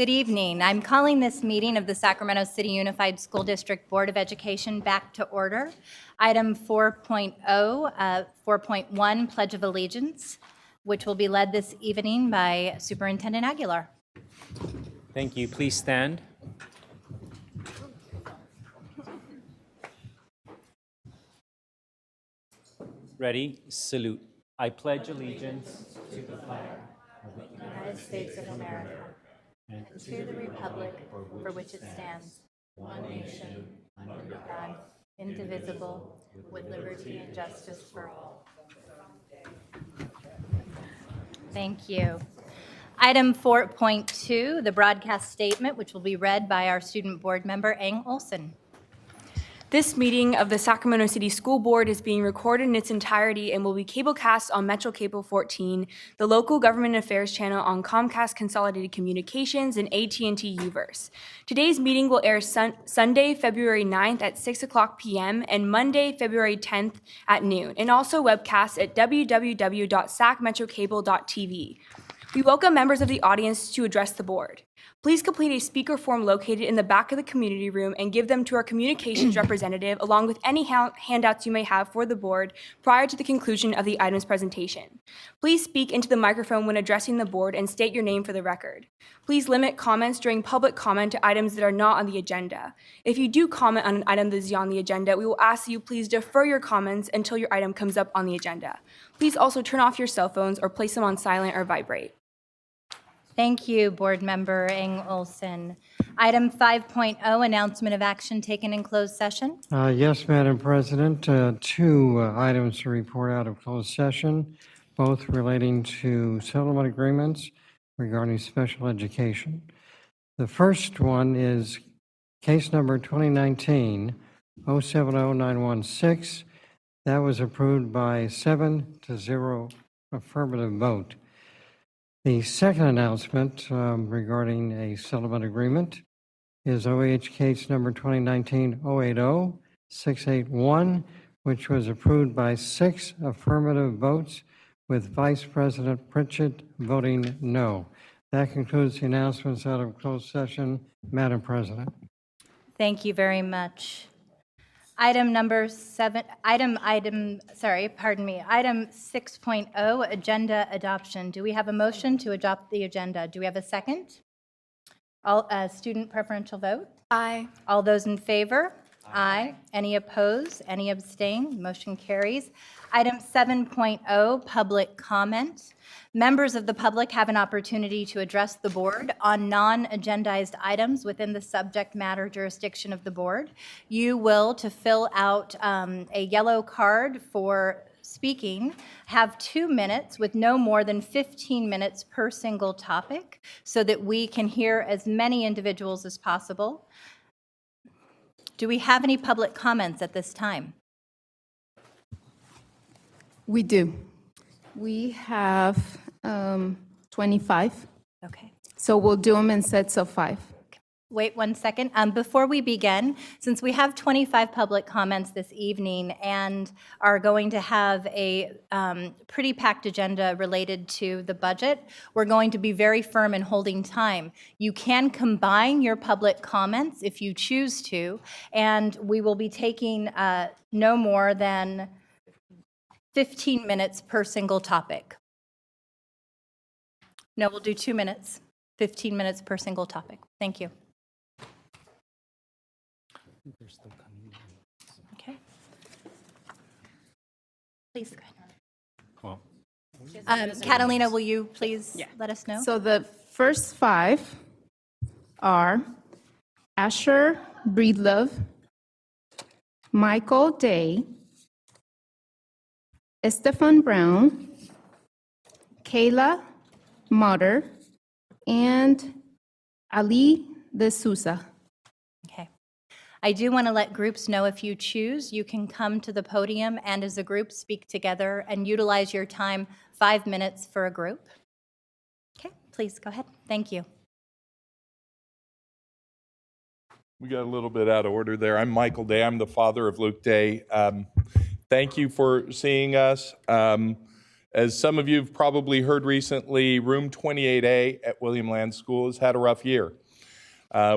Good evening. I'm calling this meeting of the Sacramento City Unified School District Board of Education back to order. Item 4.0, 4.1, Pledge of Allegiance, which will be led this evening by Superintendent Aguilar. Thank you. Please stand. Ready? Salute. I pledge allegiance to the flag of the United States of America and to the republic for which it stands, one nation, under God, indivisible, with liberty and justice for all. Thank you. Item 4.2, the broadcast statement, which will be read by our student board member, Eng Olson. This meeting of the Sacramento City School Board is being recorded in its entirety and will be cablecast on Metro Cable 14, the local government affairs channel on Comcast Consolidated Communications, and AT&T UVerse. Today's meeting will air Sunday, February 9th at 6 o'clock p.m. and Monday, February 10th at noon, and also webcast at www.sacmetrocable.tv. We welcome members of the audience to address the board. Please complete a speaker form located in the back of the community room and give them to our communications representative along with any handouts you may have for the board prior to the conclusion of the item's presentation. Please speak into the microphone when addressing the board and state your name for the record. Please limit comments during public comment to items that are not on the agenda. If you do comment on an item that is on the agenda, we will ask that you please defer your comments until your item comes up on the agenda. Please also turn off your cell phones or place them on silent or vibrate. Thank you, Board Member Eng Olson. Item 5.0, announcement of action taken in closed session. Yes, Madam President. Two items to report out of closed session, both relating to settlement agreements regarding special education. The first one is case number 2019-070916. That was approved by 7-0 affirmative vote. The second announcement regarding a settlement agreement is OAH case number 2019-080-681, which was approved by 6 affirmative votes, with Vice President Pritchett voting no. That concludes the announcements out of closed session, Madam President. Thank you very much. Item 6.0, agenda adoption. Do we have a motion to adopt the agenda? Do we have a second? Student preferential vote? Aye. All those in favor? Aye. Any opposed? Any abstain? Motion carries. Item 7.0, public comment. Members of the public have an opportunity to address the board on non-agendized items within the subject matter jurisdiction of the board. You will, to fill out a yellow card for speaking, have 2 minutes with no more than 15 minutes per single topic so that we can hear as many individuals as possible. Do we have any public comments at this time? We do. We have 25. Okay. So we'll do them in sets of 5. Wait 1 second. Before we begin, since we have 25 public comments this evening and are going to have a pretty packed agenda related to the budget, we're going to be very firm in holding time. You can combine your public comments if you choose to, and we will be taking no more than 15 minutes per single topic. No, we'll do 2 minutes, 15 minutes per single topic. Thank you. Okay. Please go ahead. Catalina, will you please let us know? So the first 5 are Asher Breedlove, Michael Day, Estefan Brown, Kayla Motter, and Ali De Souza. Okay. I do want to let groups know if you choose, you can come to the podium and as a group speak together and utilize your time, 5 minutes for a group. Okay, please go ahead. Thank you. We got a little bit out of order there. I'm Michael Day. I'm the father of Luke Day. Thank you for seeing us. As some of you have probably heard recently, room 28A at William Land School has had a rough year.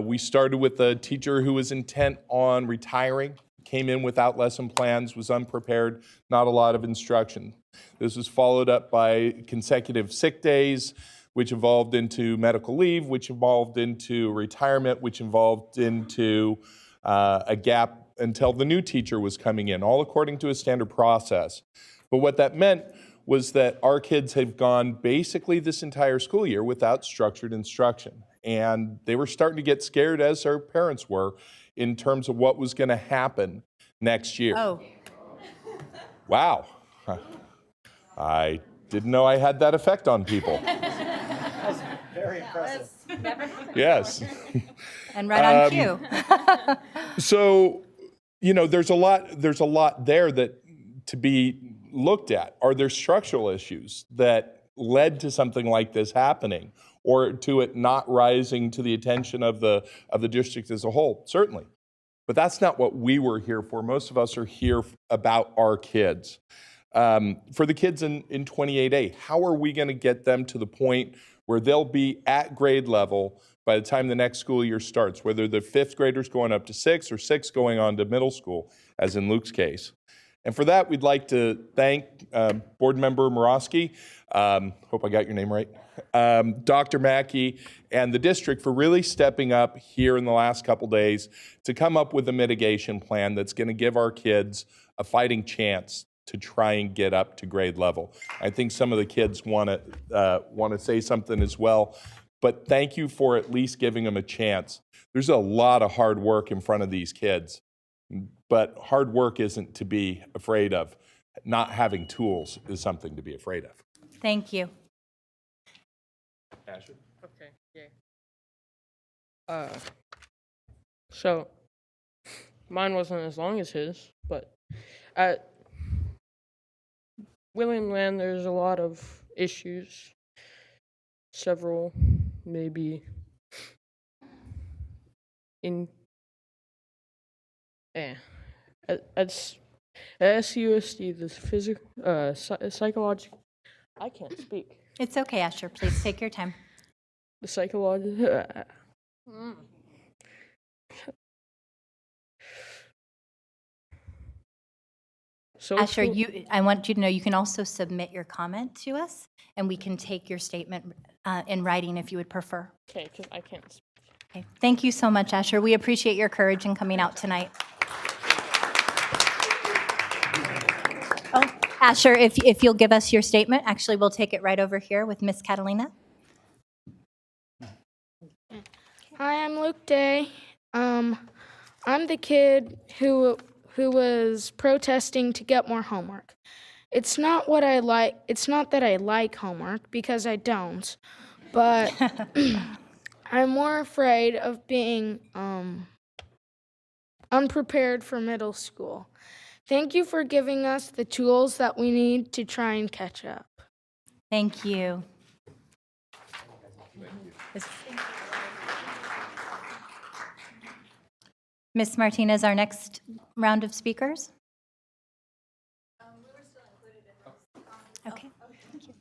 We started with a teacher who was intent on retiring, came in without lesson plans, was unprepared, not a lot of instruction. This was followed up by consecutive sick days, which evolved into medical leave, which evolved into retirement, which evolved into a gap until the new teacher was coming in, all according to a standard process. But what that meant was that our kids have gone basically this entire school year without structured instruction. And they were starting to get scared, as our parents were, in terms of what was going to happen next year. Oh, Wow. I didn't know I had that effect on people. Very impressive. Yes. and right on cue. So, you know, there's a lot there that to be looked at. Are there structural issues that led to something like this happening, or to it not rising to the attention of the district as a whole? Certainly. But that's not what we were here for. Most of us are here about our kids. For the kids in 28A, how are we going to get them to the point where they'll be at grade level by the time the next school year starts, whether the fifth graders going up to sixth or sixth going on to middle school, as in Luke's case? And for that, we'd like to thank Board Member Morosky, hope I got your name right, Dr. Mackey, and the district for really stepping up here in the last couple days to come up with a mitigation plan that's going to give our kids a fighting chance to try and get up to grade level. I think some of the kids want to say something as well, but thank you for at least giving them a chance. There's a lot of hard work in front of these kids, but hard work isn't to be afraid of. Not having tools is something to be afraid of. Thank you. Asher? Okay, yeah. So mine wasn't as long as his, but at William Land, there's a lot of issues. Several, maybe in at SUSD, the psychological. I can't speak. It's okay, Asher. Please take your time. The psychological. Asher, I want you to know you can also submit your comment to us, and we can take your statement in writing if you would prefer. Okay, because I can't speak. Okay. Thank you so much, Asher. We appreciate your courage in coming out tonight. Oh, Asher, if you'll give us your statement, actually, we'll take it right over here with Miss Catalina. Hi, I'm Luke Day. I'm the kid who was protesting to get more homework. It's not what I like. It's not that I like homework, because I don't, but I'm more afraid of being unprepared for middle school. Thank you for giving us the tools that we need to try and catch up. Thank you. Ms. Martinez, our next round of speakers. Okay. Thank you.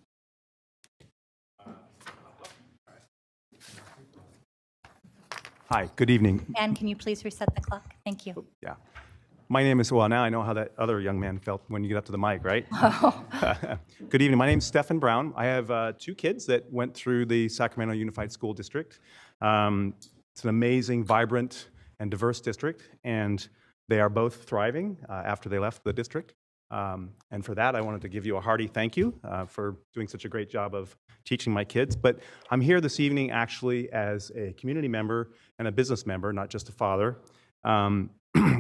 Hi, good evening. And can you please reset the clock? Thank you. Yeah. My name is, well, now I know how that other young man felt when you get up to the mic, right? Good evening. My name is Stephen Brown. I have two kids that went through the Sacramento Unified School District. It's an amazing, vibrant, and diverse district, and they are both thriving after they left the district. And for that, I wanted to give you a hearty thank you for doing such a great job of teaching my kids. But I'm here this evening actually as a community member and a business member, not just a father.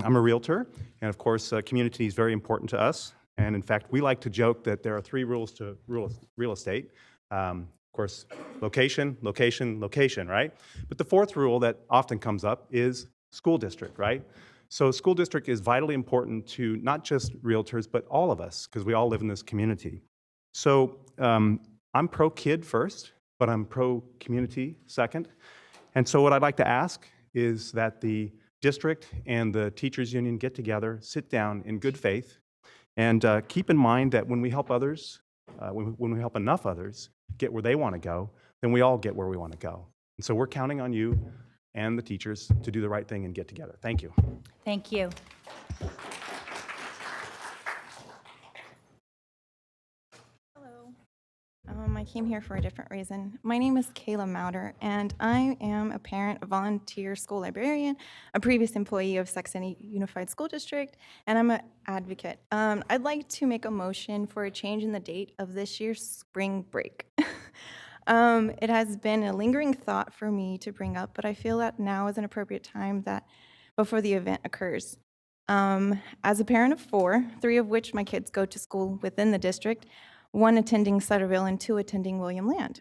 I'm a realtor, and of course, community is very important to us. And in fact, we like to joke that there are three rules to real estate. Of course, location, location, location, right? But the fourth rule that often comes up is school district, right? So school district is vitally important to not just realtors, but all of us, because we all live in this community. So I'm pro-kid first, but I'm pro-community second. And so what I'd like to ask is that the district and the teachers union get together, sit down in good faith, and keep in mind that when we help others, when we help enough others get where they want to go, then we all get where we want to go. And so we're counting on you and the teachers to do the right thing and get together. Thank you. Thank you. I came here for a different reason. My name is Kayla Mauder, and I am a parent, a volunteer school librarian, a previous employee of Sacramento Unified School District, and I'm an advocate. I'd like to make a motion for a change in the date of this year's spring break. It has been a lingering thought for me to bring up, but I feel that now is an appropriate time that before the event occurs. As a parent of 4, 3 of which my kids go to school within the district, 1 attending Sutterville and 2 attending William Land.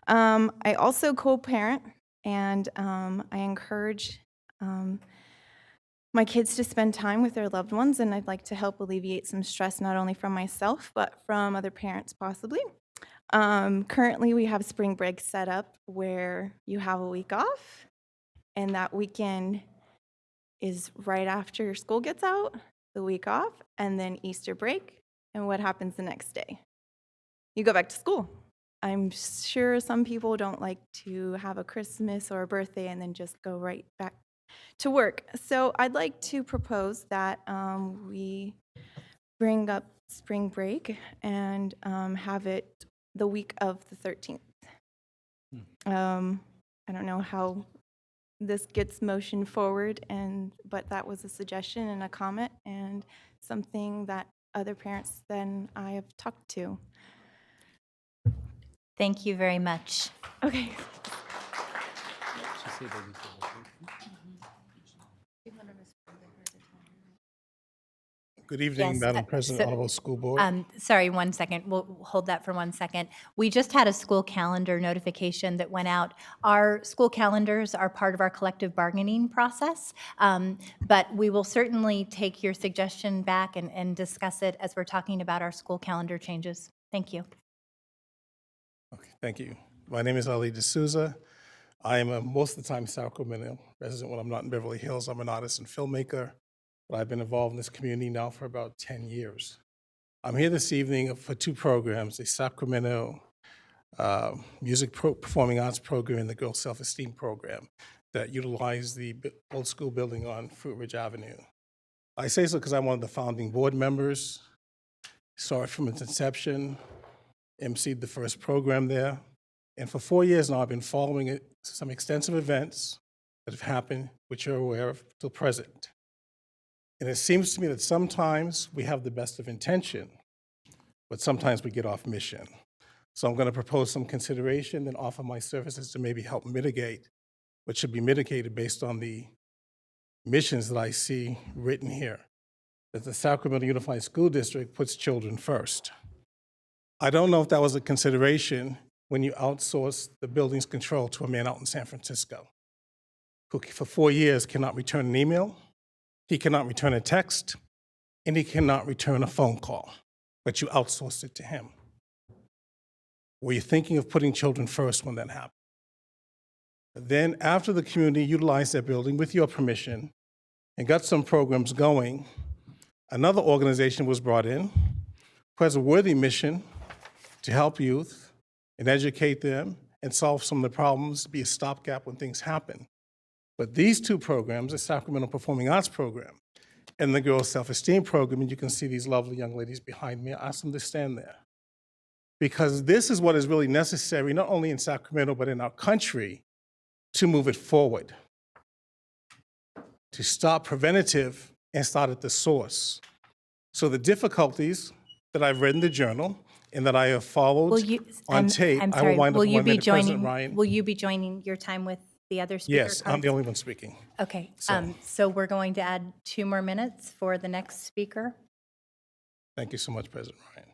I also co-parent, and I encourage my kids to spend time with their loved ones, and I'd like to help alleviate some stress not only from myself, but from other parents possibly. Currently, we have spring break set up where you have a week off, and that weekend is right after your school gets out, the week off, and then Easter break, and what happens the next day? You go back to school. I'm sure some people don't like to have a Christmas or a birthday and then just go right back to work. So I'd like to propose that we bring up spring break and have it the week of the 13th. I don't know how this gets motion forward, but that was a suggestion and a comment and something that other parents than I have talked to. Thank you very much. Okay. Good evening, Yes, Madam President, Honorable School Board. Sorry, 1 second. We'll hold that for 1 second. We just had a school calendar notification that went out. Our school calendars are part of our collective bargaining process, but we will certainly take your suggestion back and discuss it as we're talking about our school calendar changes. Thank you. Okay, thank you. My name is Ali D'Souza. I am a most of the time Sacramento resident when I'm not in Beverly Hills. I'm an artist and filmmaker, but I've been involved in this community now for about 10 years. I'm here this evening for 2 programs, the Sacramento Performing Arts Program and the Girls Self-Esteem Program that utilize the old school building on Fruit Ridge Avenue. I say so because I'm one of the founding board members, saw it from its inception, emceed the first program there. And for 4 years now, I've been following it, some extensive events that have happened, which you're aware of, till present. And it seems to me that sometimes we have the best of intention, but sometimes we get off mission. So I'm going to propose some consideration and offer my services to maybe help mitigate what should be mitigated based on the missions that I see written here, that the Sacramento Unified School District puts children first. I don't know if that was a consideration when you outsourced the building's control to a man out in San Francisco, who for 4 years cannot return an email, he cannot return a text, and he cannot return a phone call, but you outsourced it to him. Were you thinking of putting children first when that happened? Then after the community utilized that building with your permission and got some programs going, another organization was brought in who has a worthy mission to help youth and educate them and solve some of the problems, be a stopgap when things happen. But these 2 programs, the Sacramento Performing Arts Program and the Girls Self-Esteem Program, and you can see these lovely young ladies behind me, I ask them to stand there. Because this is what is really necessary, not only in Sacramento, but in our country, to move it forward. To stop preventative and start at the source. So the difficulties that I've read in the journal and that I have followed on tape, I'm I sorry, will wind up with President Ryan. will you be joining your time with the other speaker Yes, I'm cards? the only one speaking. Okay, So- so we're going to add 2 more minutes for the next speaker. Thank you so much, President Ryan.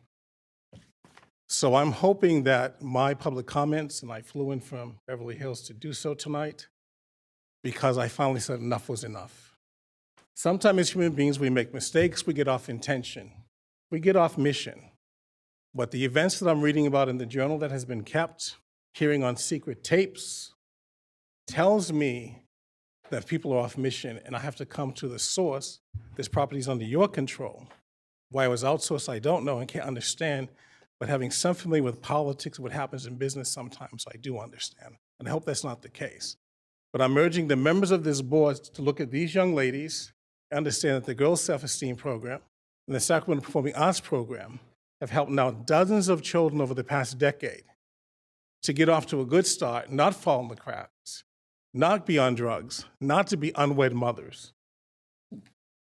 So I'm hoping that my public comments, and I flew in from Beverly Hills to do so tonight, because I finally said enough was enough. Sometimes as human beings, we make mistakes, we get off intention, we get off mission. But the events that I'm reading about in the journal that has been kept, hearing on secret tapes, tells me that people are off mission and I have to come to the source. This property is under your control. Why it was outsourced, I don't know and can't understand, but having some familiarity with politics, what happens in business sometimes, I do understand. And I hope that's not the case. But I'm urging the members of this board to look at these young ladies and understand that the Girls Self-Esteem Program and the Sacramento Performing Arts Program have helped now dozens of children over the past decade to get off to a good start, not fall in the cracks, not be on drugs, not to be unwed mothers,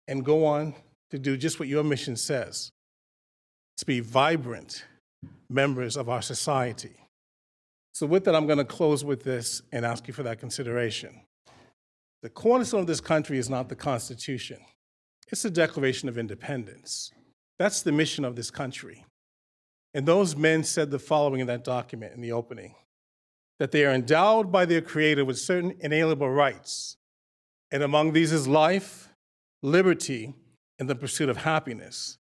and go on to do just what your mission says, to be vibrant members of our society. So with that, I'm going to close with this and ask you for that consideration. The cornerstone of this country is not the Constitution. It's the Declaration of Independence. That's the mission of this country. And those men said the following in that document in the opening, that they are endowed by their Creator with certain inalienable rights, and among these is life, liberty, and the pursuit of happiness.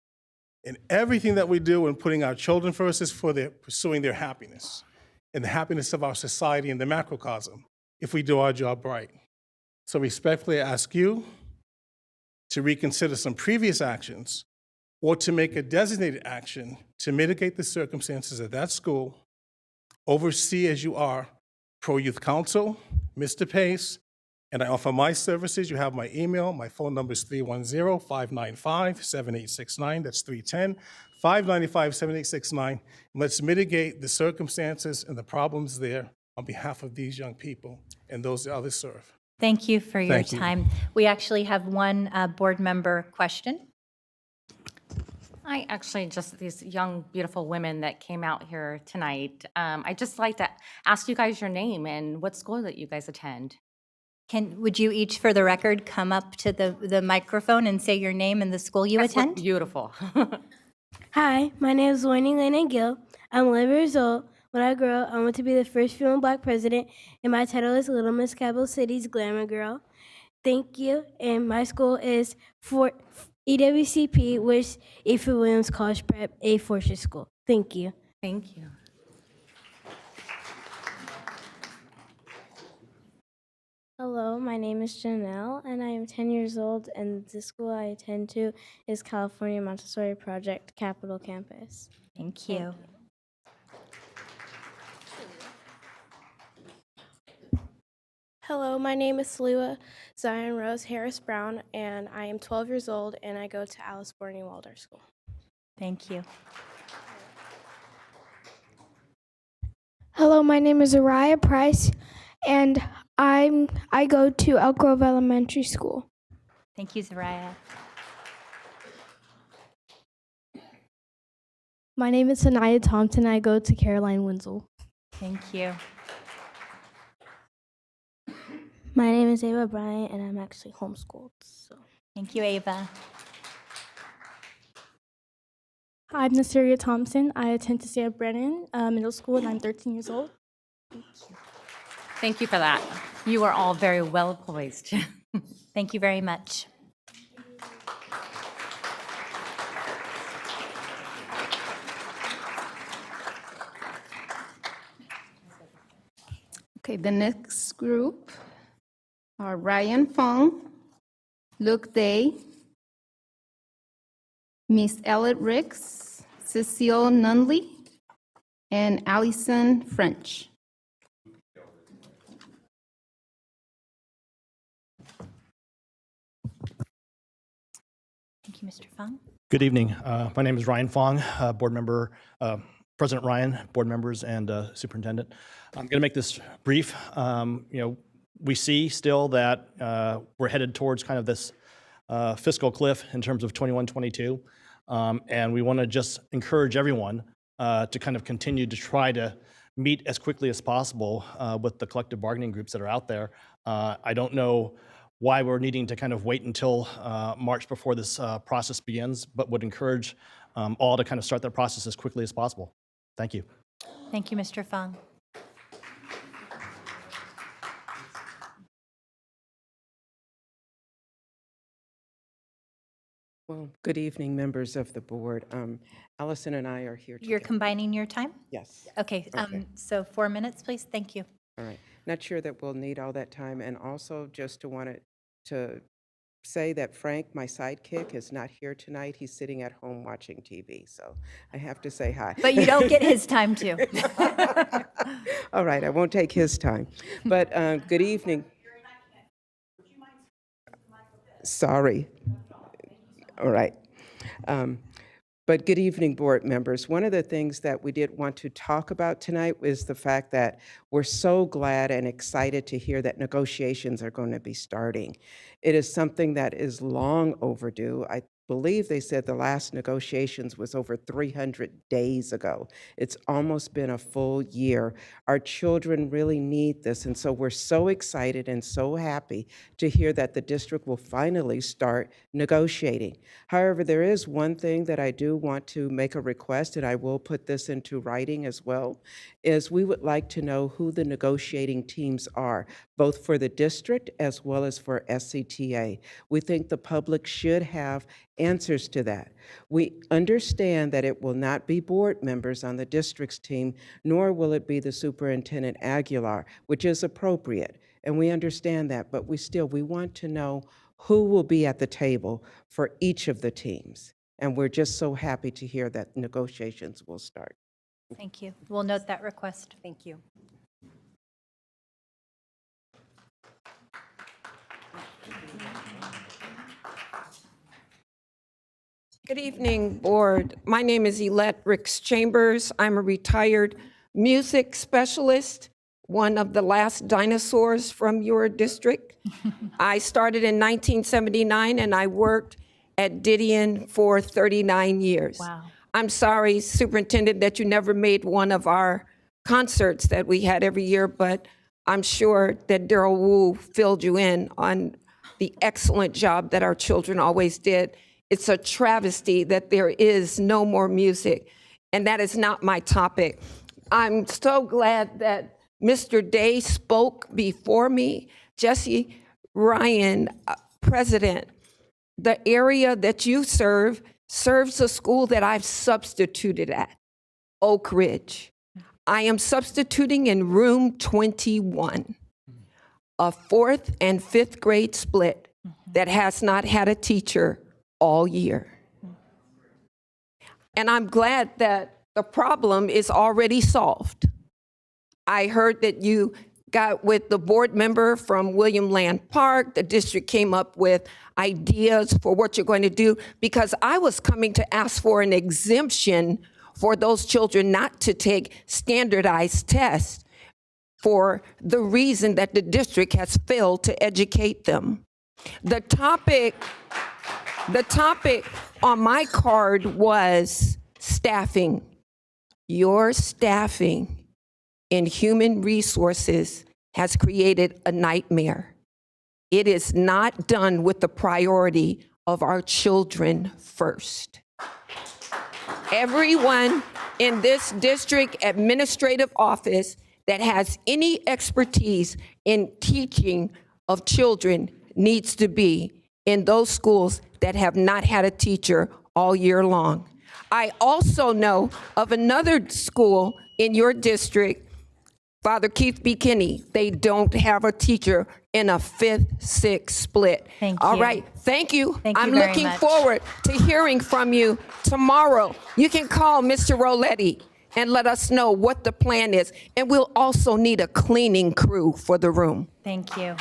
And everything that we do in putting our children first is for their pursuing their happiness and the happiness of our society and the macrocosm, if we do our job right. So respectfully, I ask you to reconsider some previous actions or to make a designated action to mitigate the circumstances at that school, oversee as you are Pro-Youth Council, Mr. Pace, and I offer my services. You have my email. My phone number is 310-595-7869. That's 310-595-7869. Let's mitigate the circumstances and the problems there on behalf of these young people and those that others serve. Thank you for your Thank you. time. We actually have one board member question. I actually just these young, beautiful women that came out here tonight. I'd just like to ask you guys your name and what school that you guys attend. Would you each, for the record, come up to the microphone and say your name and the school you Guys look attend? beautiful. Hi, my name is Winnie Lena Gill. I'm 11 years old. When I grow up, I want to be the first female Black president, and my title is Little Miss Capital City's Glamour Girl. Thank you. And my school is for EWCP, which Ephraim Williams College Prep, a Fortune School. Thank you. Thank you. Hello, my name is Janelle, and I am 10 years old, and the school I attend to is California Montessori Project Capital Campus. Thank you. Hello, my name is Salua Zion Rose Harris Brown, and I am 12 years old, and I go to Alice Borney Waldorf School. Thank you. Hello, my name is Araya Price, and I go to Elk Grove Elementary School. Thank you, Zariah. My name is Sanaya Thompson. I go to Caroline Winslow. Thank you. My name is Ava Bryant, and I'm actually homeschooled. So. Thank you, Ava. I'm Nasiria Thompson. I attend to Sam Brennan Middle School, and I'm 13 years old. Thank you for that. You are all very well poised. Thank you very much. Okay, the next group are Ryan Fong, Luke Day, Miss Elliot Ricks, Cecile Nunley, and Allison French. Thank you, Mr. Fung. Good evening. My name is Ryan Fong, board member, President Ryan, board members, and superintendent. I'm going to make this brief. We see still that we're headed towards kind of this fiscal cliff in terms of 21-22, and we want to just encourage everyone to kind of continue to try to meet as quickly as possible with the collective bargaining groups that are out there. I don't know why we're needing to kind of wait until March before this process begins, but would encourage all to kind of start that process as quickly as possible. Thank you. Thank you, Mr. Fung. Well, good evening, members of the board. Allison and I are here together. You're combining your time? Yes. Okay, Okay. so 4 minutes, please. Thank you. All right. Not sure that we'll need all that time, and also just to want to say that Frank, my sidekick, is not here tonight. He's sitting at home watching TV, so I have to say hi. But you don't get his time too. All right, I won't take his time. But good evening. Sorry. All right. But good evening, board members. One of the things that we did want to talk about tonight is the fact that we're so glad and excited to hear that negotiations are going to be starting. It is something that is long overdue. I believe they said the last negotiations was over 300 days ago. It's almost been a full year. Our children really need this, and so we're so excited and so happy to hear that the district will finally start negotiating. However, there is one thing that I do want to make a request, and I will put this into writing as well, is we would like to know who the negotiating teams are, both for the district as well as for SCTA. We think the public should have answers to that. We understand that it will not be board members on the district's team, nor will it be the Superintendent Aguilar, which is appropriate, and we understand that, but we want to know who will be at the table for each of the teams. And we're just so happy to hear that negotiations will start. Thank you. We'll note that request. Thank you. Good evening, board. My name is Elette Ricks Chambers. I'm a retired music specialist, one of the last dinosaurs from your district. I started in 1979 and I worked at Didion for 39 years. Wow. I'm sorry, Superintendent, that you never made one of our concerts that we had every year, but I'm sure that Daryl Wu filled you in on the excellent job that our children always did. It's a travesty that there is no more music, and that is not my topic. I'm so glad that Mr. Day spoke before me. Jesse Ryan, President, the area that you serves a school that I've substituted at, Oak Ridge. I am substituting in room 21, a 4th and 5th grade split that has not had a teacher all year. And I'm glad that the problem is already solved. I heard that you got with the board member from William Land Park. The district came up with ideas for what you're going to do, because I was coming to ask for an exemption for those children not to take standardized tests for the reason that the district has failed to educate them. The topic on my card was staffing. Your staffing in human resources has created a nightmare. It is not done with the priority of our children first. Everyone in this district administrative office that has any expertise in teaching of children needs to be in those schools that have not had a teacher all year long. I also know of another school in your district, Father Keith B. Kinney. They don't have a teacher in a 5th, 6th split. Thank you. All right, thank you. Thank you I'm very looking much. forward to hearing from you tomorrow. You can call Mr. Roletti and let us know what the plan is. And we'll also need a cleaning crew for the room. Thank you.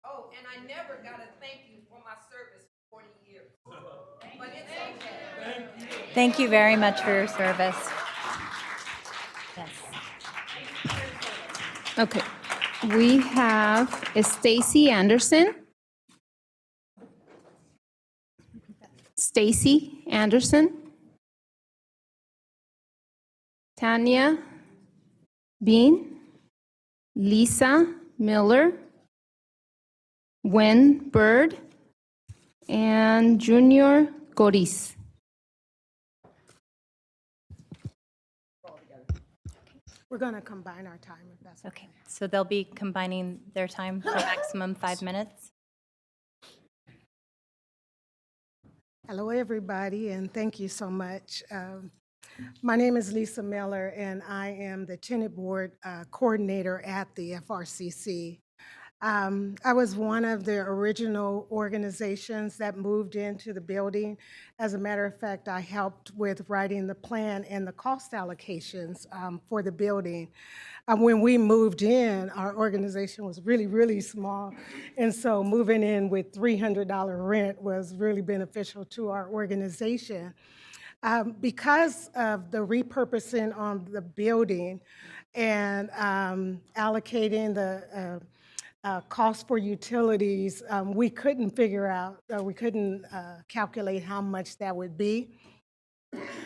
Oh, and I never got a thank you for my service for 40 years. But it's okay. Thank you very much for your service. Yes. Okay, we have Stacy Anderson. Stacy Anderson. Tanya Bean. Lisa Miller. Gwen Bird. And Junior Goris. We're going to combine our time if that's Okay, so they'll be combining their time for maximum 5 minutes. Hello, everybody, and thank you so much. My name is Lisa Miller, and I am the tenant board coordinator at the FRCC. I was one of the original organizations that moved into the building. As a matter of fact, I helped with writing the plan and the cost allocations for the building. When we moved in, our organization was really, really small. And so moving in with $300 rent was really beneficial to our organization. Because of the repurposing on the building and allocating the cost for utilities, we couldn't figure out, we couldn't calculate how much that would be.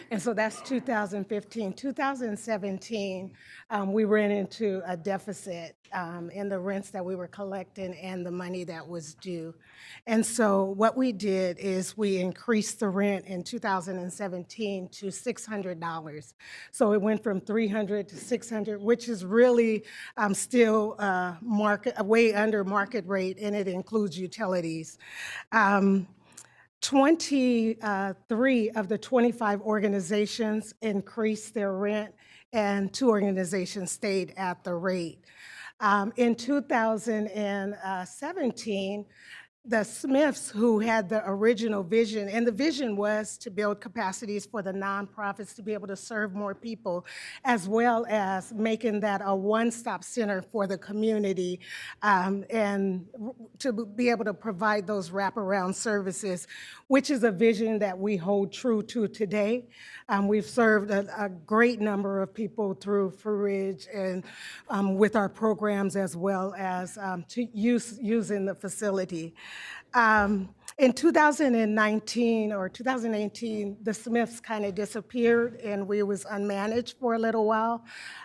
And so that's 2015. 2017, we ran into a deficit in the rents that we were collecting and the money that was due. And so what we did is we increased the rent in 2017 to $600. So it went from $300 to $600, which is really still way under market rate, and it includes utilities. 23 of the 25 organizations increased their rent, and 2 organizations stayed at the rate. In 2017, the Smiths, who had the original vision, and the vision was to build capacities for the nonprofits to be able to serve more people, as well as making that a one-stop center for the community, and to be able to provide those wraparound services, which is a vision that we hold true to today. We've served a great number of people through Fruit Ridge and with our programs, as well as using the facility. In 2019 or 2018, the Smiths kind of disappeared and we was unmanaged for a little while.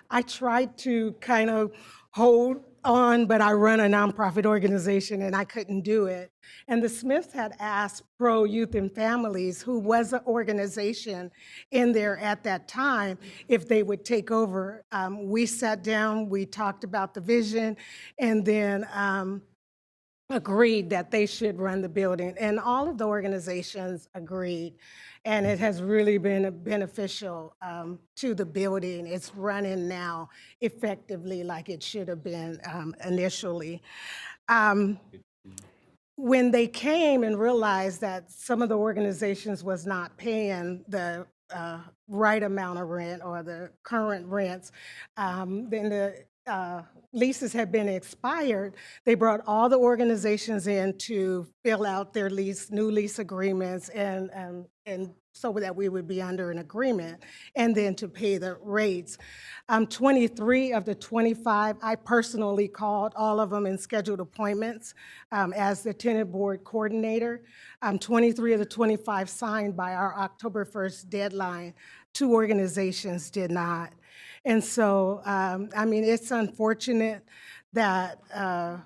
I tried to kind of hold on, but I run a nonprofit organization and I couldn't do it. And the Smiths had asked Pro Youth and Families, who was an organization in there at that time, if they would take over. We sat down, we talked about the vision, and then agreed that they should run the building. And all of the organizations agreed. And it has really been beneficial to the building. It's running now effectively like it should have been initially. When they came and realized that some of the organizations was not paying the right amount of rent or the current rents, then the leases had been expired. They brought all the organizations in to fill out their new lease agreements, and so that we would be under an agreement, and then to pay the rates. 23 of the 25, I personally called all of them and scheduled appointments as the tenant board coordinator. 23 of the 25 signed by our October 1st deadline. 2 organizations did not. And so, I mean, it's unfortunate that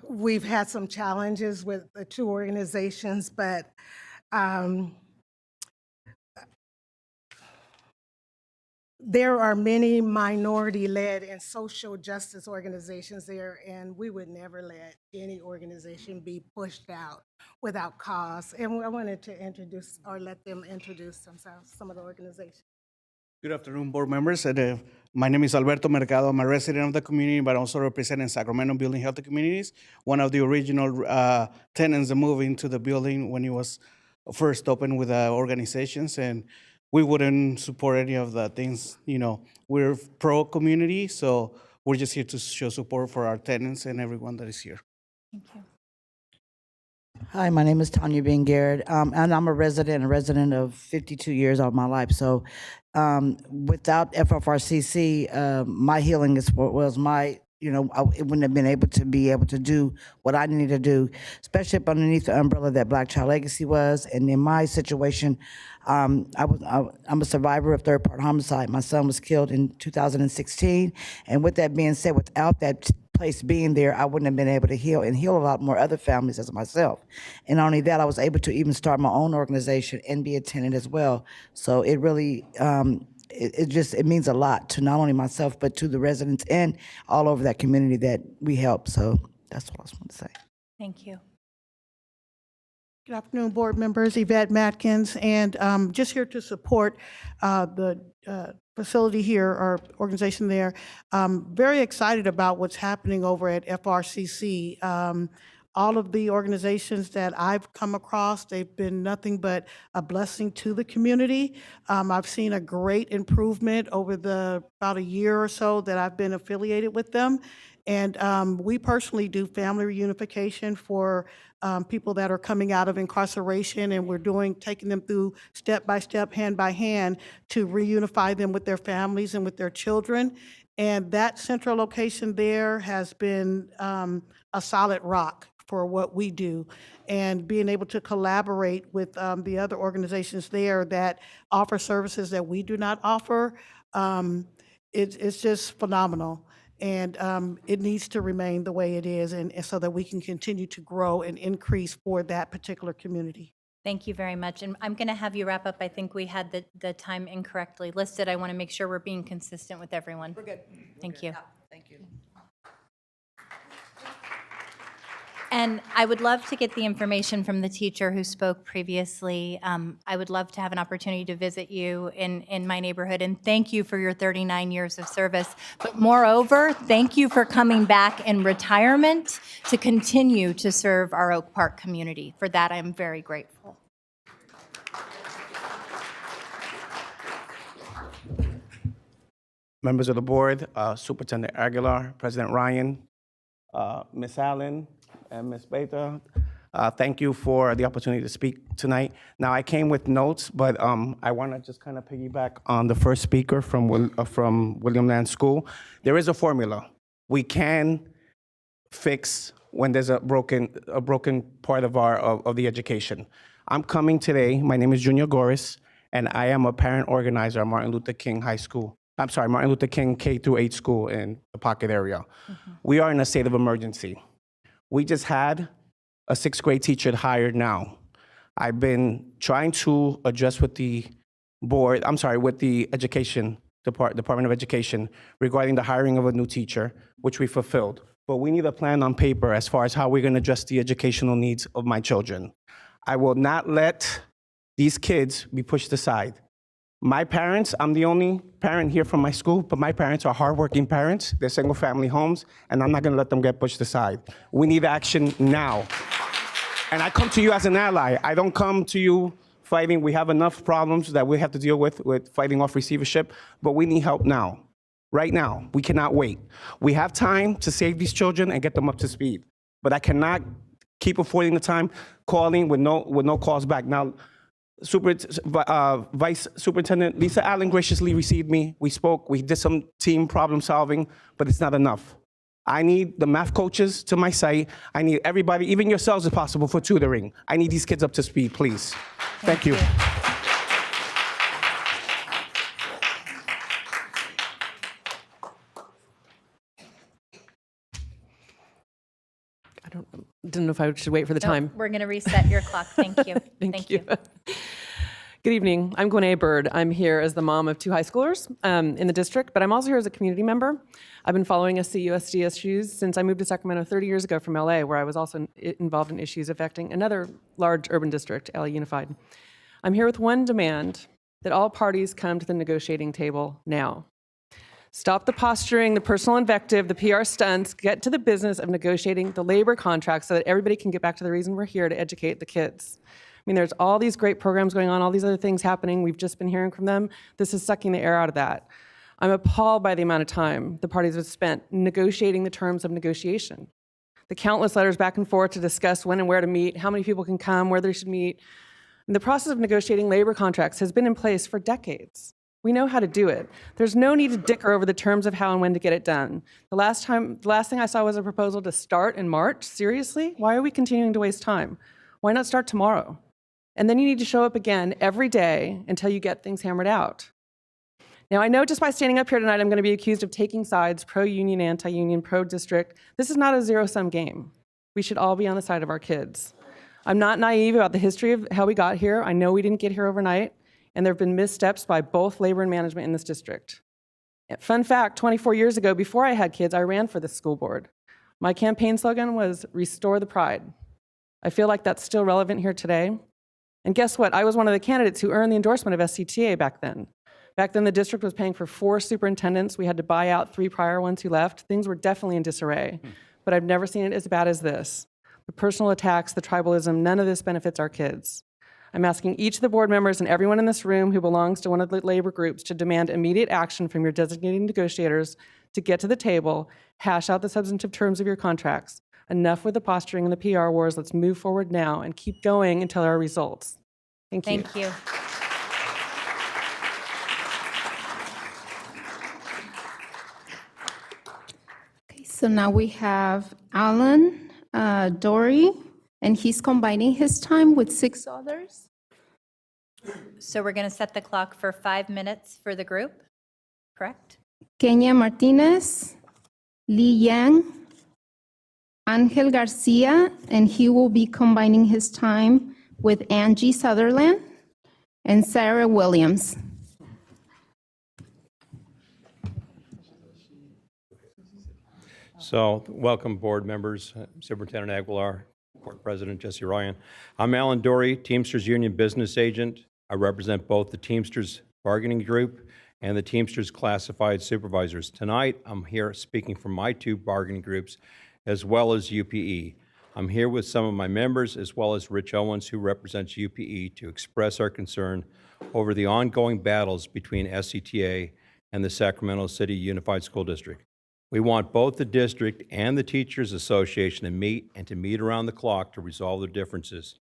we've had some challenges with the 2 organizations, but there are many minority-led and social justice organizations there, and we would never let any organization be pushed out without cause. And I wanted to introduce, or let them introduce themselves, some of the organizations. Good afternoon, board members. My name is Alberto Mercado. I'm a resident of the community, but also representing Sacramento Building Healthy Communities, one of the original tenants that moved into the building when it was first opened with organizations. And we wouldn't support any of the things, you know, we're pro-community, so we're just here to show support for our tenants and everyone that is here. Thank you. Hi, my name is Tanya Bean Garrett, and I'm a resident of 52 years of my life. So without FFRCC, my healing was my, you know, I wouldn't have been able to do what I needed to do, especially up underneath the umbrella that Black Child Legacy was. And in my situation, I'm a survivor of third-party homicide. My son was killed in 2016. And with that being said, without that place being there, I wouldn't have been able to heal a lot more other families as myself. And not only that, I was able to even start my own organization and be a tenant as well. So it really, it means a lot to not only myself, but to the residents and all over that community that we help. So that's what I was going to say. Thank you. Good afternoon, board members. Yvette Matkins, and just here to support the facility here, our organization there. Very excited about what's happening over at FRCC. All of the organizations that I've come across, they've been nothing but a blessing to the community. I've seen a great improvement over about a year or so that I've been affiliated with them. And we personally do family reunification for people that are coming out of incarceration, and we're taking them through step by step, hand by hand, to reunify them with their families and with their children. And that central location there has been a solid rock for what we do, and being able to collaborate with the other organizations there that offer services that we do not offer, it's just phenomenal. And it needs to remain the way it is, and so that we can continue to grow and increase for that particular community. Thank you very much. And I'm going to have you wrap up. I think we had the time incorrectly listed. I want to make sure we're being consistent with everyone. We're good. Thank you. Thank you. And I would love to get the information from the teacher who spoke previously. I would love to have an opportunity to visit you in my neighborhood, and thank you for your 39 years of service. But moreover, thank you for coming back in retirement to continue to serve our Oak Park community. For that, I'm very grateful. Members of the board, Superintendent Aguilar, President Ryan, Ms. Allen, and Ms. Beta, thank you for the opportunity to speak tonight. Now, I came with notes, but I want to just kind of piggyback on the first speaker from William Land School. There is a formula. We can fix when there's a broken part of the education. I'm coming today. My name is Junior Goris, and I am a parent organizer at Martin Luther King High School. I'm sorry, Martin Luther King K-8 school in the Pocket area. We are in a state of emergency. We just had a 6th grade teacher hired now. I've been trying to address with the board, with the education, Department of Education, regarding the hiring of a new teacher, which we fulfilled. But we need a plan on paper as far as how we're gonna address the educational needs of my children. I will not let these kids be pushed aside. My parents, I'm the only parent here from my school, but my parents are hardworking parents. They're single-family homes, and I'm not gonna let them get pushed aside. We need action now. And I come to you as an ally. I don't come to you fighting. We have enough problems that we have to deal with fighting off receivership, but we need help now. Right now, we cannot wait. We have time to save these children and get them up to speed, but I cannot keep affording the time calling with no calls back. Now, Vice Superintendent Lisa Allen graciously received me. We spoke, we did some team problem solving, but it's not enough. I need the math coaches to my site. I need everybody, even yourselves if possible, for tutoring. I need these kids up to speed, please. Thank you. Didn't know if I should wait for the time. We're going to reset your clock. Thank you. Thank you. Good evening. I'm Gwinnett Bird. I'm here as the mom of 2 high schoolers in the district, but I'm also here as a community member. I've been following SCUSD issues since I moved to Sacramento 30 years ago from LA, where I was also involved in issues affecting another large urban district, LA Unified. I'm here with one demand, that all parties come to the negotiating table now. Stop the posturing, the personal invective, the PR stunts, get to the business of negotiating the labor contract so that everybody can get back to the reason we're here, to educate the kids. I mean, there's all these great programs going on, all these other things happening. We've just been hearing from them. This is sucking the air out of that. I'm appalled by the amount of time the parties have spent negotiating the terms of negotiation. The countless letters back and forth to discuss when and where to meet, how many people can come, where they should meet. And the process of negotiating labor contracts has been in place for decades. We know how to do it. There's no need to dicker over the terms of how and when to get it done. The last thing I saw was a proposal to start in March. Seriously? Why are we continuing to waste time? Why not start tomorrow? And then you need to show up again every day until you get things hammered out. Now, I know just by standing up here tonight, I'm going to be accused of taking sides, pro-union, anti-union, pro-district. This is not a zero-sum game. We should all be on the side of our kids. I'm not naive about the history of how we got here. I know we didn't get here overnight. And there have been missteps by both labor and management in this district. Fun fact, 24 years ago, before I had kids, I ran for this school board. My campaign slogan was, "Restore the pride." I feel like that's still relevant here today. And guess what? I was one of the candidates who earned the endorsement of SCTA back then. Back then, the district was paying for 4 superintendents. We had to buy out 3 prior ones who left. Things were definitely in disarray. But I've never seen it as bad as this. The personal attacks, the tribalism, none of this benefits our kids. I'm asking each of the board members and everyone in this room who belongs to one of the labor groups to demand immediate action from your designated negotiators to get to the table, hash out the substantive terms of your contracts. Enough with the posturing and the PR wars. Let's move forward now and keep going until our results. Thank you. Thank you. Okay, so now we have Alan Dory, and he's combining his time with 6 others. So we're going to set the clock for 5 minutes for the group, correct? Kenya Martinez, Lee Yang, Angel Garcia, and he will be combining his time with Angie Sutherland and Sarah Williams. So, welcome board members, Superintendent Aguilar, Board President Jesse Ryan. I'm Alan Dory, Teamsters Union Business Agent. I represent both the Teamsters Bargaining Group and the Teamsters Classified Supervisors. Tonight, I'm here speaking for my 2 bargaining groups, as well as UPE. I'm here with some of my members, as well as Rich Owens, who represents UPE, to express our concern over the ongoing battles between SCTA and the Sacramento City Unified School District. We want both the district and the Teachers Association to meet around the clock to resolve their differences.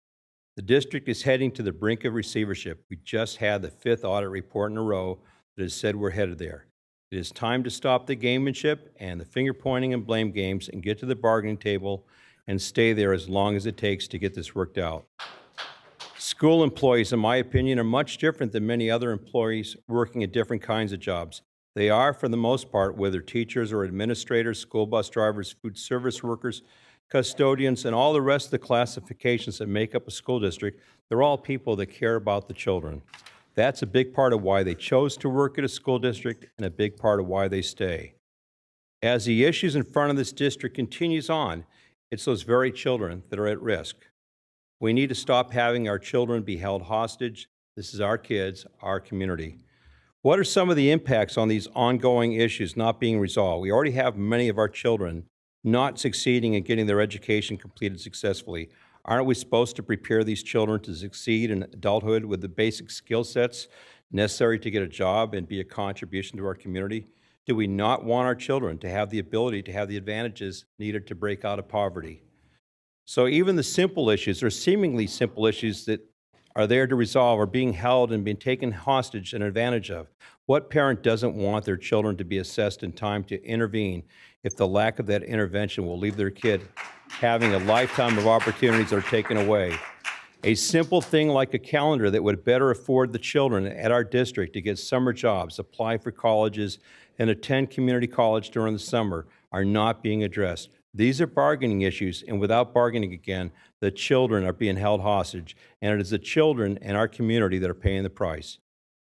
The district is heading to the brink of receivership. We just had the 5th audit report in a row that has said we're headed there. It is time to stop the gamemanship and the finger-pointing and blame games and get to the bargaining table and stay there as long as it takes to get this worked out. School employees, in my opinion, are much different than many other employees working at different kinds of jobs. They are, for the most part, whether teachers or administrators, school bus drivers, food service workers, custodians, and all the rest of the classifications that make up a school district, they're all people that care about the children. That's a big part of why they chose to work at a school district and a big part of why they stay. As the issues in front of this district continues on, it's those very children that are at risk. We need to stop having our children be held hostage. This is our kids, our community. What are some of the impacts on these ongoing issues not being resolved? We already have many of our children not succeeding in getting their education completed successfully. Aren't we supposed to prepare these children to succeed in adulthood with the basic skill sets necessary to get a job and be a contribution to our community? Do we not want our children to have the ability to have the advantages needed to break out of poverty? So even the simple issues, or seemingly simple issues that are there to resolve, are being held and being taken hostage and advantage of. What parent doesn't want their children to be assessed in time to intervene if the lack of that intervention will leave their kid having a lifetime of opportunities that are taken away? A simple thing like a calendar that would better afford the children at our district to get summer jobs, apply for colleges, and attend community college during the summer are not being addressed. These are bargaining issues, and without bargaining again, the children are being held hostage, and it is the children and our community that are paying the price.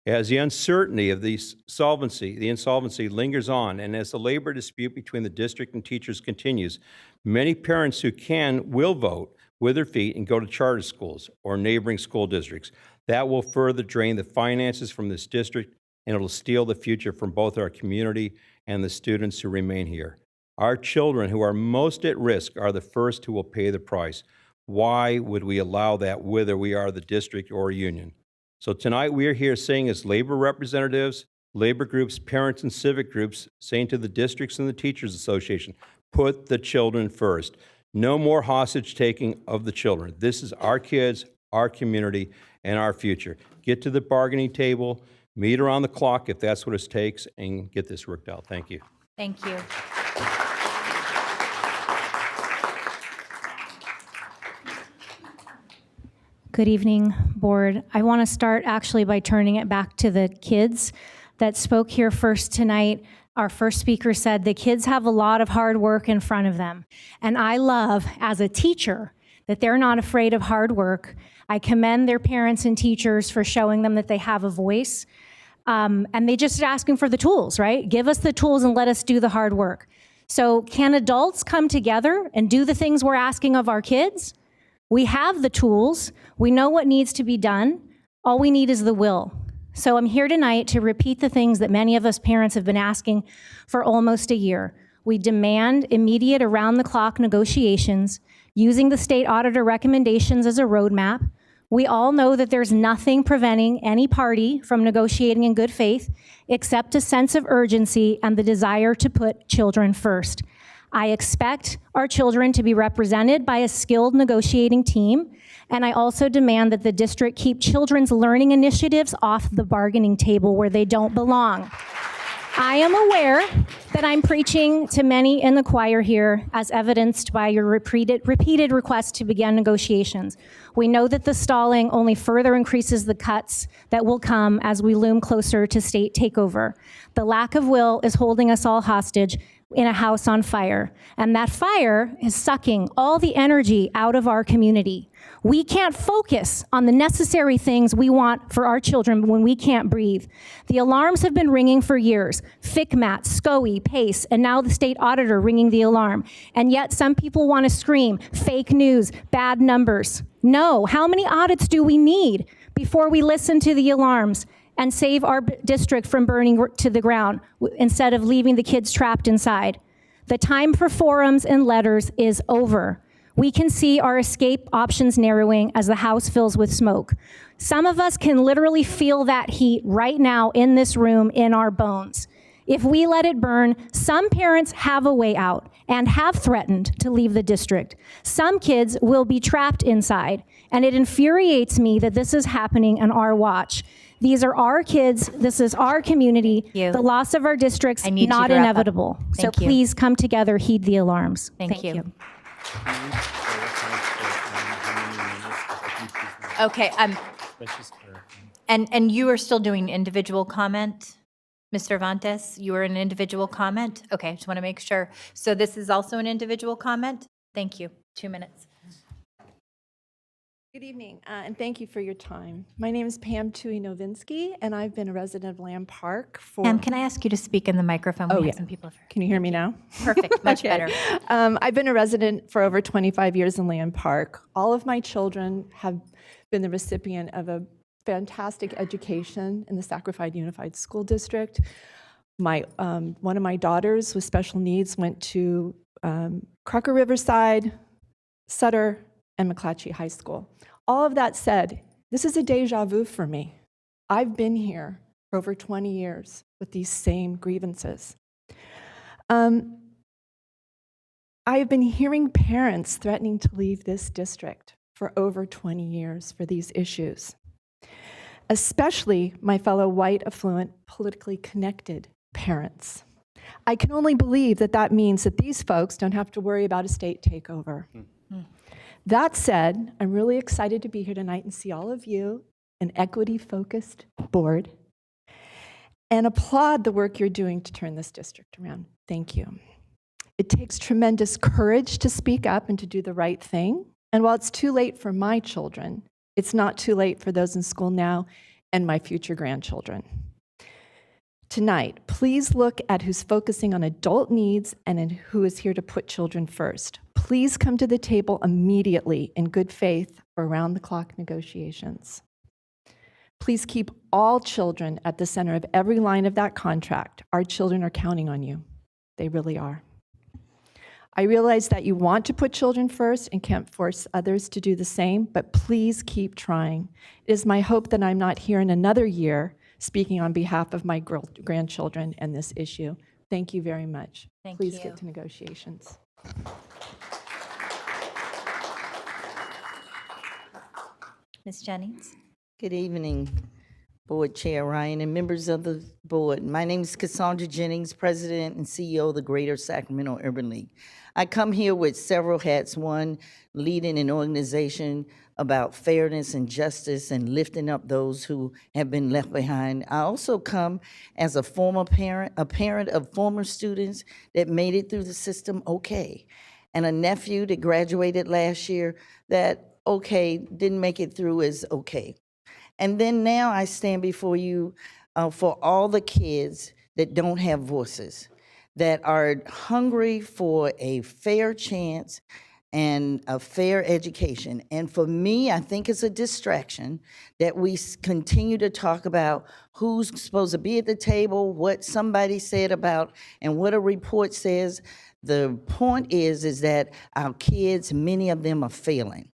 As the uncertainty of the insolvency lingers on, and as the labor dispute between the district and teachers continues, many parents who can will vote with their feet and go to charter schools or neighboring school districts. That will further drain the finances from this district, and it'll steal the future from both our community and the students who remain here. Our children who are most at risk are the first who will pay the price. Why would we allow that, whether we are the district or a union? So tonight we are here saying, as labor representatives, labor groups, parents, and civic groups, saying to the districts and the Teachers Association, put the children first. No more hostage taking of the children. This is our kids, our community, and our future. Get to the bargaining table, meet around the clock if that's what it takes, and get this worked out. Thank you. Thank you. Good evening, board. I want to start actually by turning it back to the kids that spoke here first tonight. Our first speaker said the kids have a lot of hard work in front of them. And I love, as a teacher, that they're not afraid of hard work. I commend their parents and teachers for showing them that they have a voice. And they just asking for the tools, right? Give us the tools and let us do the hard work. So can adults come together and do the things we're asking of our kids? We have the tools. We know what needs to be done. All we need is the will. So I'm here tonight to repeat the things that many of us parents have been asking for almost a year. We demand immediate around-the-clock negotiations using the state auditor recommendations as a roadmap. We all know that there's nothing preventing any party from negotiating in good faith except a sense of urgency and the desire to put children first. I expect our children to be represented by a skilled negotiating team, and I also demand that the district keep children's learning initiatives off the bargaining table where they don't belong. I am aware that I'm preaching to many in the choir here, as evidenced by your repeated request to begin negotiations. We know that the stalling only further increases the cuts that will come as we loom closer to state takeover. The lack of will is holding us all hostage in a house on fire, and that fire is sucking all the energy out of our community. We can't focus on the necessary things we want for our children when we can't breathe. The alarms have been ringing for years. FCMAT, SCOE, PACE, and now the state auditor ringing the alarm. And yet some people want to scream, fake news, bad numbers. No, how many audits do we need before we listen to the alarms and save our district from burning to the ground instead of leaving the kids trapped inside? The time for forums and letters is over. We can see our escape options narrowing as the house fills with smoke. Some of us can literally feel that heat right now in this room in our bones. If we let it burn, some parents have a way out and have threatened to leave the district. Some kids will be trapped inside, and it infuriates me that this is happening on our watch. These are our kids, this is our community. The loss of our district's not inevitable. So please come together, heed the alarms. Thank you. Okay, and you are still doing individual comment, Mr. Vantes? You are an individual comment? Okay, I just want to make sure. So this is also an individual comment? Thank you. 2 minutes. Good evening, and thank you for your time. My name is Pam Tui-Novinsky, and I've been a resident of Lamb Park for... Pam, can I ask you to speak in the microphone? Oh, We yeah. have some people. Can you hear me now? Perfect, much Okay. better. I've been a resident for over 25 years in Lamb Park. All of my children have been the recipient of a fantastic education in the Sacramento Unified School District. One of my daughters with special needs went to Crocker Riverside, Sutter, and Mcclatchy High School. All of that said, this is a deja vu for me. I've been here for over 20 years with these same grievances. I've been hearing parents threatening to leave this district for over 20 years for these issues, especially my fellow white, affluent, politically connected parents. I can only believe that that means that these folks don't have to worry about a state takeover. That said, I'm really excited to be here tonight and see all of you, an equity-focused board, and applaud the work you're doing to turn this district around. Thank you. It takes tremendous courage to speak up and to do the right thing. And while it's too late for my children, it's not too late for those in school now and my future grandchildren. Tonight, please look at who's focusing on adult needs and who is here to put children first. Please come to the table immediately in good faith for around-the-clock negotiations. Please keep all children at the center of every line of that contract. Our children are counting on you. They really are. I realize that you want to put children first and can't force others to do the same, but please keep trying. It is my hope that I'm not here in another year speaking on behalf of my grandchildren and this issue. Thank you very much. Please get to negotiations. Ms. Jennings? Good evening, Board Chair Ryan and members of the board. My name is Cassandra Jennings, President and CEO of the Greater Sacramento Urban League. I come here with several hats. One, leading an organization about fairness and justice and lifting up those who have been left behind. I also come as a former parent, a parent of former students that made it through the system okay, and a nephew that graduated last year that, okay, didn't make it through as okay. And then now I stand before you for all the kids that don't have voices, that are hungry for a fair chance and a fair education. And for me, I think it's a distraction that we continue to talk about who's supposed to be at the table, what somebody said about, and what a report says. The point is that our kids, many of them are failing.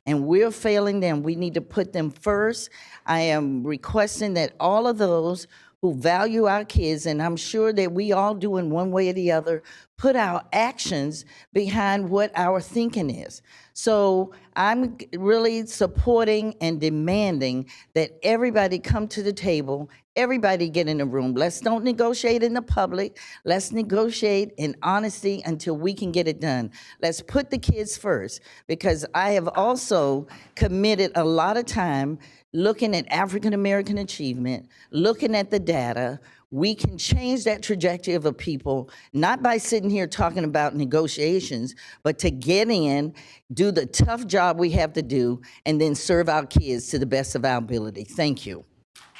And we're failing them. We need to put them first. I am requesting that all of those who value our kids, and I'm sure that we all do in one way or the other, put our actions behind what our thinking is. So I'm really supporting and demanding that everybody come to the table, everybody get in the room. Let's don't negotiate in the public. Let's negotiate in honesty until we can get it done. Let's put the kids first, because I have also committed a lot of time looking at African American achievement, looking at the data. We can change that trajectory of a people, not by sitting here talking about negotiations, but to get in, do the tough job we have to do, and then serve our kids to the best of our ability. Thank you.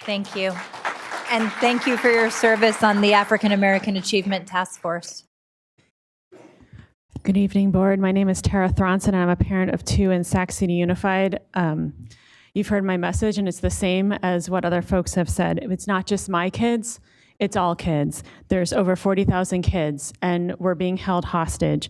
Thank you. And thank you for your service on the African American Achievement Task Force. Good evening, board. My name is Tara Thronson, and I'm a parent of 2 in Sac City Unified. You've heard my message, and it's the same as what other folks have said. It's not just my kids, it's all kids. There's over 40,000 kids, and we're being held hostage.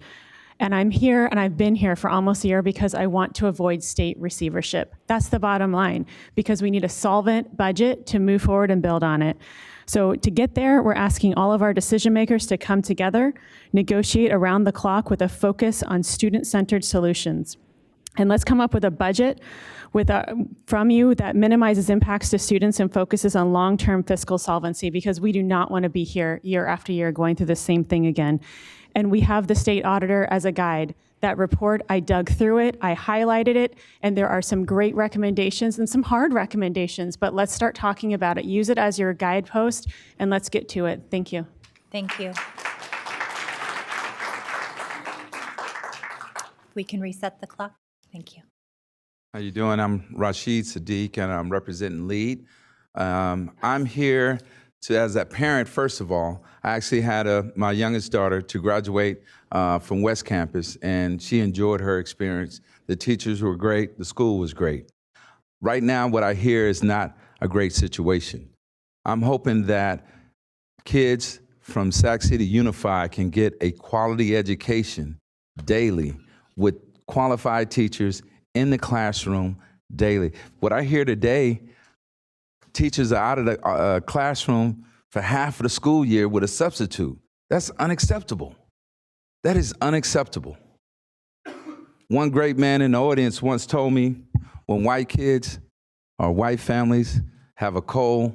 And I'm here, and I've been here for almost a year because I want to avoid state receivership. That's the bottom line, because we need a solvent budget to move forward and build on it. So to get there, we're asking all of our decision makers to come together, negotiate around the clock with a focus on student-centered solutions. And let's come up with a budget from you that minimizes impacts to students and focuses on long-term fiscal solvency, because we do not want to be here year after year going through the same thing again. And we have the state auditor as a guide. That report, I dug through it, I highlighted it, and there are some great recommendations and some hard recommendations, but let's start talking about it. Use it as your guidepost, and let's get to it. Thank you. Thank you. We can reset the clock. Thank you. How you doing? I'm Rashid Sadiq, and I'm representing LEAD. I'm here as a parent, first of all. I actually had my youngest daughter to graduate from West Campus, and she enjoyed her experience. The teachers were great. The school was great. Right now, what I hear is not a great situation. I'm hoping that kids from Sac City Unified can get a quality education daily with qualified teachers in the classroom daily. What I hear today, teachers are out of the classroom for half of the school year with a substitute. That's unacceptable. That is unacceptable. One great man in the audience once told me, when white kids or white families have a cold,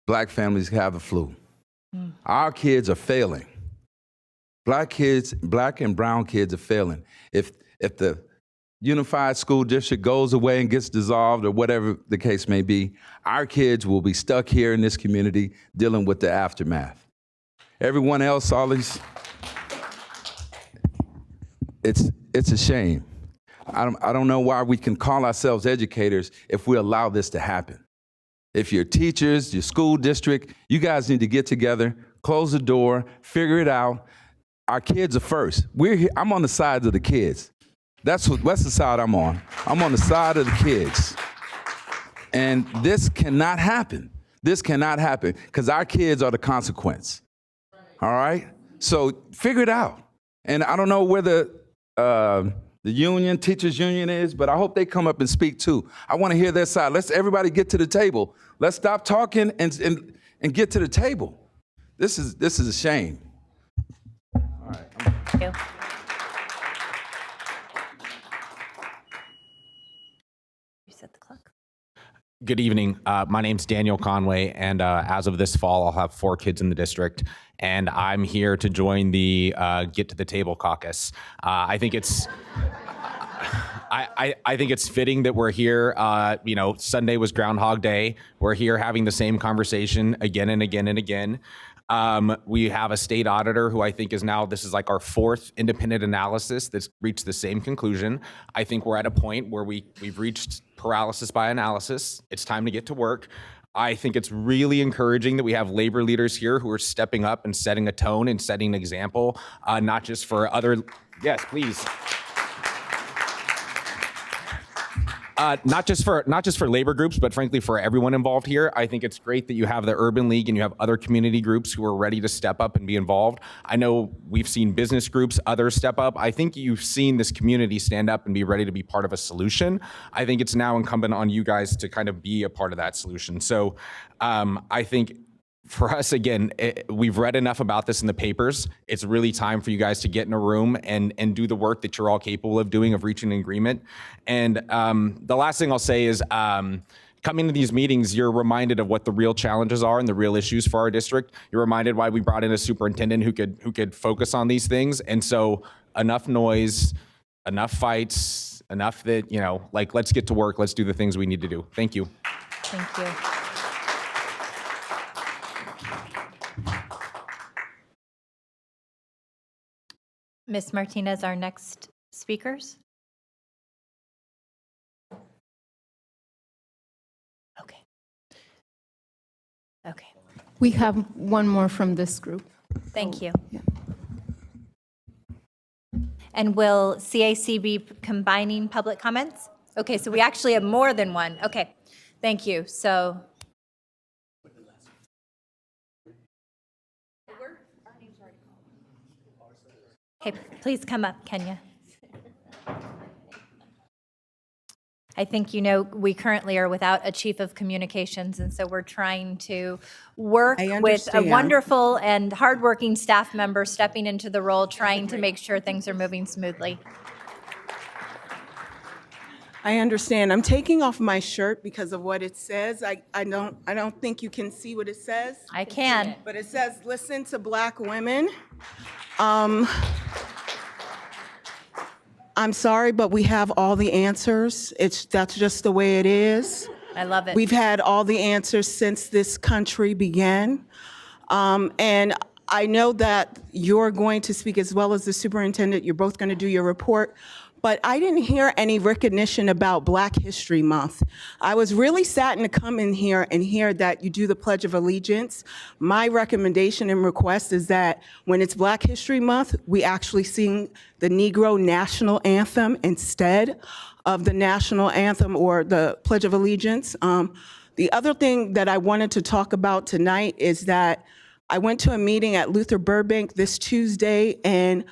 black families have the flu. Our kids are failing. Black and brown kids are failing. If the unified school district goes away and gets dissolved or whatever the case may be, our kids will be stuck here in this community dealing with the aftermath. Everyone else, all these, it's a shame. I don't know why we can call ourselves educators if we allow this to happen. If you're teachers, your school district, you guys need to get together, close the door, figure it out. Our kids are first. We're here. I'm on the side of the kids. That's the side I'm on. I'm on the side of the kids. And this cannot happen. This cannot happen because our kids are the consequence. All right? So figure it out. And I don't know where the union, teachers union is, but I hope they come up and speak too. I want to hear their side. Let's everybody get to the table. Let's stop talking and get to the table. This is a shame. All right. Thank you. Reset the clock. Good evening. My name's Daniel Conway, and as of this fall, I'll have 4 kids in the district, and I'm here to join the Get to the Table caucus. I think it's fitting that we're here. Sunday was Groundhog Day. We're here having the same conversation again and again and again. We have a state auditor who I think this is like our 4th independent analysis that's reached the same conclusion. I think we're at a point where we've reached paralysis by analysis. It's time to get to work. I think it's really encouraging that we have labor leaders here who are stepping up and setting a tone and setting an example, not just for other, yes, please. Not just for labor groups, but frankly for everyone involved here. I think it's great that you have the Urban League and you have other community groups who are ready to step up and be involved. I know we've seen business groups, others step up. I think you've seen this community stand up and be ready to be part of a solution. I think it's now incumbent on you guys to kind of be a part of that solution. So I think for us, again, we've read enough about this in the papers. It's really time for you guys to get in a room and do the work that you're all capable of doing, of reaching an agreement. And the last thing I'll say is coming to these meetings, you're reminded of what the real challenges are and the real issues for our district. You're reminded why we brought in a superintendent who could focus on these things. And so enough noise, enough fights, enough that, like, let's get to work. Let's do the things we need to do. Thank you. Thank you. Ms. Martinez, our next speakers. Okay. Okay. We have one more from this group. Thank you. And will CAC be combining public comments? Okay, so we actually have more than one. Okay, thank you. So. Okay, please come up, Kenya. I think we currently are without a chief of communications, and so we're trying to work with a wonderful and hardworking staff member stepping into the role, trying to make sure things are moving smoothly. I understand. I'm taking off my shirt because of what it says. I don't think you can see what it says. I can. But it says, listen to Black women. I'm sorry, but we have all the answers. That's just the way it is. I love it. We've had all the answers since this country began. And I know that you're going to speak as well as the superintendent. You're both going to do your report. But I didn't hear any recognition about Black History Month. I was really saddened to come in here and hear that you do the Pledge of Allegiance. My recommendation and request is that when it's Black History Month, we actually sing the Negro National Anthem instead of the national anthem or the Pledge of Allegiance. The other thing that I wanted to talk about tonight is that I went to a meeting at Luther Burbank this Tuesday, and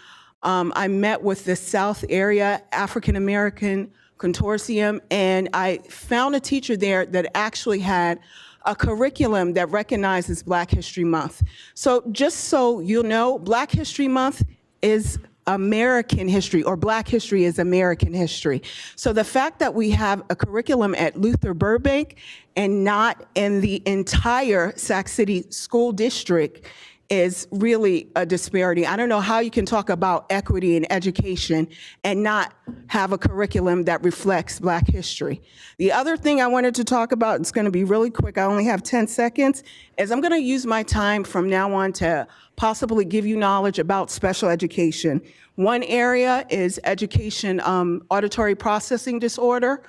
I met with the South Area African American Consortium, and I found a teacher there that actually had a curriculum that recognizes Black History Month. So just so you'll know, Black History Month is American history, or Black history is American history. So the fact that we have a curriculum at Luther Burbank and not in the entire Sac City School District is really a disparity. I don't know how you can talk about equity in education and not have a curriculum that reflects Black history. The other thing I wanted to talk about, it's gonna be really quick, I only have 10 seconds, is I'm gonna use my time from now on to possibly give you knowledge about special education. One area is education auditory processing disorder.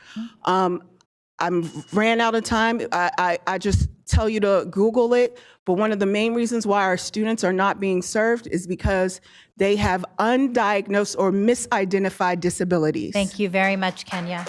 I ran out of time. I just tell you to Google it. But one of the main reasons why our students are not being served is because they have undiagnosed or misidentified disabilities. Thank you very much, Kenya.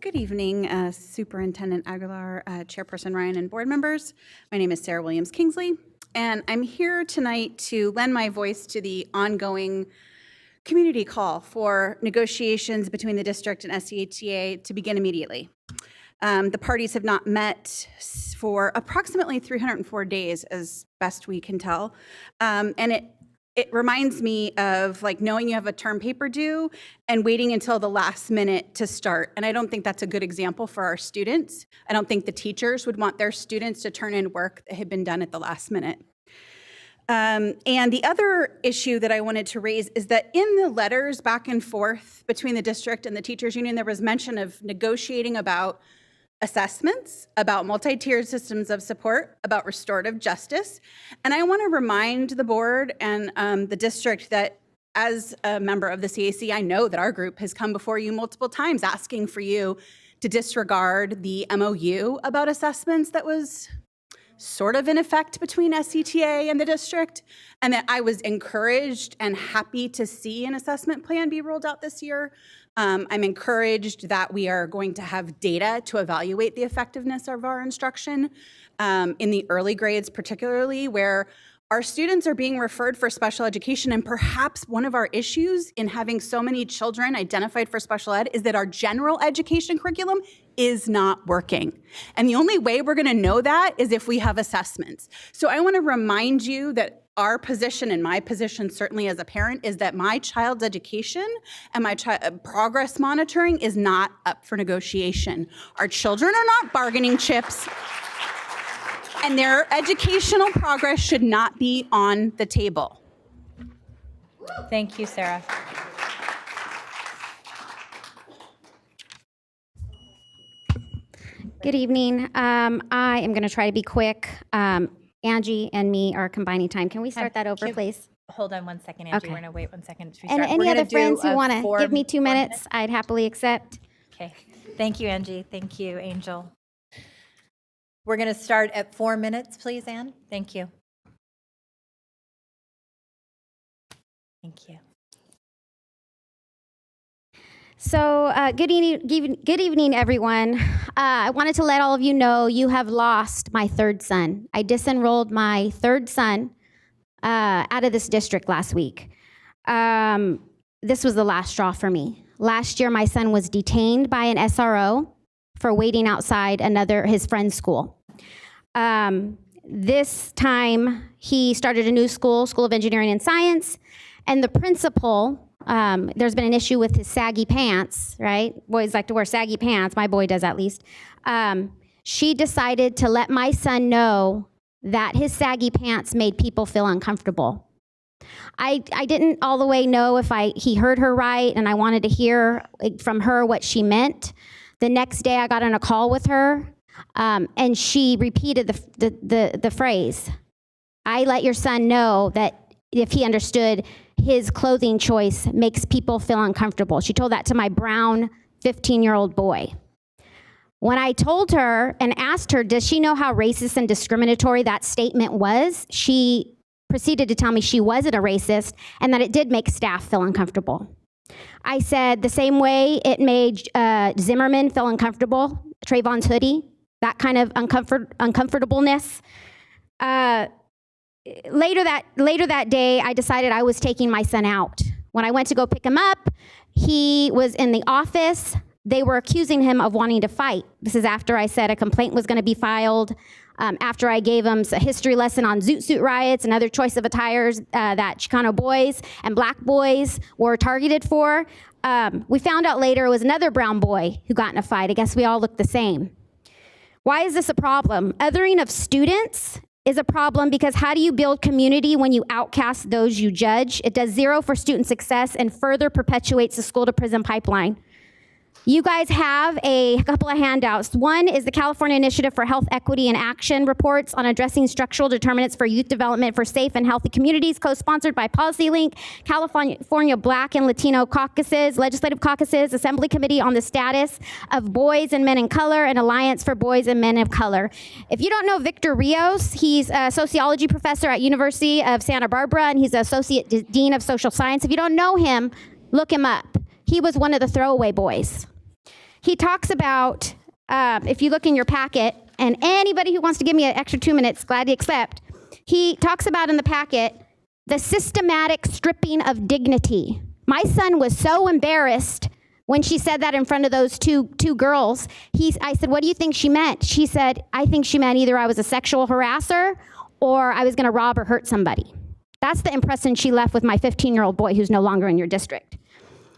Good evening, Superintendent Aguilar, Chairperson Ryan, and board members. My name is Sarah Williams Kingsley, and I'm here tonight to lend my voice to the ongoing community call for negotiations between the district and SCHTA to begin immediately. The parties have not met for approximately 304 days, as best we can tell, and it reminds me of like knowing you have a term paper due and waiting until the last minute to start. And I don't think that's a good example for our students. I don't think the teachers would want their students to turn in work that had been done at the last minute. And the other issue that I wanted to raise is that in the letters back and forth between the district and the teachers union, there was mention of negotiating about assessments, about multi-tiered systems of support, about restorative justice. And I want to remind the board and the district that as a member of the CAC, I know that our group has come before you multiple times asking for you to disregard the MOU about assessments that was sort of in effect between SCTA and the district, and that I was encouraged and happy to see an assessment plan be rolled out this year. I'm encouraged that we are going to have data to evaluate the effectiveness of our instruction in the early grades, particularly where our students are being referred for special education, and perhaps one of our issues in having so many children identified for special ed is that our general education curriculum is not working. And the only way we're gonna know that is if we have assessments. So I wanna remind you that our position and my position certainly as a parent is that my child's education and my progress monitoring is not up for negotiation. Our children are not bargaining chips, and their educational progress should not be on the table. Thank you, Sarah. Good evening. I am going to try to be quick. Angie and me are combining time. Can we start that over, please? Hold on one second, Angie. Okay. We're going to wait 1 second. to And restart. any We're other gonna do friends who a want to 4 give me 2 4 minutes, I'd happily accept. Okay. Thank you, Angie. Thank you, Angel. We're going to start at 4 minutes, please, Ann. Thank you. Thank you. So good evening, everyone. I wanted to let all of you know you have lost my third son. I disenrolled my third son out of this district last week. This was the last straw for me. Last year, my son was detained by an SRO for waiting outside his friend's school. This time, he started a new school, School of Engineering and Science, and the principal, there's been an issue with his saggy pants, right? Boys like to wear saggy pants, my boy does at least. She decided to let my son know that his saggy pants made people feel uncomfortable. I didn't all the way know if he heard her right, and I wanted to hear from her what she meant. The next day I got on a call with her, and she repeated the phrase, "I let your son know that if he understood his clothing choice makes people feel uncomfortable." She told that to my brown 15-year-old boy. When I told her and asked her, does she know how racist and discriminatory that statement was? She proceeded to tell me she wasn't a racist and that it did make staff feel uncomfortable. I said the same way it made Zimmerman feel uncomfortable, Trayvon's hoodie, that kind of uncomfortableness. Later that day, I decided I was taking my son out. When I went to go pick him up, he was in the office. They were accusing him of wanting to fight. This is after I said a complaint was going to be filed, after I gave him a history lesson on Zoot Suit riots and other choice of attires that Chicano boys and black boys were targeted for. We found out later it was another brown boy who got in a fight. I guess we all look the same. Why is this a problem? Othering of students is a problem because how do you build community when you outcast those you judge? It does zero for student success and further perpetuates the school to prison pipeline. You guys have a couple of handouts. One is the California Initiative for Health Equity and Action reports on addressing structural determinants for youth development for safe and healthy communities, co-sponsored by PolicyLink, California Black and Latino caucuses, legislative caucuses, Assembly Committee on the Status of Boys and Men in Color, and Alliance for Boys and Men of Color. If you don't know Victor Rios, he's a sociology professor at University of Santa Barbara, and he's Associate Dean of Social Science. If you don't know him, look him up. He was one of the throwaway boys. He talks about, if you look in your packet, and anybody who wants to give me an extra 2 minutes, glad to accept, he talks about in the packet the systematic stripping of dignity. My son was so embarrassed when she said that in front of those two girls. I said, what do you think she meant? She said, I think she meant either I was a sexual harasser or I was going to rob or hurt somebody. That's the impression she left with my 15-year-old boy who's no longer in your district.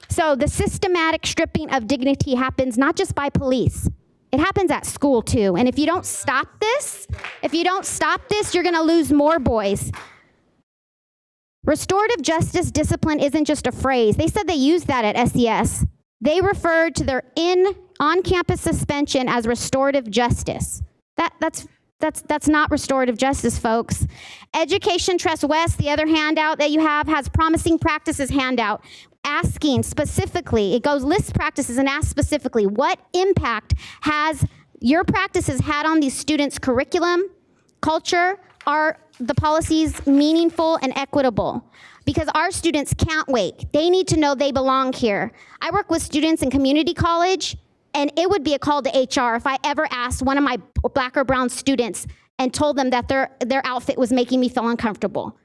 So the systematic stripping of dignity happens not just by police. It happens at school too. And if you don't stop this, you're going to lose more boys. Restorative justice discipline isn't just a phrase. They said they used that at SES. They referred to their on-campus suspension as restorative justice. That's not restorative justice, folks. Education Trust West, the other handout that you have, has promising practices handout, asking specifically, it goes list practices and asks specifically, what impact has your practices had on these students' curriculum, culture, are the policies meaningful and equitable? Because our students can't wait. They need to know they belong here. I work with students in community college, and it would be a call to HR if I ever asked one of my black or brown students and told them that their outfit was making me feel uncomfortable.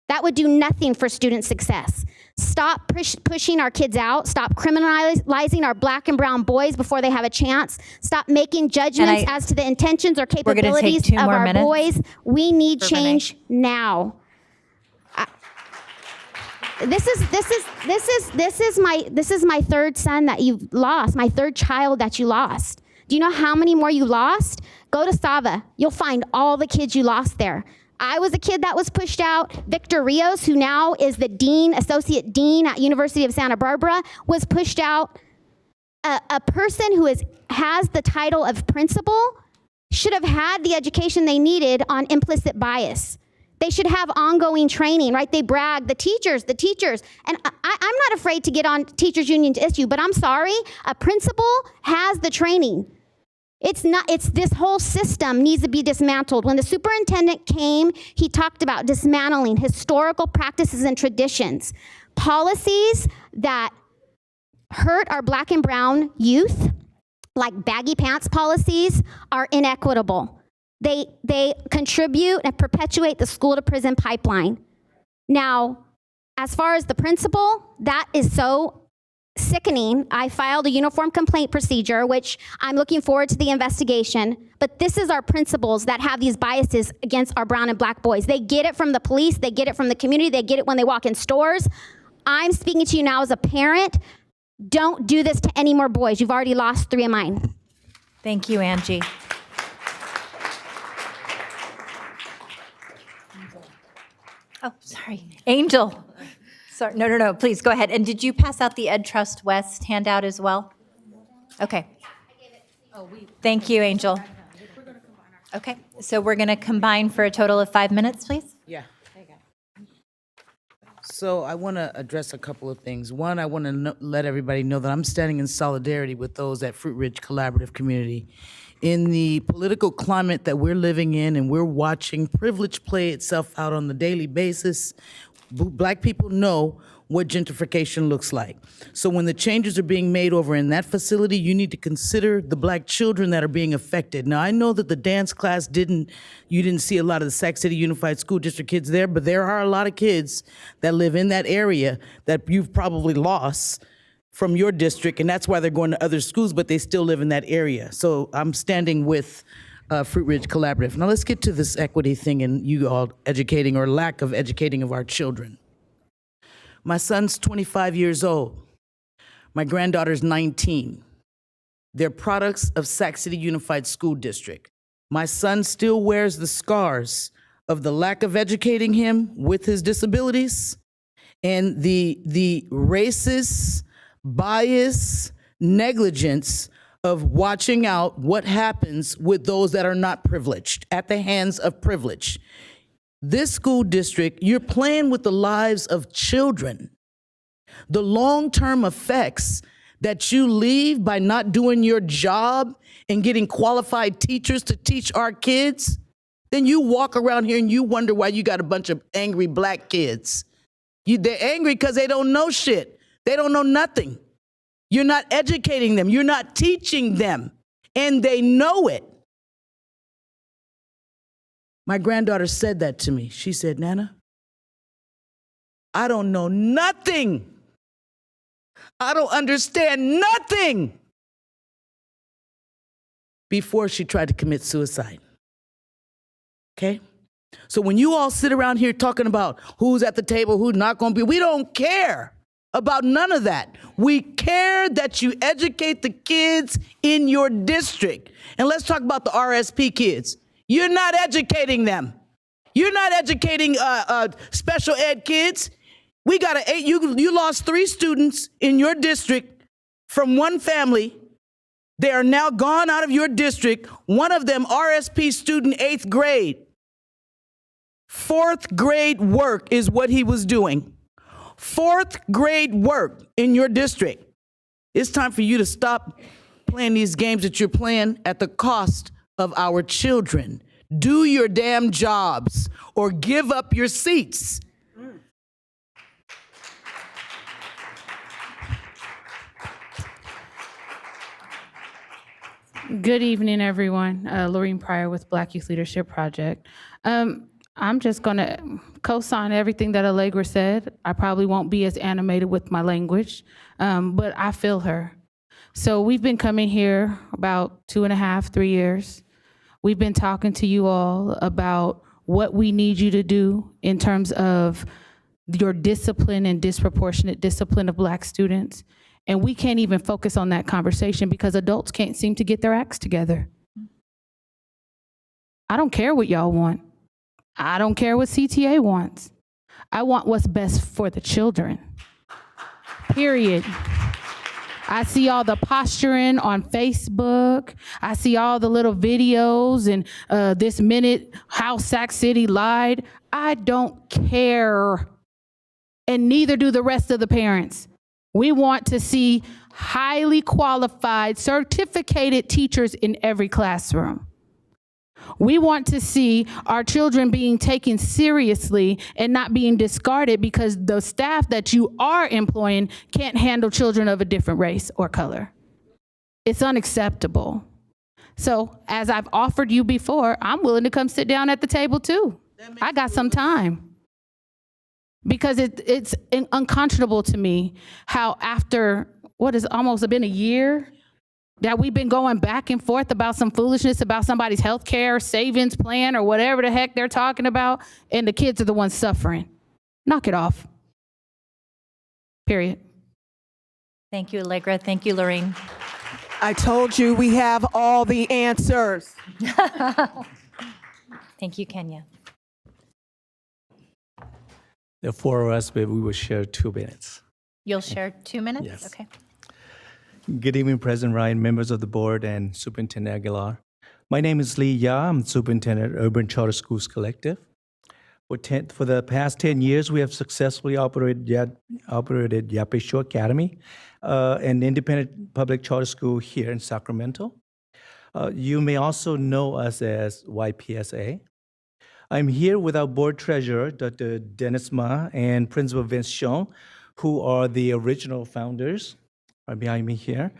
That would do nothing for student success. Stop pushing our kids out. Stop criminalizing our black and brown boys before they have a chance. Stop making judgments as to the intentions or capabilities of our boys. We need change now. This is my third son that you've lost, my third child that you lost. Do you know how many more you lost? Go to Sava. You'll find all the kids you lost there. I was a kid that was pushed out. Victor Rios, who now is the dean, associate dean at University of Santa Barbara, was pushed out. A person who has the title of principal should have had the education they needed on implicit bias. They should have ongoing training, right? They brag, the teachers. And I'm not afraid to get on teachers' union's issue, but I'm sorry, a principal has the training. It's this whole system needs to be dismantled. When the superintendent came, he talked about dismantling historical practices and traditions, policies that hurt our black and brown youth, like baggy pants policies, are inequitable. They contribute and perpetuate the school to prison pipeline. Now, as far as the principal, that is so sickening. I filed a uniform complaint procedure, which I'm looking forward to the investigation. But this is our principals that have these biases against our brown and black boys. They get it from the police. They get it from the community. They get it when they walk in stores. I'm speaking to you now as a parent. Don't do this to any more boys. You've already lost 3 of mine. Thank you, Angie. Oh, sorry. Angel. Sorry. No. Please go ahead. And did you pass out the Ed Trust West handout as well? Okay. Thank you, Angel. Okay. So we're going to combine for a total of 5 minutes, please. Yeah. So I want to address a couple of things. One, I want to let everybody know that I'm standing in solidarity with those at Fruit Ridge Collaborative Community. In the political climate that we're living in and we're watching privilege play itself out on the daily basis, Black people know what gentrification looks like. So when the changes are being made over in that facility, you need to consider the Black children that are being affected. Now, I know that the dance class you didn't see a lot of the Sac City Unified School District kids there, but there are a lot of kids that live in that area that you've probably lost from your district, and that's why they're going to other schools, but they still live in that area. So I'm standing with Fruit Ridge Collaborative. Now let's get to this equity thing and you all educating or lack of educating of our children. My son's 25 years old. My granddaughter's 19. They're products of Sac City Unified School District. My son still wears the scars of the lack of educating him with his disabilities and the racist, bias, negligence of watching out what happens with those that are not privileged at the hands of privilege. This school district, you're playing with the lives of children. The long-term effects that you leave by not doing your job and getting qualified teachers to teach our kids, then you walk around here and you wonder why you got a bunch of angry Black kids. They're angry because they don't know shit. They don't know nothing. You're not educating them. You're not teaching them. And they know it. My granddaughter said that to me. She said, Nana, I don't know nothing. I don't understand nothing. Before she tried to commit suicide. Okay? So when you all sit around here talking about who's at the table, who's not going to be, we don't care about none of that. We care that you educate the kids in your district. And let's talk about the RSP kids. You're not educating them. You're not educating special ed kids. We got you lost 3 students in your district from one family. They are now gone out of your district. One of them, RSP student, 8th grade. 4th grade work is what he was doing. 4th grade work in your district. It's time for you to stop playing these games that you're playing at the cost of our children. Do your damn jobs or give up your seats. Good evening, everyone. Lorene Pryor with Black Youth Leadership Project. I'm just going to co-sign everything that Allegra said. I probably won't be as animated with my language, but I feel her. So we've been coming here about 2.5, 3 years. We've been talking to you all about what we need you to do in terms of your discipline and disproportionate discipline of Black students. And we can't even focus on that conversation because adults can't seem to get their acts together. I don't care what y'all want. I don't care what CTA wants. I want what's best for the children. Period. I see all the posturing on Facebook. I see all the little videos and this minute how Sac City lied. I don't care. And neither do the rest of the parents. We want to see highly qualified, certificated teachers in every classroom. We want to see our children being taken seriously and not being discarded because the staff that you are employing can't handle children of a different race or color. It's unacceptable. So, as I've offered you before, I'm willing to come sit down at the table too. I got some time. Because it's unconscionable to me how after, what has almost been a year, that we've been going back and forth about some foolishness about somebody's health care savings plan or whatever the heck they're talking about, and the kids are the ones suffering. Knock it off. Period. Thank you, Allegra. Thank you, Lorene. I told you we have all the answers. Thank you, Kenya. There are 4 of us, but we will share 2 minutes. You'll share 2 minutes? Yes. Okay. Good evening, President Ryan, members of the board, and Superintendent Aguilar. My name is Lee Ya. I'm Superintendent at Urban Charter Schools Collective. For the past 10 years, we have successfully operated Yape Shore Academy, an independent public charter school here in Sacramento. You may also know us as YPSA. I'm here with our board treasurer, Dr. Dennis Ma, and Principal Vince Xiong, who are the original founders, right behind me here.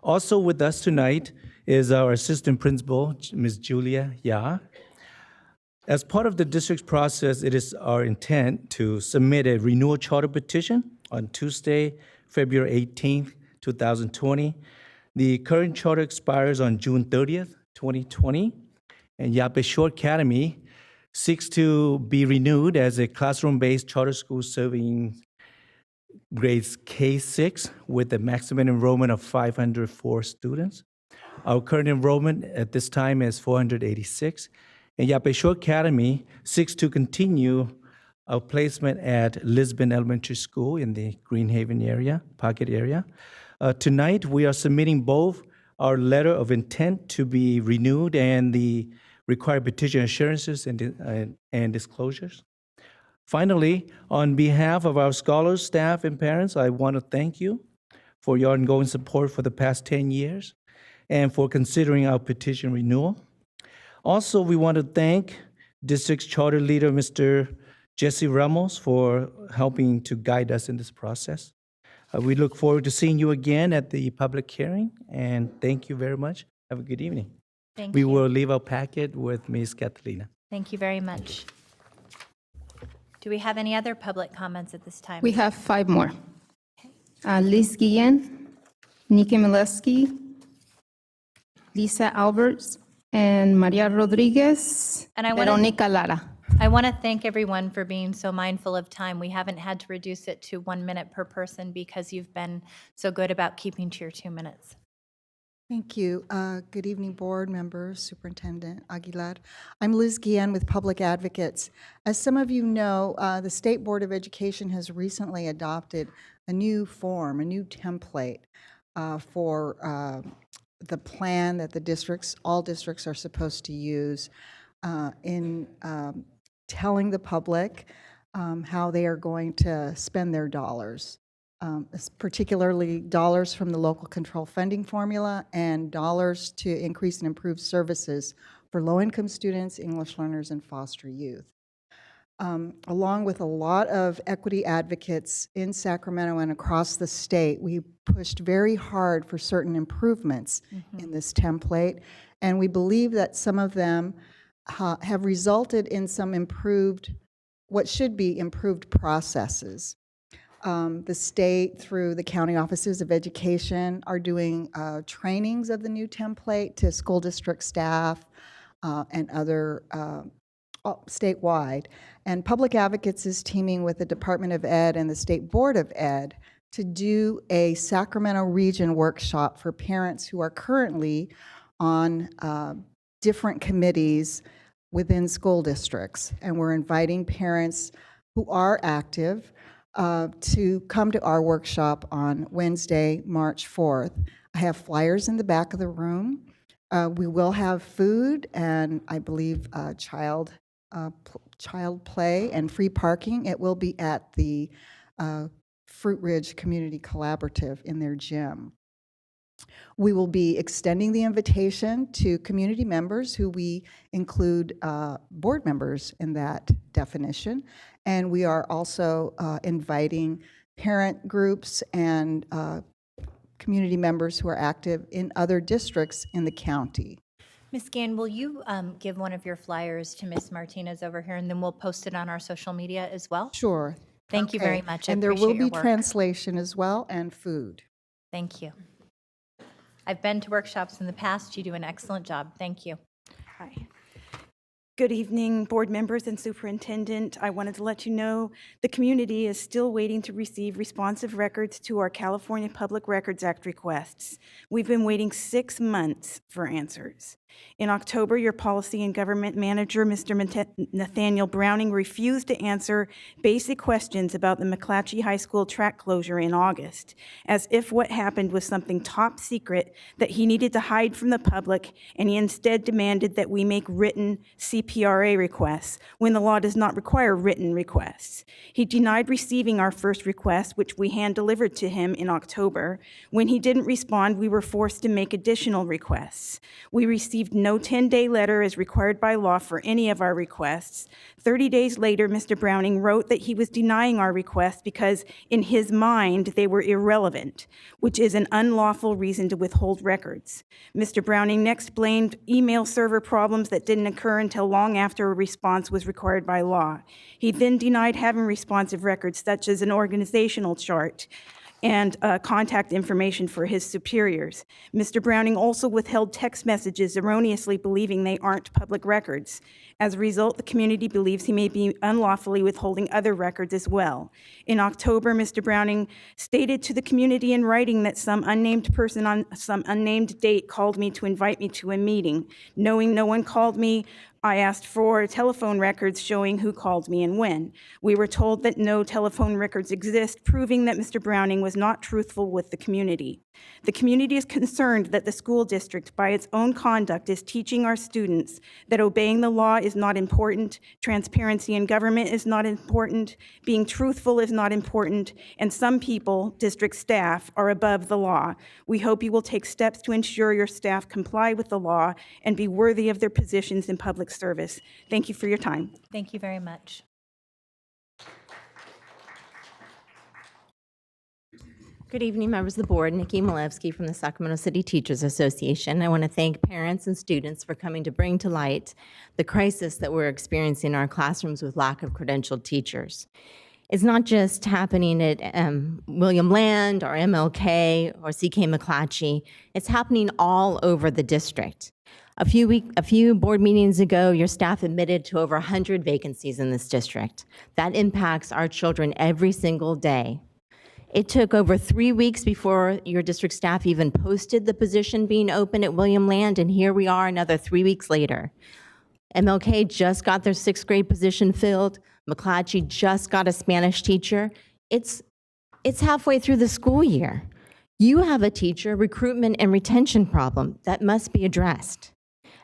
Also with us tonight is our assistant principal, Ms. Julia Ya. As part of the district's process, it is our intent to submit a renewal charter petition on Tuesday, February 18th, 2020. The current charter expires on June 30th, 2020, and Yape Shore Academy seeks to be renewed as a classroom-based charter school serving grades K-6 with a maximum enrollment of 504 students. Our current enrollment at this time is 486. And Yape Shore Academy seeks to continue our placement at Lisbon Elementary School in the Greenhaven area, Pocket area. Tonight, we are submitting both our letter of intent to be renewed and the required petition assurances and disclosures. Finally, on behalf of our scholars, staff, and parents, I want to thank you for your ongoing support for the past 10 years and for considering our petition renewal. Also, we want to thank District's charter leader, Mr. Jesse Ramos, for helping to guide us in this process. We look forward to seeing you again at the public hearing, and thank you very much. Have a good evening. Thank We you. will leave our packet with Ms. Catalina. Thank you very much. Do we have any other public comments at this time? We have 5 more. Liz Guillen, Nikki Mileski, Lisa Alberts, and Maria Rodriguez, And I wanna- Veronica Lara. I want to thank everyone for being so mindful of time. We haven't had to reduce it to 1 minute per person because you've been so good about keeping to your 2 minutes. Thank you. Good evening, board members, Superintendent Aguilar. I'm Liz Guillen with Public Advocates. As some of you know, the State Board of Education has recently adopted a new form, a new template for the plan that all districts are supposed to use in telling the public how they are going to spend their dollars. Particularly dollars from the local control funding formula and dollars to increase and improve services for low-income students, English learners, and foster youth. Along with a lot of equity advocates in Sacramento and across the state, we pushed very hard for certain improvements in this template, and we believe that some of them have resulted in some improved, what should be improved processes. The state, through the county offices of education, are doing trainings of the new template to school district staff and other statewide. And Public Advocates is teaming with the Department of Ed and the State Board of Ed to do a Sacramento region workshop for parents who are currently on different committees within school districts. And we're inviting parents who are active to come to our workshop on Wednesday, March 4th. I have flyers in the back of the room. We will have food and I believe child play and free parking. It will be at the Fruit Ridge Community Collaborative in their gym. We will be extending the invitation to community members who we include board members in that definition. And we are also inviting parent groups and community members who are active in other districts in the county. Ms. Gann, will you give one of your flyers to Ms. Martinez over here, and then we'll post it on our social media as well? Sure. Thank you very much. I And there will appreciate your be work. translation as well and food. Thank you. I've been to workshops in the past. You do an excellent job. Thank you. Hi. Good evening, board members and superintendent. I wanted to let you know the community is still waiting to receive responsive records to our California Public Records Act requests. We've been waiting 6 months for answers. In October, your policy and government manager, Mr. Nathaniel Browning, refused to answer basic questions about the Mcclatchy High School track closure in August, as if what happened was something top secret that he needed to hide from the public, and he instead demanded that we make written CPRA requests when the law does not require written requests. He denied receiving our first request, which we hand-delivered to him in October. When he didn't respond, we were forced to make additional requests. We received no 10-day letter as required by law for any of our requests. 30 days later, Mr. Browning wrote that he was denying our requests because, in his mind, they were irrelevant, which is an unlawful reason to withhold records. Mr. Browning next blamed email server problems that didn't occur until long after a response was required by law. He then denied having responsive records, such as an organizational chart and contact information for his superiors. Mr. Browning also withheld text messages, erroneously believing they aren't public records. As a result, the community believes he may be unlawfully withholding other records as well. In October, Mr. Browning stated to the community in writing that some unnamed person on some unnamed date called me to invite me to a meeting. Knowing no one called me, I asked for telephone records showing who called me and when. We were told that no telephone records exist, proving that Mr. Browning was not truthful with the community. The community is concerned that the school district, by its own conduct, is teaching our students that obeying the law is not important, transparency in government is not important, being truthful is not important, and some people, district staff, are above the law. We hope you will take steps to ensure your staff comply with the law and be worthy of their positions in public service. Thank you for your time. Thank you very much. Good evening, members of the board. Nikki Malevsky from the Sacramento City Teachers Association. I want to thank parents and students for coming to bring to light the crisis that we're experiencing in our classrooms with lack of credentialed teachers. It's not just happening at William Land or MLK or CK Mcclatchy. It's happening all over the district. A few board meetings ago, your staff admitted to over 100 vacancies in this district. That impacts our children every single day. It took over 3 weeks before your district staff even posted the position being open at William Land, and here we are another 3 weeks later. MLK just got their 6th grade position filled. Mcclatchy just got a Spanish teacher. It's halfway through the school year. You have a teacher recruitment and retention problem that must be addressed.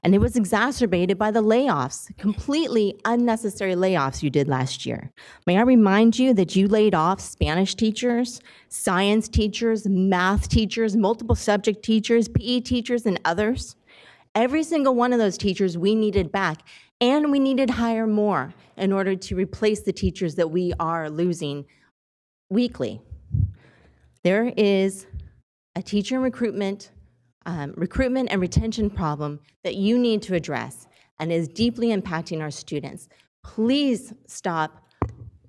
And it was exacerbated by the layoffs, completely unnecessary layoffs you did last year. May I remind you that you laid off Spanish teachers, science teachers, math teachers, multiple subject teachers, PE teachers, and others? Every single one of those teachers we needed back, and we needed to hire more in order to replace the teachers that we are losing weekly. There is a teacher recruitment and retention problem that you need to address and is deeply impacting our students. Please stop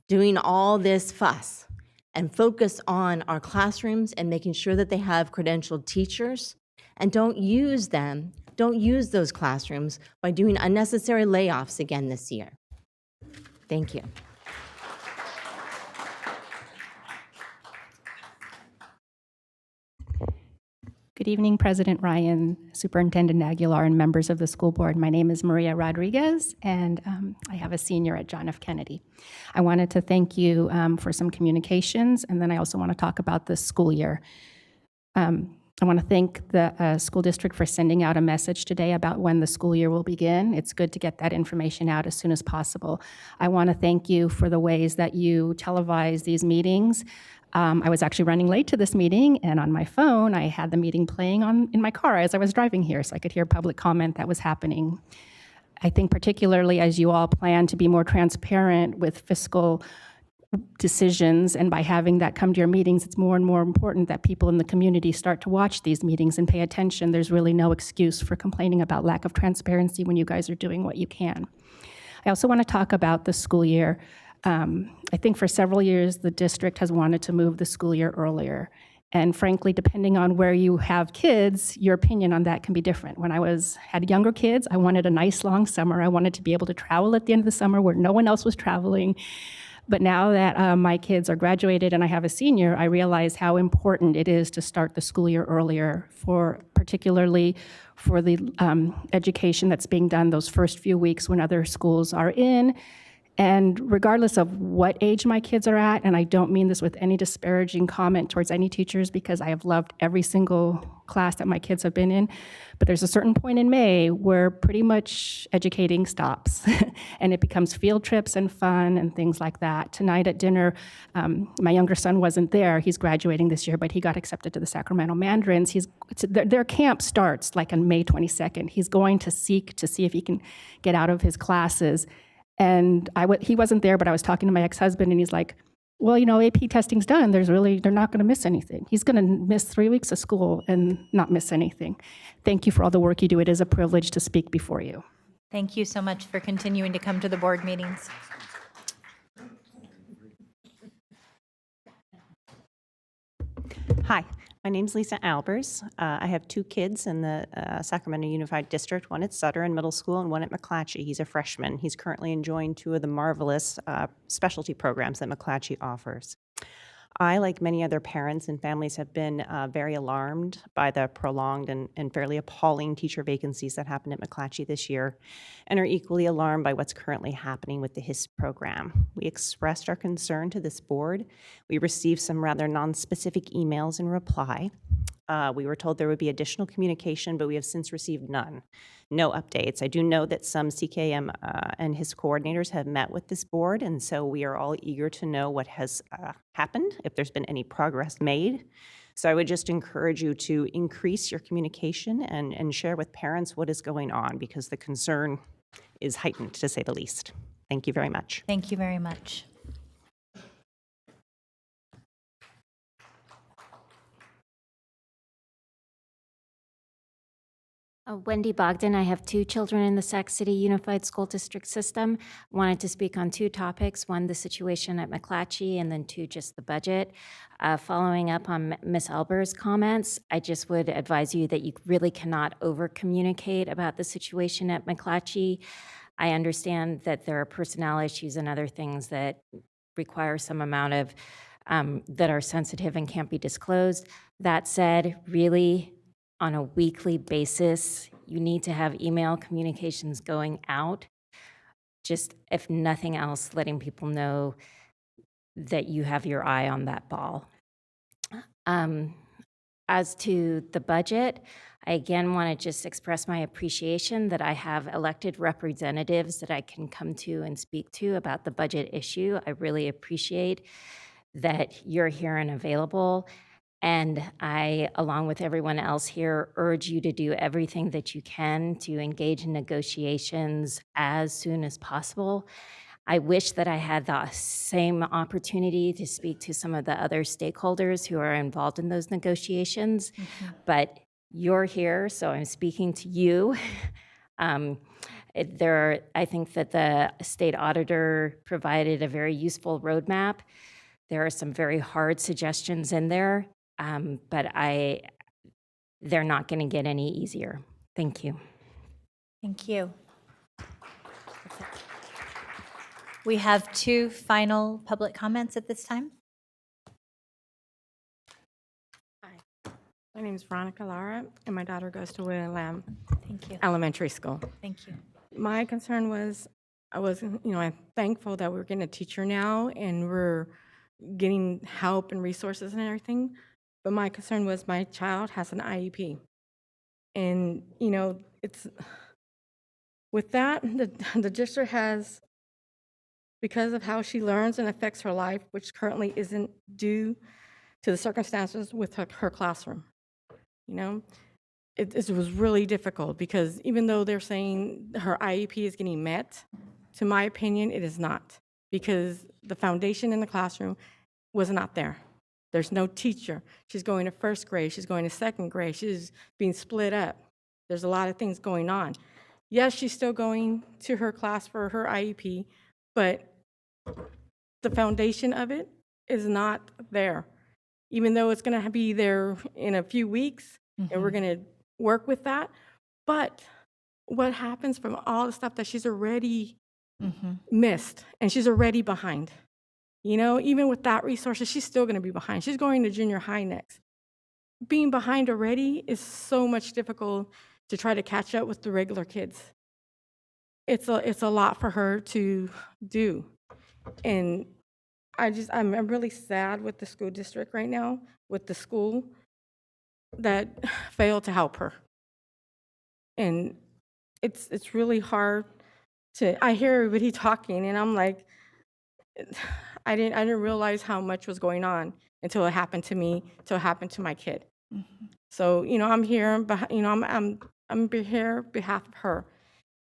doing all this fuss and focus on our classrooms and making sure that they have credentialed teachers, and don't use those classrooms by doing unnecessary layoffs again this year. Thank you. Good evening, President Ryan, Superintendent Aguilar, and members of the school board. My name is Maria Rodriguez, and I have a senior at John F. Kennedy. I wanted to thank you for some communications, and then I also want to talk about this school year. I want to thank the school district for sending out a message today about when the school year will begin. It's good to get that information out as soon as possible. I want to thank you for the ways that you televise these meetings. I was actually running late to this meeting, and on my phone, I had the meeting playing in my car as I was driving here, so I could hear public comment that was happening. I think particularly as you all plan to be more transparent with fiscal decisions, and by having that come to your meetings, it's more and more important that people in the community start to watch these meetings and pay attention. There's really no excuse for complaining about lack of transparency when you guys are doing what you can. I also want to talk about the school year. I think for several years, the district has wanted to move the school year earlier. And frankly, depending on where you have kids, your opinion on that can be different. When I had younger kids, I wanted a nice long summer. I wanted to be able to travel at the end of the summer where no one else was traveling. But now that my kids are graduated and I have a senior, I realize how important it is to start the school year earlier, particularly for the education that's being done those first few weeks when other schools are in. And regardless of what age my kids are at, and I don't mean this with any disparaging comment towards any teachers because I have loved every single class that my kids have been in, but there's a certain point in May where pretty much educating stops and it becomes field trips and fun and things like that. Tonight at dinner, my younger son wasn't there. He's graduating this year, but he got accepted to the Sacramento Mandarins. Their camp starts like on May 22nd. He's going to seek to see if he can get out of his classes. And he wasn't there, but I was talking to my ex-husband, and he's like, well, AP testing's done. They're not going to miss anything. He's going to miss 3 weeks of school and not miss anything. Thank you for all the work you do. It is a privilege to speak before you. Thank you so much for continuing to come to the board meetings. Hi, my name's Lisa Albers. I have 2 kids in the Sacramento Unified District, one at Sutter in middle school and one at Mcclatchy. He's a freshman. He's currently enjoying 2 of the marvelous specialty programs that Mcclatchy offers. I, like many other parents and families, have been very alarmed by the prolonged and fairly appalling teacher vacancies that happened at Mcclatchy this year, and are equally alarmed by what's currently happening with the HIS program. We expressed our concern to this board. We received some rather non-specific emails in reply. We were told there would be additional communication, but we have since received none. No updates. I do know that some CKM and his coordinators have met with this board, and so we are all eager to know what has happened, if there's been any progress made. So I would just encourage you to increase your communication and share with parents what is going on, because the concern is heightened, to say the least. Thank you very much. Thank you very much. Wendy Bogdan. I have 2 children in the Sac City Unified School District system. Wanted to speak on 2 topics. 1, the situation at Mcclatchy, and then 2, just the budget. Following up on Ms. Albers' comments, I just would advise you that you really cannot over-communicate about the situation at Mcclatchy. I understand that there are personnel issues and other things that require some amount of, that are sensitive and can't be disclosed. That said, really, on a weekly basis, you need to have email communications going out. Just, if nothing else, letting people know that you have your eye on that ball. As to the budget, I again want to just express my appreciation that I have elected representatives that I can come to and speak to about the budget issue. I really appreciate that you're here and available. And I, along with everyone else here, urge you to do everything that you can to engage in negotiations as soon as possible. I wish that I had the same opportunity to speak to some of the other stakeholders who are involved in those negotiations, but you're here, so I'm speaking to you. I think that the state auditor provided a very useful roadmap. There are some very hard suggestions in there, but they're not going to get any easier. Thank you. Thank you. We have 2 final public comments at this time. My name is Veronica Lara, and my daughter goes to William Lamb Thank you. Elementary School. Thank you. My concern was, I'm thankful that we're getting a teacher now and we're getting help and resources and everything. But my concern was my child has an IEP. And, it's with that, the district has, because of how she learns and affects her life, which currently isn't due to the circumstances with her classroom. It was really difficult because even though they're saying her IEP is getting met, to my opinion, it is not, because the foundation in the classroom was not there. There's no teacher. She's going to first grade. She's going to second grade. She's being split up. There's a lot of things going on. Yes, she's still going to her class for her IEP, but the foundation of it is not there. Even though it's going to be there in a few weeks, and we're going to work with that. But what happens from all the stuff that she's already missed, and she's already behind? Even with that resources, she's still going to be behind. She's going to junior high next. Being behind already is so much difficult to try to catch up with the regular kids. It's a lot for her to do. And I'm really sad with the school district right now, with the school that failed to help her. And it's really hard I hear everybody talking, and I'm like, I didn't realize how much was going on until it happened to me, until it happened to my kid. So, I'm here, I'm here on behalf of her,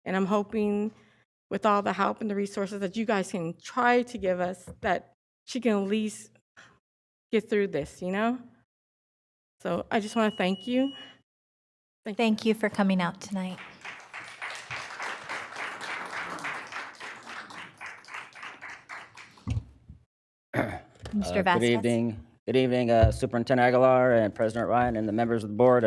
and I'm hoping with all the help and the resources that you guys can try to give us, that she can at least get through this, So I just want to thank you. Thank you for coming out tonight. Mr. Vasquez. Good evening. Good evening, Superintendent Aguilar and President Ryan and the members of the board.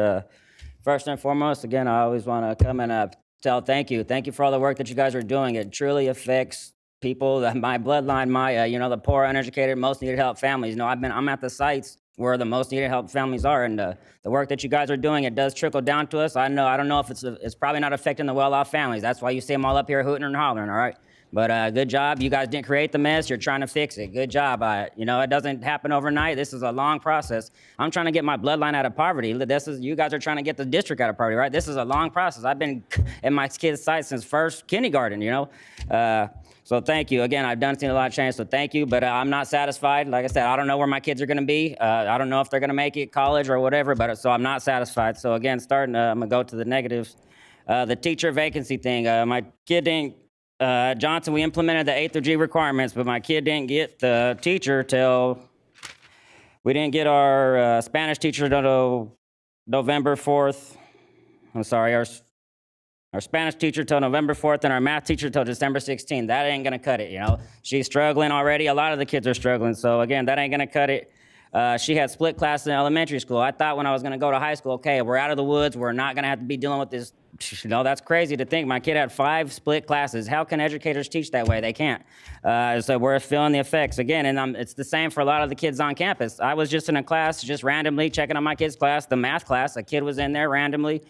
First and foremost, again, I always want to come and tell thank you. Thank you for all the work that you guys are doing. It truly affects people, my bloodline, the poor, uneducated, most needed help families. I'm at the sites where the most needed help families are, and the work that you guys are doing, it does trickle down to us. I don't know if it's probably not affecting the well-off families. That's why you see them all up here hooting and hollering, all right? But good job. You guys didn't create the mess. You're trying to fix it. Good job. It doesn't happen overnight. This is a long process. I'm trying to get my bloodline out of poverty. You guys are trying to get the district out of poverty, right? This is a long process. I've been at my kids' site since first kindergarten, So thank you. Again, I've seen a lot of change, so thank you. But I'm not satisfied. Like I said, I don't know where my kids are going to be. I don't know if they're going to make it college or whatever, so I'm not satisfied. So again, I'm going to go to the negatives. The teacher vacancy thing. My kid didn't, Johnson, we implemented the A through G requirements, but my kid didn't get the teacher we didn't get our Spanish teacher until November 4th. I'm sorry, our Spanish teacher till November 4th and our math teacher till December 16th. That ain't gonna cut it, She's struggling already. A lot of the kids are struggling. So again, that ain't gonna cut it. She had split classes in elementary school. I thought when I was gonna go to high school, okay, we're out of the woods. We're not gonna have to be dealing with this. That's crazy to think. My kid had 5 split classes. How can educators teach that way? They can't. So we're feeling the effects again. And it's the same for a lot of the kids on campus. I was just in a class, just randomly checking on my kid's class, the math class. A kid was in there randomly.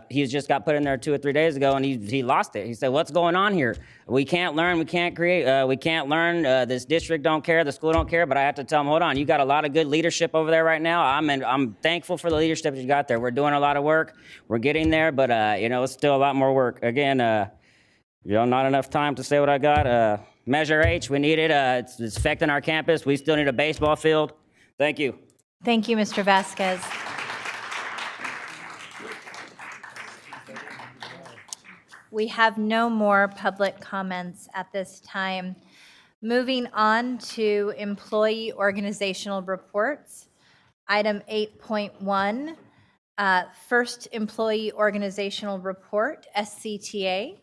He just got put in there 2 or 3 days ago, and he lost it. He said, "What's going on here? We can't learn. We can't create. We can't learn. This district don't care. The school don't care." But I have to tell him, "Hold on. You got a lot of good leadership over there right now. I'm thankful for the leadership that you got there. We're doing a lot of work. We're getting there, but it's still a lot more work. Again, not enough time to say what I got. Measure H, we need it. It's affecting our campus. We still need a baseball field. Thank you." Thank you, Mr. Vasquez. We have no more public comments at this time. Moving on to employee organizational reports. Item 8.1, first employee organizational report, SCTA.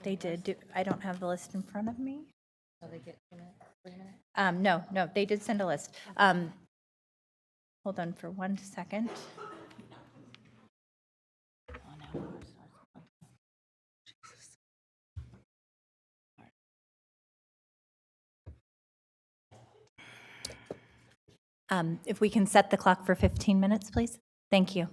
They did do, I don't have the list in front of me. No, they did send a list. Hold on for 1 second. If we can set the clock for 15 minutes, please. Thank you.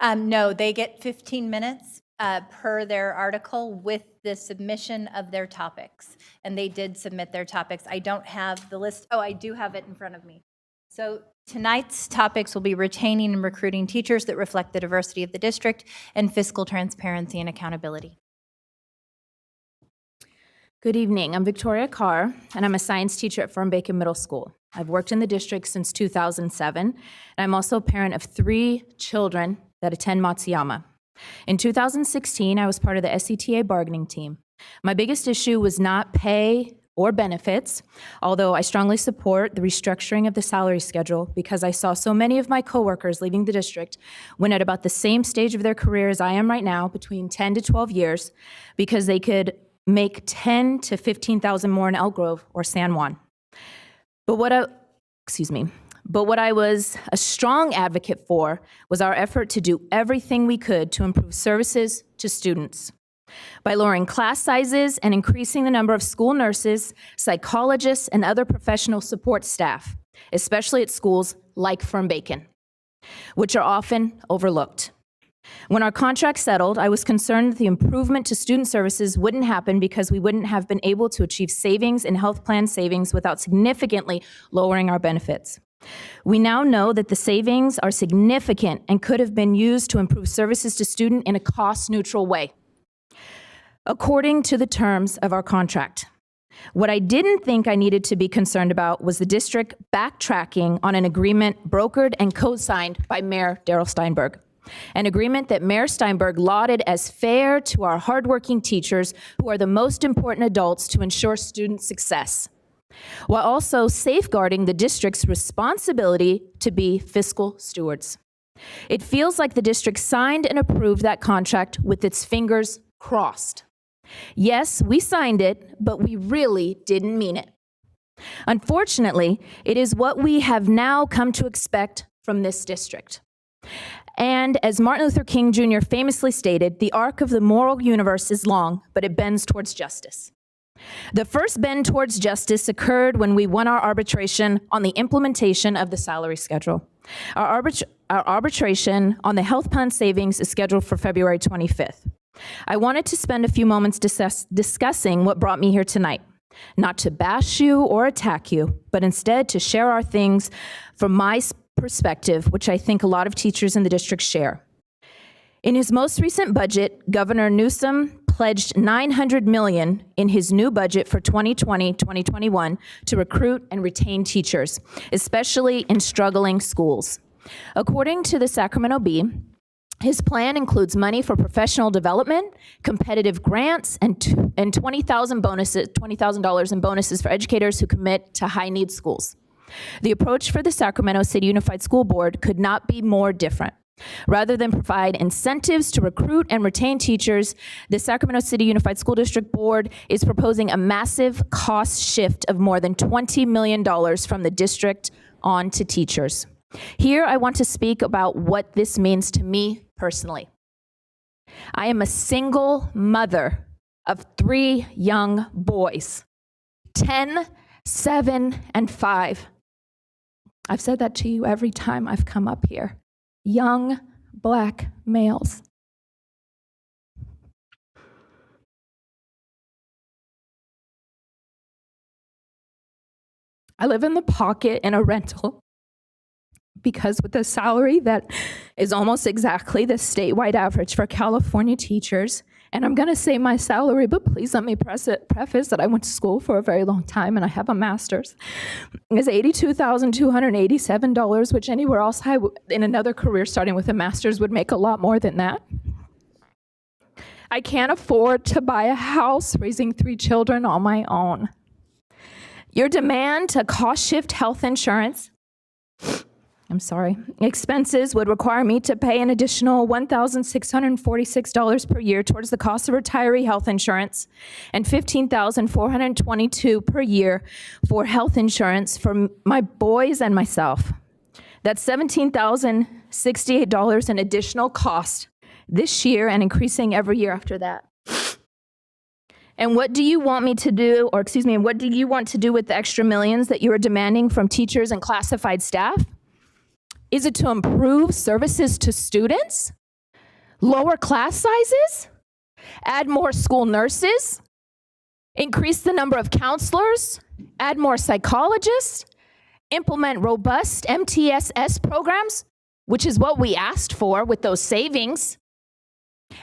No, they get 15 minutes per their article with the submission of their topics. And they did submit their topics. I don't have the list. Oh, I do have it in front of me. So tonight's topics will be retaining and recruiting teachers that reflect the diversity of the district and fiscal transparency and accountability. Good evening. I'm Victoria Carr, and I'm a science teacher at Fern-Bacon Middle School. I've worked in the district since 2007, and I'm also a parent of 3 children that attend Matsuyama. In 2016, I was part of the SCTA bargaining team. My biggest issue was not pay or benefits, although I strongly support the restructuring of the salary schedule because I saw so many of my coworkers leaving the district when at about the same stage of their career as I am right now, between 10 to 12 years, because they could make 10 to 15,000 more in Elk Grove or San Juan. But what I was a strong advocate for was our effort to do everything we could to improve services to students. By lowering class sizes and increasing the number of school nurses, psychologists, and other professional support staff, especially at schools like Fern-Bacon, which are often overlooked. When our contract settled, I was concerned that the improvement to student services wouldn't happen because we wouldn't have been able to achieve savings in health plan savings without significantly lowering our benefits. We now know that the savings are significant and could have been used to improve services to students in a cost-neutral way, according to the terms of our contract. What I didn't think I needed to be concerned about was the district backtracking on an agreement brokered and co-signed by Mayor Darrell Steinberg, an agreement that Mayor Steinberg lauded as fair to our hardworking teachers who are the most important adults to ensure student success, while also safeguarding the district's responsibility to be fiscal stewards. It feels like the district signed and approved that contract with its fingers crossed. Yes, we signed it, but we really didn't mean it. Unfortunately, it is what we have now come to expect from this district. And as Martin Luther King Jr. famously stated, the arc of the moral universe is long, but it bends towards justice. The first bend towards justice occurred when we won our arbitration on the implementation of the salary schedule. Our arbitration on the health plan savings is scheduled for February 25th. I wanted to spend a few moments discussing what brought me here tonight, not to bash you or attack you, but instead to share our things from my perspective, which I think a lot of teachers in the district share. In his most recent budget, Governor Newsom pledged $900 million in his new budget for 2020-2021 to recruit and retain teachers, especially in struggling schools. According to the Sacramento Bee, his plan includes money for professional development, competitive grants, and $20,000 in bonuses for educators who commit to high-need schools. The approach for the Sacramento City Unified School Board could not be more different. Rather than provide incentives to recruit and retain teachers, the Sacramento City Unified School District Board is proposing a massive cost shift of more than $20 million from the district on to teachers. Here, I want to speak about what this means to me personally. I am a single mother of 3 young boys, 10, 7, and 5. I've said that to you every time I've come up here. Young Black males. I live in the pocket in a rental because with a salary that is almost exactly the statewide average for California teachers And I'm going to say my salary, but please let me preface that I went to school for a very long time and I have a master's. It's $82,287, which anywhere else in another career starting with a master's would make a lot more than that. I can't afford to buy a house raising 3 children on my own. Your demand to cost shift health insurance expenses would require me to pay an additional $1,646 per year towards the cost of retiree health insurance and $15,422 per year for health insurance for my boys and myself. That's $17,068 in additional cost this year and increasing every year after that. And what do you want me to do, what do you want to do with the extra millions that you are demanding from teachers and classified staff? Is it to improve services to students? Lower class sizes? Add more school nurses? Increase the number of counselors? Add more psychologists? Implement robust MTSS programs, which is what we asked for with those savings.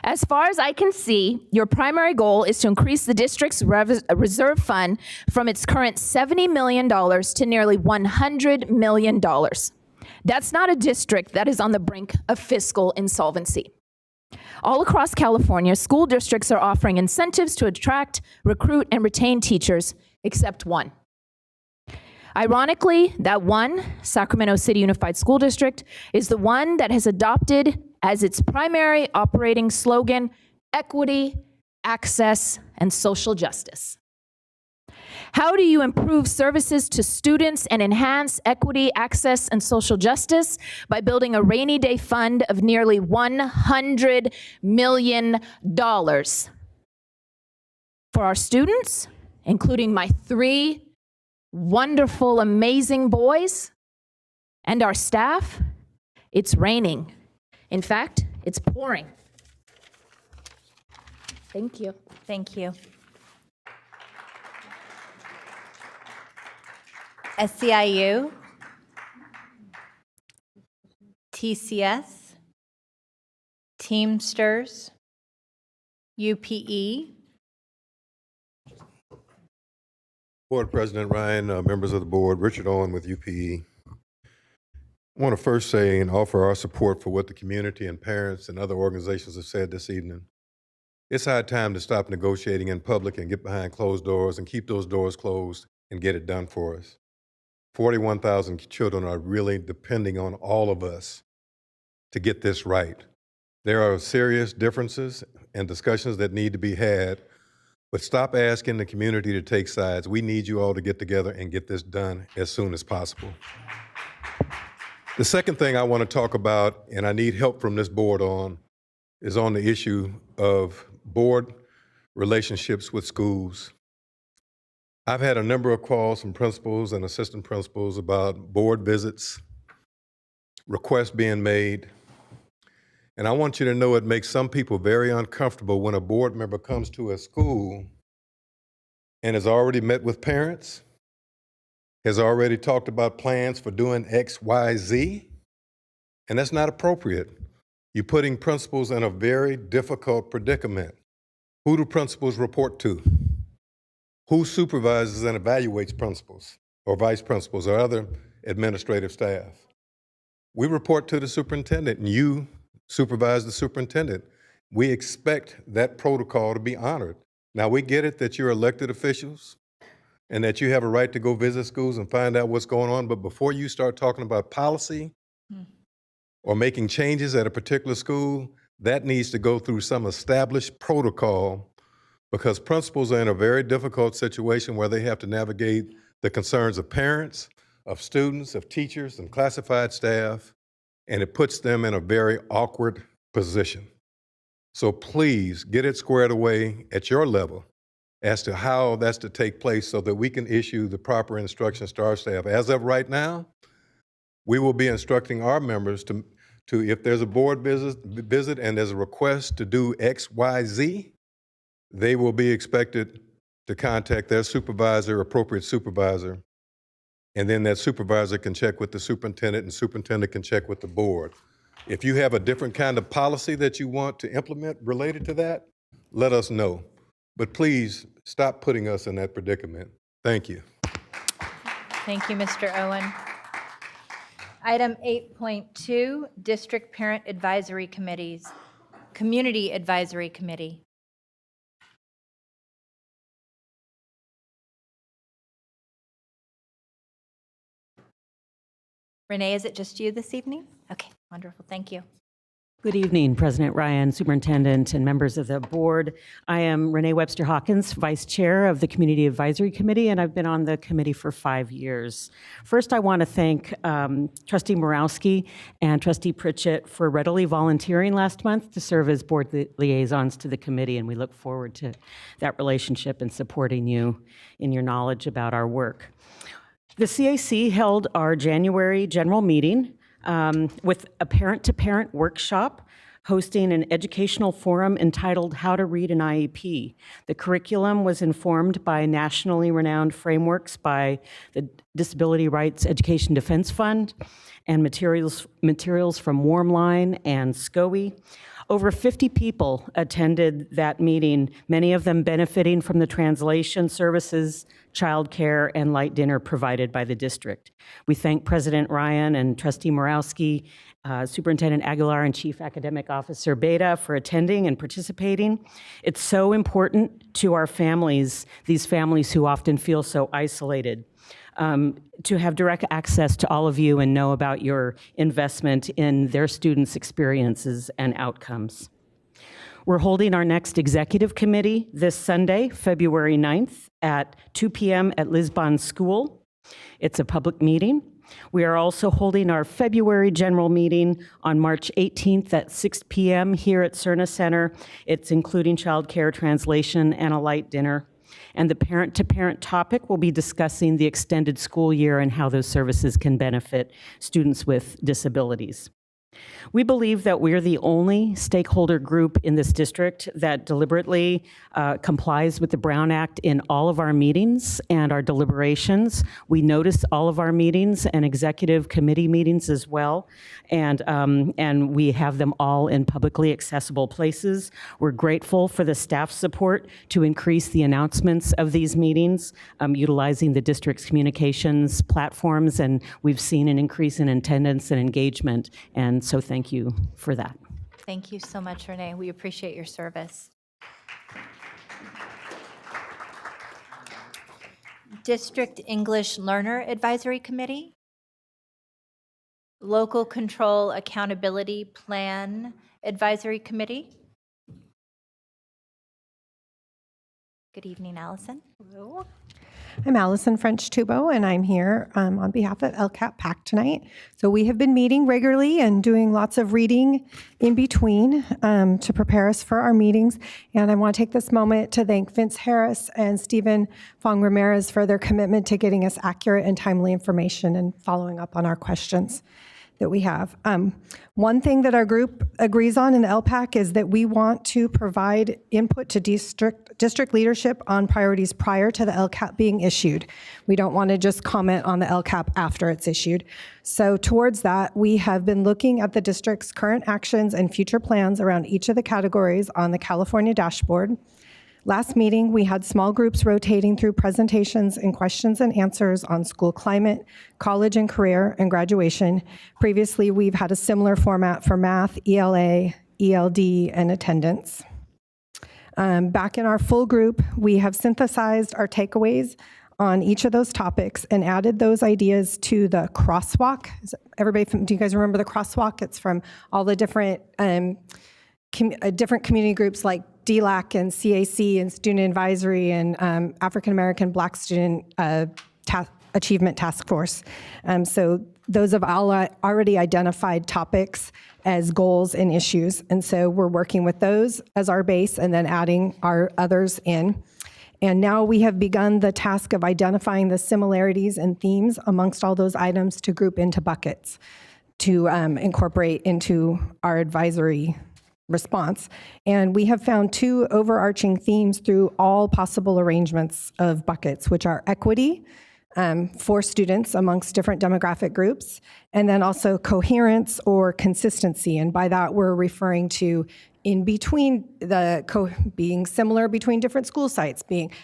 As far as I can see, your primary goal is to increase the district's reserve fund from its current $70 million to nearly $100 million. That's not a district that is on the brink of fiscal insolvency. All across California, school districts are offering incentives to attract, recruit, and retain teachers, except one. Ironically, that one, Sacramento City Unified School District, is the one that has adopted as its primary operating slogan, equity, access, and social justice. How do you improve services to students and enhance equity, access, and social justice? By building a rainy day fund of nearly $100 million for our students, including my 3 wonderful, amazing boys, and our staff. It's raining. In fact, it's pouring. Thank you. Thank you. SEIU, TCS, Teamsters, UPE. Board President Ryan, members of the board, Richard Owen with UPE. I want to first say and offer our support for what the community and parents and other organizations have said this evening. It's high time to stop negotiating in public and get behind closed doors and keep those doors closed and get it done for us. 41,000 children are really depending on all of us to get this right. There are serious differences and discussions that need to be had, but stop asking the community to take sides. We need you all to get together and get this done as soon as possible. The second thing I want to talk about, and I need help from this board on, is on the issue of board relationships with schools. I've had a number of calls from principals and assistant principals about board visits, requests being made, and I want you to know it makes some people very uncomfortable when a board member comes to a school and has already met with parents, has already talked about plans for doing X, Y, Z, and that's not appropriate. You're putting principals in a very difficult predicament. Who do principals report to? Who supervises and evaluates principals or vice principals or other administrative staff? We report to the superintendent, and you supervise the superintendent. We expect that protocol to be honored. Now, we get it that you're elected officials and that you have a right to go visit schools and find out what's going on, but before you start talking about policy or making changes at a particular school, that needs to go through some established protocol, because principals are in a very difficult situation where they have to navigate the concerns of parents, of students, of teachers, and classified staff, and it puts them in a very awkward position. So please get it squared away at your level as to how that's to take place so that we can issue the proper instructions to our staff. As of right now, we will be instructing our members to if there's a board visit and there's a request to do X, Y, Z, they will be expected to contact their supervisor, appropriate supervisor, and then that supervisor can check with the superintendent, and the superintendent can check with the board. If you have a different kind of policy that you want to implement related to that, let us know. But please stop putting us in that predicament. Thank you. Thank you, Mr. Owen. Item 8.2, District Parent Advisory Committees, Community Advisory Committee. Renee, is it just you this evening? Okay, wonderful, thank you. Good evening, President Ryan, Superintendent, and members of the board. I am Renee Webster Hawkins, Vice Chair of the Community Advisory Committee, and I've been on the committee for 5 years. First, I want to thank Trustee Morawski and Trustee Pritchett for readily volunteering last month to serve as board liaisons to the committee, and we look forward to that relationship and supporting you in your knowledge about our work. The CAC held our January general meeting with a parent-to-parent workshop, hosting an educational forum entitled How to Read an IEP. The curriculum was informed by nationally renowned frameworks by the Disability Rights Education Defense Fund and materials from Warmline and SCOE. Over 50 people attended that meeting, many of them benefiting from the translation services, childcare, and light dinner provided by the district. We thank President Ryan and Trustee Morawski, Superintendent Aguilar, and Chief Academic Officer Beta for attending and participating. It's so important to our families, these families who often feel so isolated, to have direct access to all of you and know about your investment in their students' experiences and outcomes. We're holding our next executive committee this Sunday, February 9th at 2 p.m. at Lisbon School. It's a public meeting. We are also holding our February general meeting on March 18th at 6 p.m. here at Cerna Center. It's including childcare, translation, and a light dinner. And the parent-to-parent topic will be discussing the extended school year and how those services can benefit students with disabilities. We believe that we're the only stakeholder group in this district that deliberately complies with the Brown Act in all of our meetings and our deliberations. We notice all of our meetings and executive committee meetings as well, and we have them all in publicly accessible places. We're grateful for the staff support to increase the announcements of these meetings, utilizing the district's communications platforms, and we've seen an increase in attendance and engagement, and so thank you for that. Thank you so much, Renee. We appreciate your service. District English Learner Advisory Committee. Local Control Accountability Plan Advisory Committee. Good evening, Allison. Hello. I'm Allison French-Tubo, and I'm here on behalf of LCAP PAC tonight. So we have been meeting regularly and doing lots of reading in between to prepare us for our meetings. And I want to take this moment to thank Vince Harris and Stephen Fong Ramirez for their commitment to getting us accurate and timely information and following up on our questions that we have. One thing that our group agrees on in the LPAC is that we want to provide input to district leadership on priorities prior to the LCAP being issued. We don't want to just comment on the LCAP after it's issued. So towards that, we have been looking at the district's current actions and future plans around each of the categories on the California dashboard. Last meeting, we had small groups rotating through presentations and questions and answers on school climate, college and career, and graduation. Previously, we've had a similar format for math, ELA, ELD, and attendance. Back in our full group, we have synthesized our takeaways on each of those topics and added those ideas to the crosswalk. Do you guys remember the crosswalk? It's from all the different community groups like DLAC and CAC and Student Advisory and African American Black Student Achievement Task Force. So those have all already identified topics as goals and issues. And so we're working with those as our base and then adding our others in. And now we have begun the task of identifying the similarities and themes amongst all those items to group into buckets to incorporate into our advisory response. And we have found two overarching themes through all possible arrangements of buckets, which are equity for students amongst different demographic groups, and then also coherence or consistency. And by that, we're referring to in between being similar between different school sites,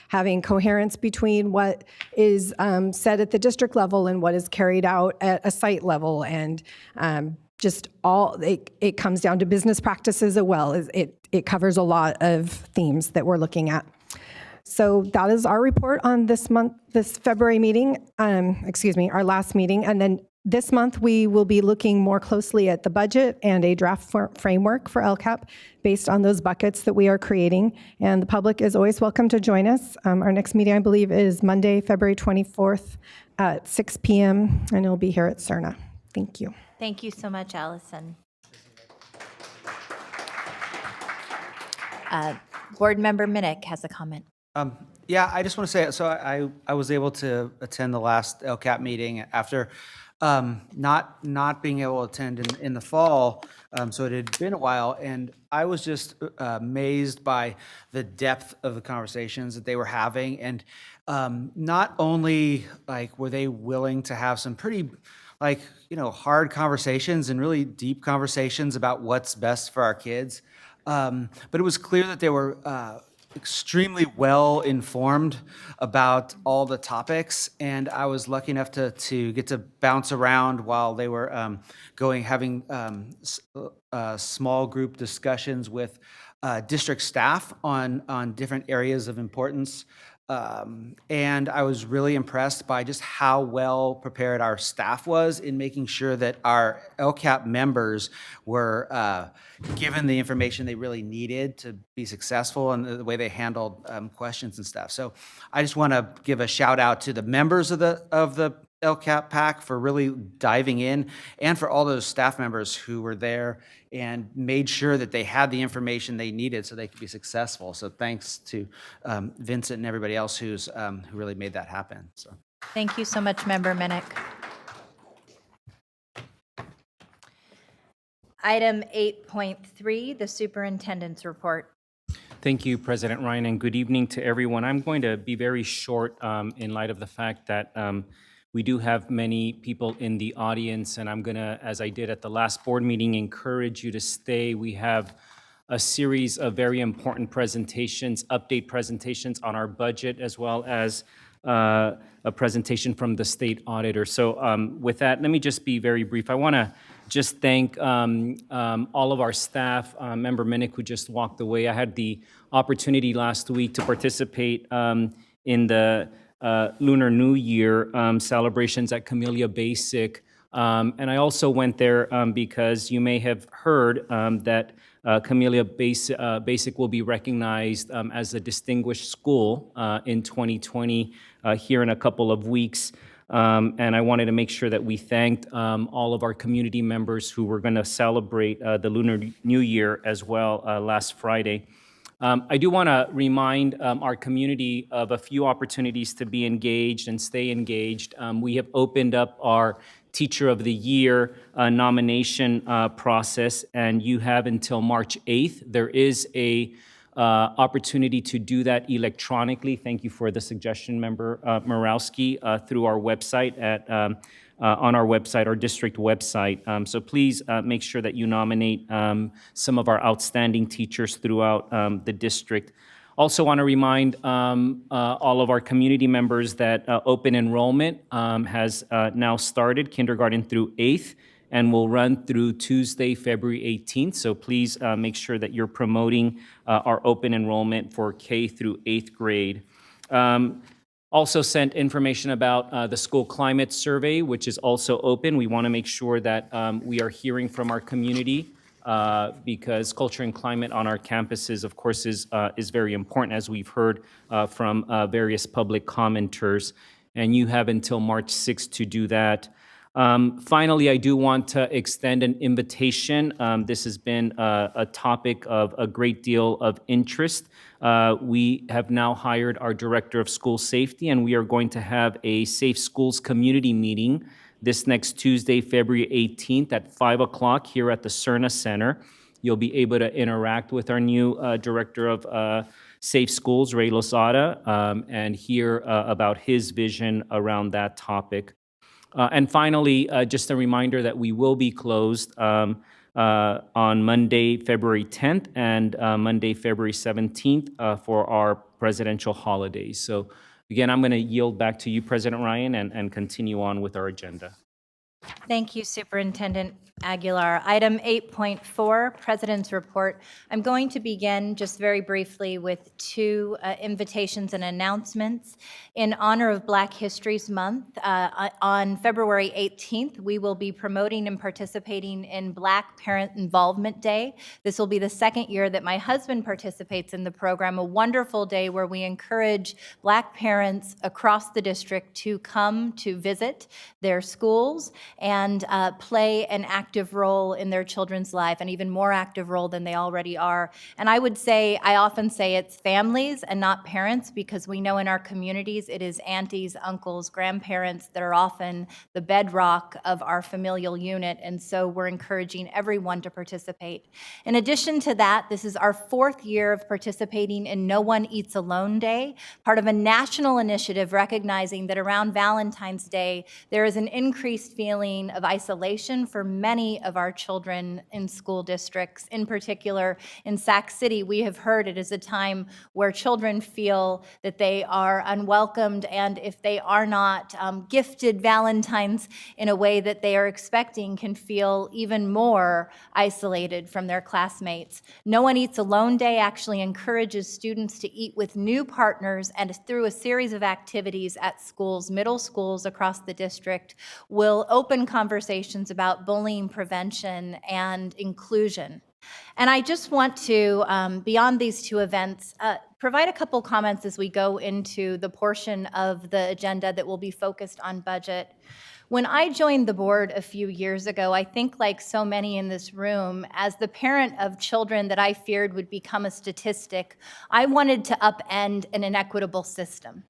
having coherence between what is said at the district level and what is carried out at a site level, and it comes down to business practices as well. It covers a lot of themes that we're looking at. So that is our report on this February meeting, our last meeting. And then this month, we will be looking more closely at the budget and a draft framework for LCAP based on those buckets that we are creating. And the public is always welcome to join us. Our next meeting, I believe, is Monday, February 24th at 6 p.m., and it'll be here at CERNA. Thank you. Thank you so much, Allison. Board Member Minnick has a comment. Yeah, I just want to say, so I was able to attend the last LCAP meeting after not being able to attend in the fall, so it had been a while, and I was just amazed by the depth of the conversations that they were having, and not only were they willing to have some pretty hard conversations and really deep conversations about what's best for our kids, but it was clear that they were extremely well informed about all the topics, and I was lucky enough to get to bounce around while they were having small group discussions with district staff on different areas of importance. And I was really impressed by just how well prepared our staff was in making sure that our LCAP members were given the information they really needed to be successful, and the way they handled questions and stuff. So I just want to give a shout out to the members of the LCAP PAC for really diving in, and for all those staff members who were there and made sure that they had the information they needed so they could be successful. So thanks to Vincent and everybody else who really made that happen. So thank you so much, Member Minnick. Item 8.3, the superintendent's report. Thank you, President Ryan, and good evening to everyone. I'm going to be very short in light of the fact that we do have many people in the audience, and I'm going to, as I did at the last board meeting, encourage you to stay. We have a series of very important presentations, update presentations on our budget, as well as a presentation from the state auditor. So with that, let me just be very brief. I want to just thank all of our staff, Member Minnick, who just walked away. I had the opportunity last week to participate in the Lunar New Year celebrations at Camellia Basic. And I also went there because you may have heard that Camellia Basic will be recognized as a distinguished school in 2020 here in a couple of weeks. And I wanted to make sure that we thanked all of our community members who were going to celebrate the Lunar New Year as well last Friday. I do want to remind our community of a few opportunities to be engaged and stay engaged. We have opened up our Teacher of the Year nomination process, and you have until March 8th. There is a opportunity to do that electronically. Thank you for the suggestion, Member Morowski, through our website on our website, our district website. So please make sure that you nominate some of our outstanding teachers throughout the district. Also want to remind all of our community members that open enrollment has now started, kindergarten through 8th, and will run through Tuesday, February 18th. So please make sure that you're promoting our open enrollment for K through 8th grade. Also sent information about the school climate survey, which is also open. We want to make sure that we are hearing from our community because culture and climate on our campuses, of course, is very important, as we've heard from various public commenters. And you have until March 6th to do that. Finally, I do want to extend an invitation. This has been a topic of a great deal of interest. We have now hired our Director of School Safety, and we are going to have a Safe Schools community meeting this next Tuesday, February 18th at 5 o'clock here at the CERNA Center. You'll be able to interact with our new Director of Safe Schools, Ray Lozada, and hear about his vision around that topic. And finally, just a reminder that we will be closed on Monday, February 10th and Monday, February 17th for our presidential holidays. So again, I'm going to yield back to you, President Ryan, and continue on with our agenda. Thank you, Superintendent Aguilar. Item 8.4, President's Report. I'm going to begin just very briefly with two invitations and announcements. In honor of Black History Month, on February 18th, we will be promoting and participating in Black Parent Involvement Day. This will be the second year that my husband participates in the program, a wonderful day where we encourage Black parents across the district to come to visit their schools and play an active role in their children's life, an even more active role than they already are. And I often say it's families and not parents, because we know in our communities it is aunties, uncles, grandparents that are often the bedrock of our familial unit, and so we're encouraging everyone to participate. In addition to that, this is our fourth year of participating in No One Eats Alone Day, part of a national initiative recognizing that around Valentine's Day, there is an increased feeling of isolation for many of our children in school districts. In particular, in Sac City, we have heard it is a time where children feel that they are unwelcomed, and if they are not gifted Valentines in a way that they are expecting, can feel even more isolated from their classmates. No One Eats Alone Day actually encourages students to eat with new partners, and through a series of activities at schools, middle schools across the district, will open conversations about bullying prevention and inclusion. And I just want to, beyond these two events, provide a couple comments as we go into the portion of the agenda that will be focused on budget. When I joined the board a few years ago, I think like so many in this room, as the parent of children that I feared would become a statistic, I wanted to upend an inequitable system.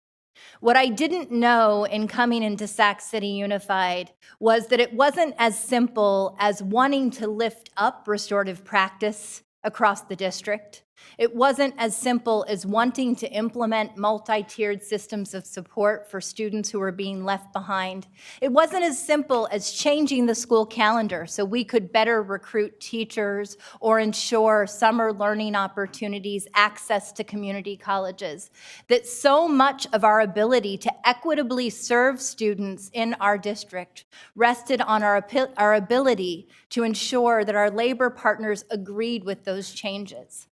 What I didn't know in coming into Sac City Unified was that it wasn't as simple as wanting to lift up restorative practice across the district. It wasn't as simple as wanting to implement multi-tiered systems of support for students who are being left behind. It wasn't as simple as changing the school calendar so we could better recruit teachers or ensure summer learning opportunities, access to community colleges. That so much of our ability to equitably serve students in our district rested on our ability to ensure that our labor partners agreed with those changes.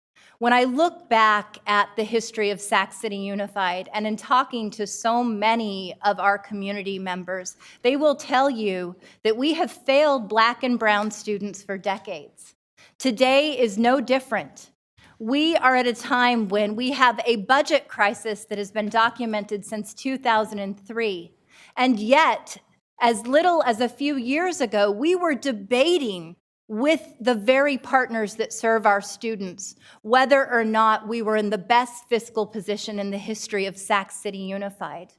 When I look back at the history of Sac City Unified, and in talking to so many of our community members, they will tell you that we have failed Black and brown students for decades. Today is no different. We are at a time when we have a budget crisis that has been documented since 2003, and yet, as little as a few years ago, we were debating with the very partners that serve our students, whether or not we were in the best fiscal position in the history of Sac City Unified.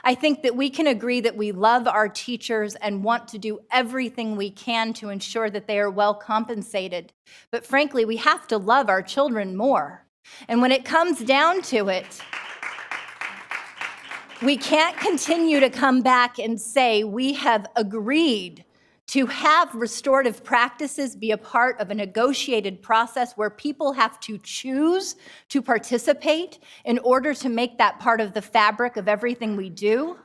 I think that we can agree that we love our teachers and want to do everything we can to ensure that they are well compensated. But frankly, we have to love our children more. And when it comes down to it, we can't continue to come back and say we have agreed to have restorative practices be a part of a negotiated process where people have to choose to participate in order to make that part of the fabric of everything we do.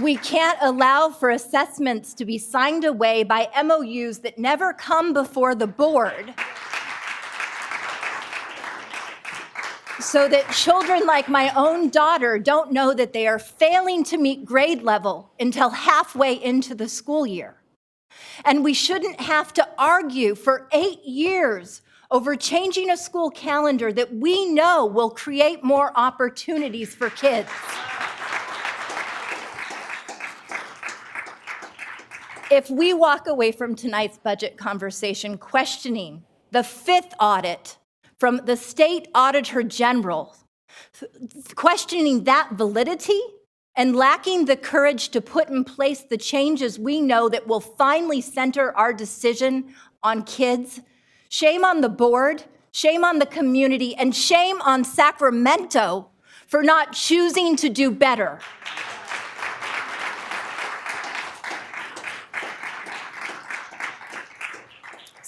We can't allow for assessments to be signed away by MOUs that never come before the board, so that children like my own daughter don't know that they are failing to meet grade level until halfway into the school year. And we shouldn't have to argue for 8 years over changing a school calendar that we know will create more opportunities for kids. If we walk away from tonight's budget conversation questioning the 5th audit from the state auditor general, questioning that validity and lacking the courage to put in place the changes we know that will finally center our decision on kids, shame on the board, shame on the community, and shame on Sacramento for not choosing to do better.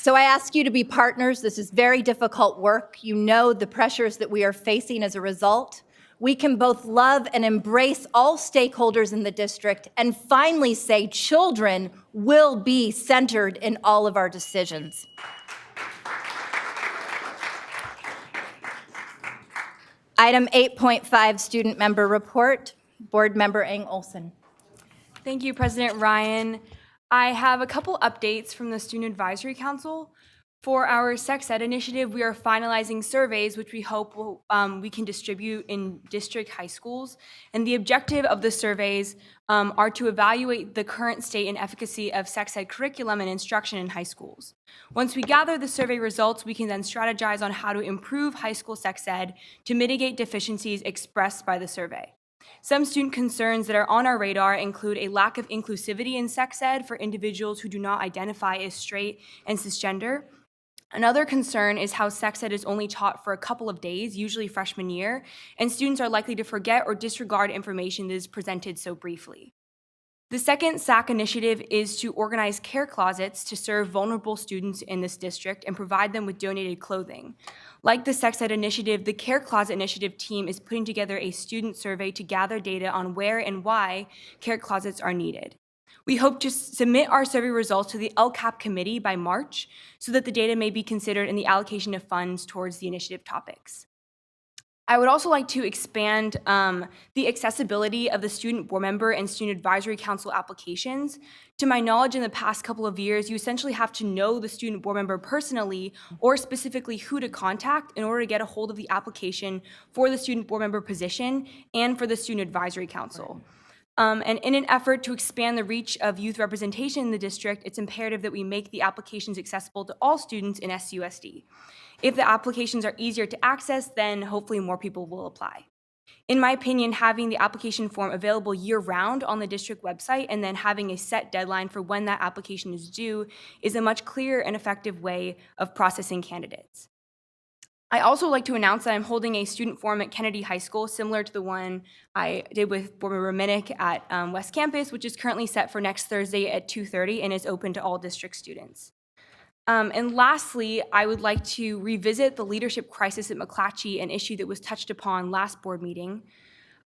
So I ask you to be partners. This is very difficult work. You know the pressures that we are facing as a result. We can both love and embrace all stakeholders in the district and finally say children will be centered in all of our decisions. Item 8.5, student member report. Board member Eng Olson. Thank you, President Ryan. I have a couple updates from the Student Advisory Council. For our sex ed initiative, we are finalizing surveys, which we hope we can distribute in district high schools. And the objective of the surveys are to evaluate the current state and efficacy of sex ed curriculum and instruction in high schools. Once we gather the survey results, we can then strategize on how to improve high school sex ed to mitigate deficiencies expressed by the survey. Some student concerns that are on our radar include a lack of inclusivity in sex ed for individuals who do not identify as straight and cisgender. Another concern is how sex ed is only taught for a couple of days, usually freshman year, and students are likely to forget or disregard information that is presented so briefly. The second SAC initiative is to organize care closets to serve vulnerable students in this district and provide them with donated clothing. Like the sex ed initiative, the Care Closet Initiative team is putting together a student survey to gather data on where and why care closets are needed. We hope to submit our survey results to the LCAP committee by March so that the data may be considered in the allocation of funds towards the initiative topics. I would also like to expand the accessibility of the student board member and student advisory council applications. To my knowledge, in the past couple of years, you essentially have to know the student board member personally or specifically who to contact in order to get a hold of the application for the student board member position and for the student advisory council. And in an effort to expand the reach of youth representation in the district, it's imperative that we make the applications accessible to all students in SUSD. If the applications are easier to access, then hopefully more people will apply. In my opinion, having the application form available year-round on the district website and then having a set deadline for when that application is due is a much clearer and effective way of processing candidates. I also like to announce that I'm holding a student forum at Kennedy High School, similar to the one I did with Board Member Minnick at West Campus, which is currently set for next Thursday at 2:30 and is open to all district students. And lastly, I would like to revisit the leadership crisis at Mcclatchy, an issue that was touched upon last board meeting.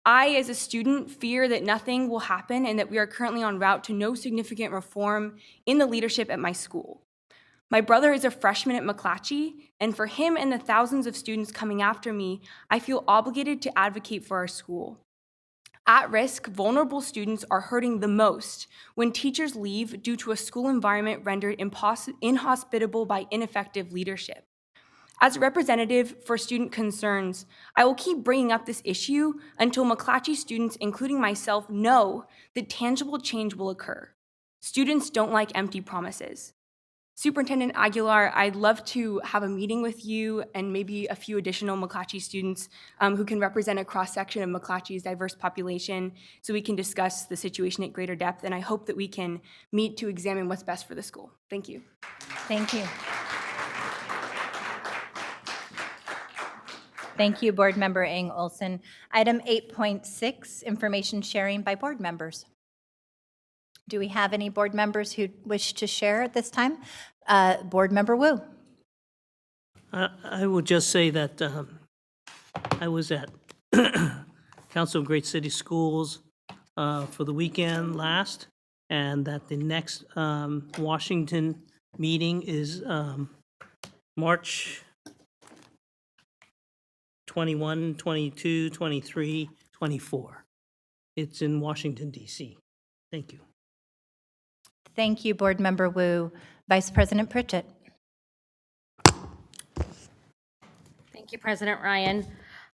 I, as a student, fear that nothing will happen and that we are currently en route to no significant reform in the leadership at my school. My brother is a freshman at Mcclatchy, and for him and the thousands of students coming after me, I feel obligated to advocate for our school. At risk, vulnerable students are hurting the most when teachers leave due to a school environment rendered inhospitable by ineffective leadership. As a representative for student concerns, I will keep bringing up this issue until Mcclatchy students, including myself, know that tangible change will occur. Students don't like empty promises. Superintendent Aguilar, I'd love to have a meeting with you and maybe a few additional Mcclatchy students who can represent a cross-section of Mcclatchy's diverse population so we can discuss the situation at greater depth, and I hope that we can meet to examine what's best for the school. Thank you. Thank you. Thank you, Board Member Eng Olson. Item 8.6, information sharing by board members. Do we have any board members who wish to share at this time? Board Member Wu. I will just say that I was at Council of Great City Schools for the weekend last, and that the next Washington meeting is March 21, 22, 23, 24. It's in Washington, D.C. Thank you. Thank you, Board Member Wu. Vice President Pritchett. Thank you, President Ryan.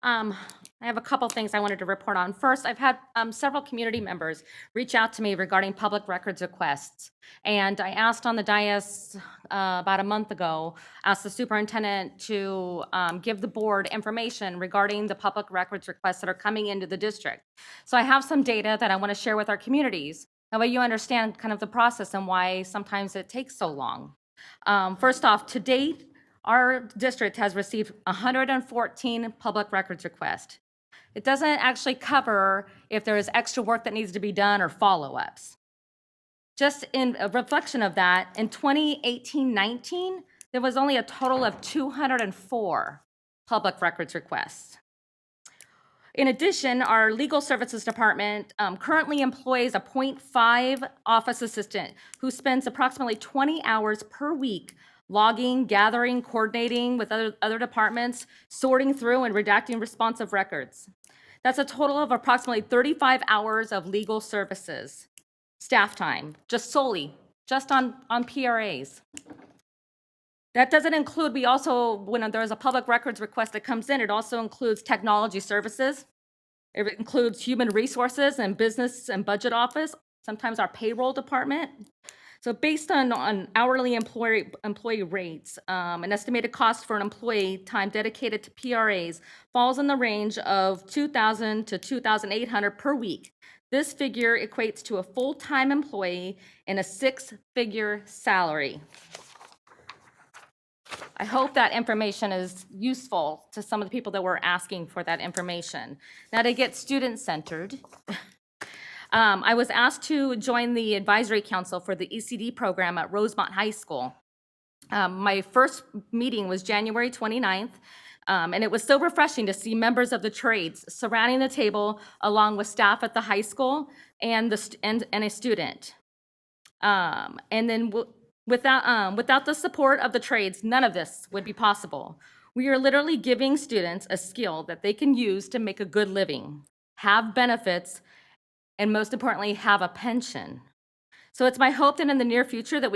I have a couple things I wanted to report on. First, I've had several community members reach out to me regarding public records requests. And I asked on the dais about a month ago, asked the superintendent to give the board information regarding the public records requests that are coming into the district. So I have some data that I want to share with our communities. That way you understand kind of the process and why sometimes it takes so long. First off, to date, our district has received 114 public records requests. It doesn't actually cover if there is extra work that needs to be done or follow-ups. Just in a reflection of that, in 2018-19, there was only a total of 204 public records requests. In addition, our legal services department currently employs a 0.5 office assistant who spends approximately 20 hours per week logging, gathering, coordinating with other departments, sorting through and redacting responsive records. That's a total of approximately 35 hours of legal services, staff time, just on PRAs. That doesn't include, we also, when there's a public records request that comes in, it also includes technology services. It includes human resources and business and budget office, sometimes our payroll department. So based on hourly employee rates, an estimated cost for an employee time dedicated to PRAs falls in the range of $2,000 to $2,800 per week. This figure equates to a full-time employee and a six-figure salary. I hope that information is useful to some of the people that were asking for that information. Now, to get student-centered, I was asked to join the advisory council for the ECD program at Rosemont High School. My first meeting was January 29th, and it was so refreshing to see members of the trades surrounding the table along with staff at the high school and a student. And then without the support of the trades, none of this would be possible. We are literally giving students a skill that they can use to make a good living, have benefits, and most importantly, have a pension. So it's my hope that in the near future that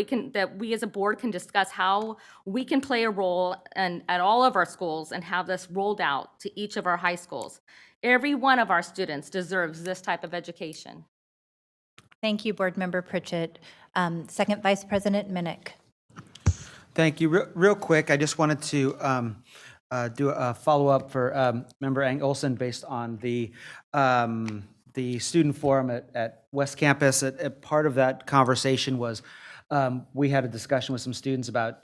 we as a board can discuss how we can play a role at all of our schools and have this rolled out to each of our high schools. Every one of our students deserves this type of education. Thank you, Board Member Pritchett. Second Vice President Minnick. Thank you. Real quick, I just wanted to do a follow-up for Member Ang Olson based on the student forum at West Campus. Part of that conversation was we had a discussion with some students about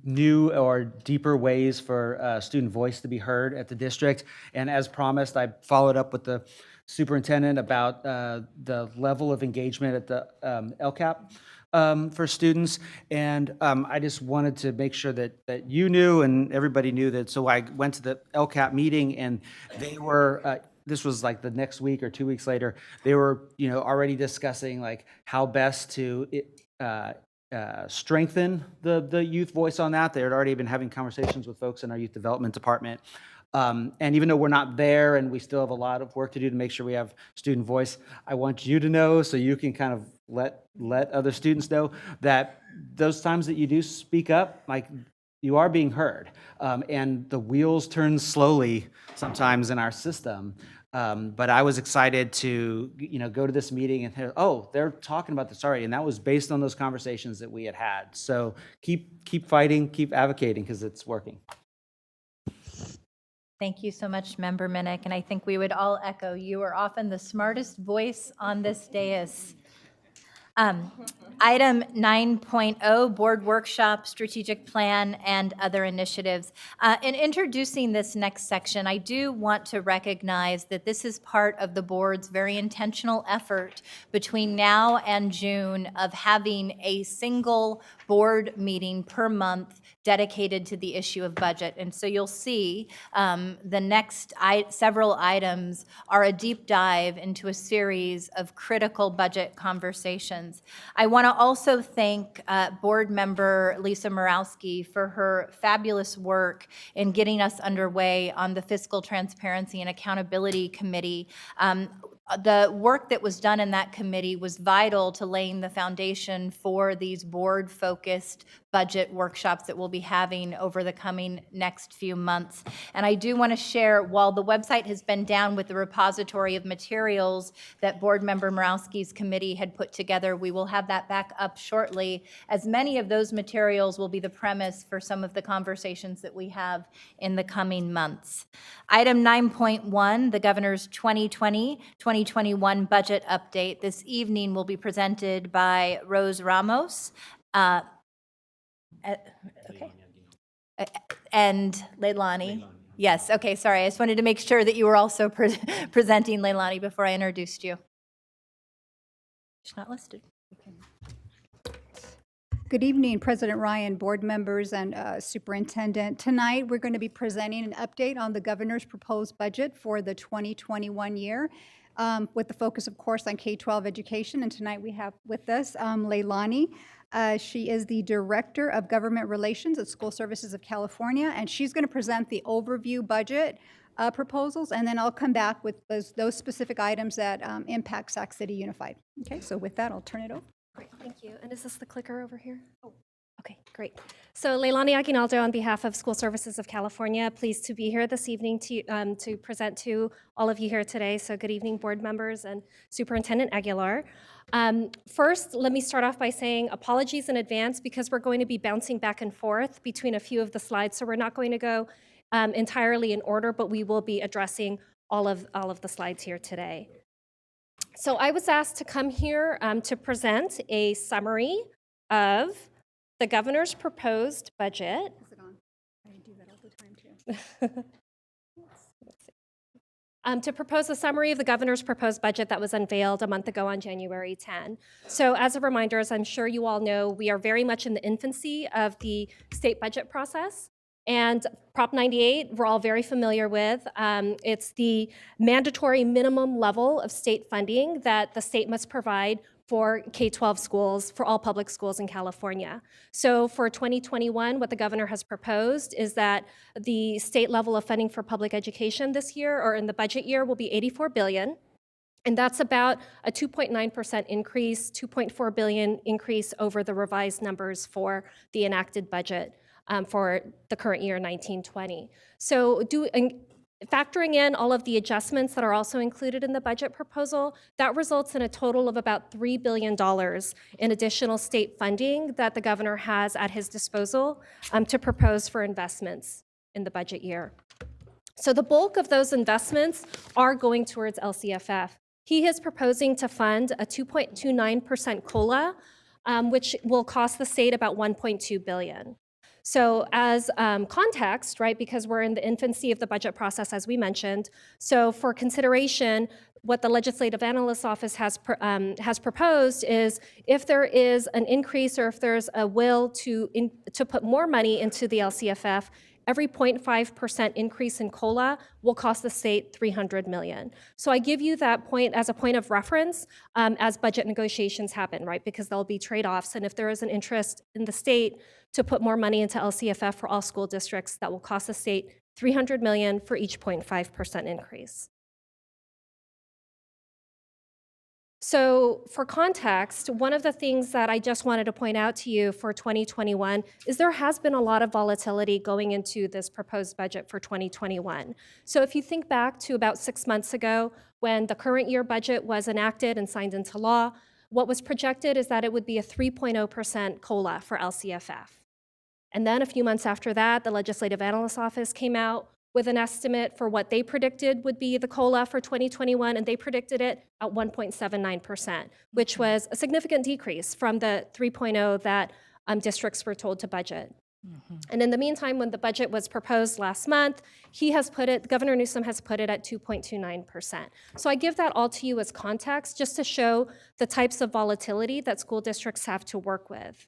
new or deeper ways for student voice to be heard at the district. And as promised, I followed up with the superintendent about the level of engagement at the LCAP for students. And I just wanted to make sure that you knew and everybody knew that. So I went to the LCAP meeting and they were, this was like the next week or 2 weeks later, they were already discussing like how best to strengthen the youth voice on that. They had already been having conversations with folks in our youth development department. And even though we're not there and we still have a lot of work to do to make sure we have student voice, I want you to know so you can kind of let other students know that those times that you do speak up, like you are being heard. And the wheels turn slowly sometimes in our system. But I was excited to go to this meeting and hear, oh, they're talking about this already. And that was based on those conversations that we had. So keep fighting, keep advocating because it's working. Thank you so much, Member Minnick, and I think we would all echo, you are often the smartest voice on this dais. Item 9.0, Board Workshop, Strategic Plan, and Other Initiatives. In introducing this next section, I do want to recognize that this is part of the board's very intentional effort between now and June of having a single board meeting per month dedicated to the issue of budget. And so you'll see the next several items are a deep dive into a series of critical budget conversations. I want to also thank Board Member Lisa Murawski for her fabulous work in getting us underway on the Fiscal Transparency and Accountability Committee. The work that was done in that committee was vital to laying the foundation for these board-focused budget workshops that we'll be having over the coming next few months. And I do want to share, while the website has been down with the repository of materials that Board Member Murawski's committee had put together, we will have that back up shortly, as many of those materials will be the premise for some of the conversations that we have in the coming months. Item 9.1, the Governor's 2020-2021 budget update. This evening will be presented by Rose Ramos. Okay. And Leilani. Yes, okay, sorry. I just wanted to make sure that you were also presenting Leilani before I introduced you. She's not listed. Good evening, President Ryan, board members, and Superintendent. Tonight, we're going to be presenting an update on the governor's proposed budget for the 2021 year, with the focus, of course, on K-12 education. And tonight, we have with us Leilani. She is the Director of Government Relations at School Services of California, and she's going to present the overview budget proposals, and then I'll come back with those specific items that impact Sac City Unified. Okay, so with that, I'll turn it over. Great, thank you. And is this the clicker over here? Oh, okay, great. So Leilani Aguinaldo on behalf of School Services of California, pleased to be here this evening to present to all of you here today. So good evening, board members and Superintendent Aguilar. First, let me start off by saying apologies in advance because we're going to be bouncing back and forth between a few of the slides. So we're not going to go entirely in order, but we will be addressing all of the slides here today. So I was asked to come here to present a summary of the governor's proposed budget. Is it on? I do that all the time, too. To propose a summary of the governor's proposed budget that was unveiled a month ago on January 10. So as a reminder, as I'm sure you all know, we are very much in the infancy of the state budget process. And Prop 98, we're all very familiar with. It's the mandatory minimum level of state funding that the state must provide for K-12 schools, for all public schools in California. So for 2021, what the governor has proposed is that the state level of funding for public education this year, or in the budget year, will be $84 billion. And that's about a 2.9% increase, $2.4 billion increase over the revised numbers for the enacted budget for the current year, 1920. So factoring in all of the adjustments that are also included in the budget proposal, that results in a total of about $3 billion in additional state funding that the governor has at his disposal to propose for investments in the budget year. So the bulk of those investments are going towards LCFF. He is proposing to fund a 2.29% COLA, which will cost the state about $1.2 billion. So as context, right, because we're in the infancy of the budget process, as we mentioned, so for consideration, what the Legislative Analyst's Office has proposed is if there is an increase or if there's a will to put more money into the LCFF, every 0.5% increase in COLA will cost the state $300 million. So I give you that point as a point of reference as budget negotiations happen, right? Because there'll be trade-offs, and if there is an interest in the state to put more money into LCFF for all school districts, that will cost the state $300 million for each 0.5% increase. So for context, one of the things that I just wanted to point out to you for 2021 is there has been a lot of volatility going into this proposed budget for 2021. So if you think back to about 6 months ago when the current year budget was enacted and signed into law, what was projected is that it would be a 3.0% COLA for LCFF. And then a few months after that, the Legislative Analyst's Office came out with an estimate for what they predicted would be the COLA for 2021, and they predicted it at 1.79%, which was a significant decrease from the 3.0 that districts were told to budget. And in the meantime, when the budget was proposed last month, Governor Newsom has put it at 2.29%. So I give that all to you as context, just to show the types of volatility that school districts have to work with.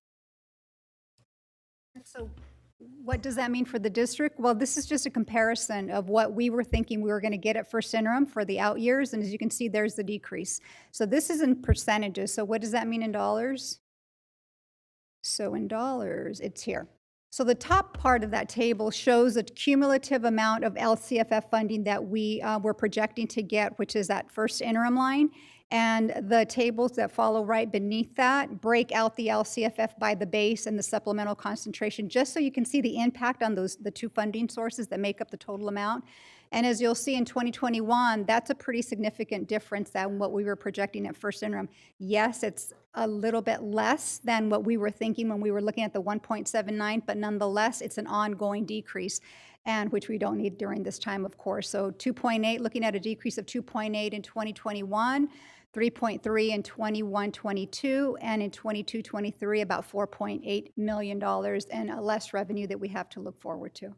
So what does that mean for the district? Well, this is just a comparison of what we were thinking we were going to get at first interim for the out years. And as you can see, there's the decrease. So this is in percentages. So what does that mean in dollars? So in dollars, it's here. So the top part of that table shows a cumulative amount of LCFF funding that we were projecting to get, which is that first interim line. And the tables that follow right beneath that break out the LCFF by the base and the supplemental concentration, just so you can see the impact on the two funding sources that make up the total amount. And as you'll see in 2021, that's a pretty significant difference than what we were projecting at first interim. Yes, it's a little bit less than what we were thinking when we were looking at the 1.79, but nonetheless, it's an ongoing decrease, and which we don't need during this time, of course. So 2.8, looking at a decrease of 2.8 in 2021, 3.3 in 21-22, and in 22-23, about $4.8 million and a less revenue that we have to look forward to.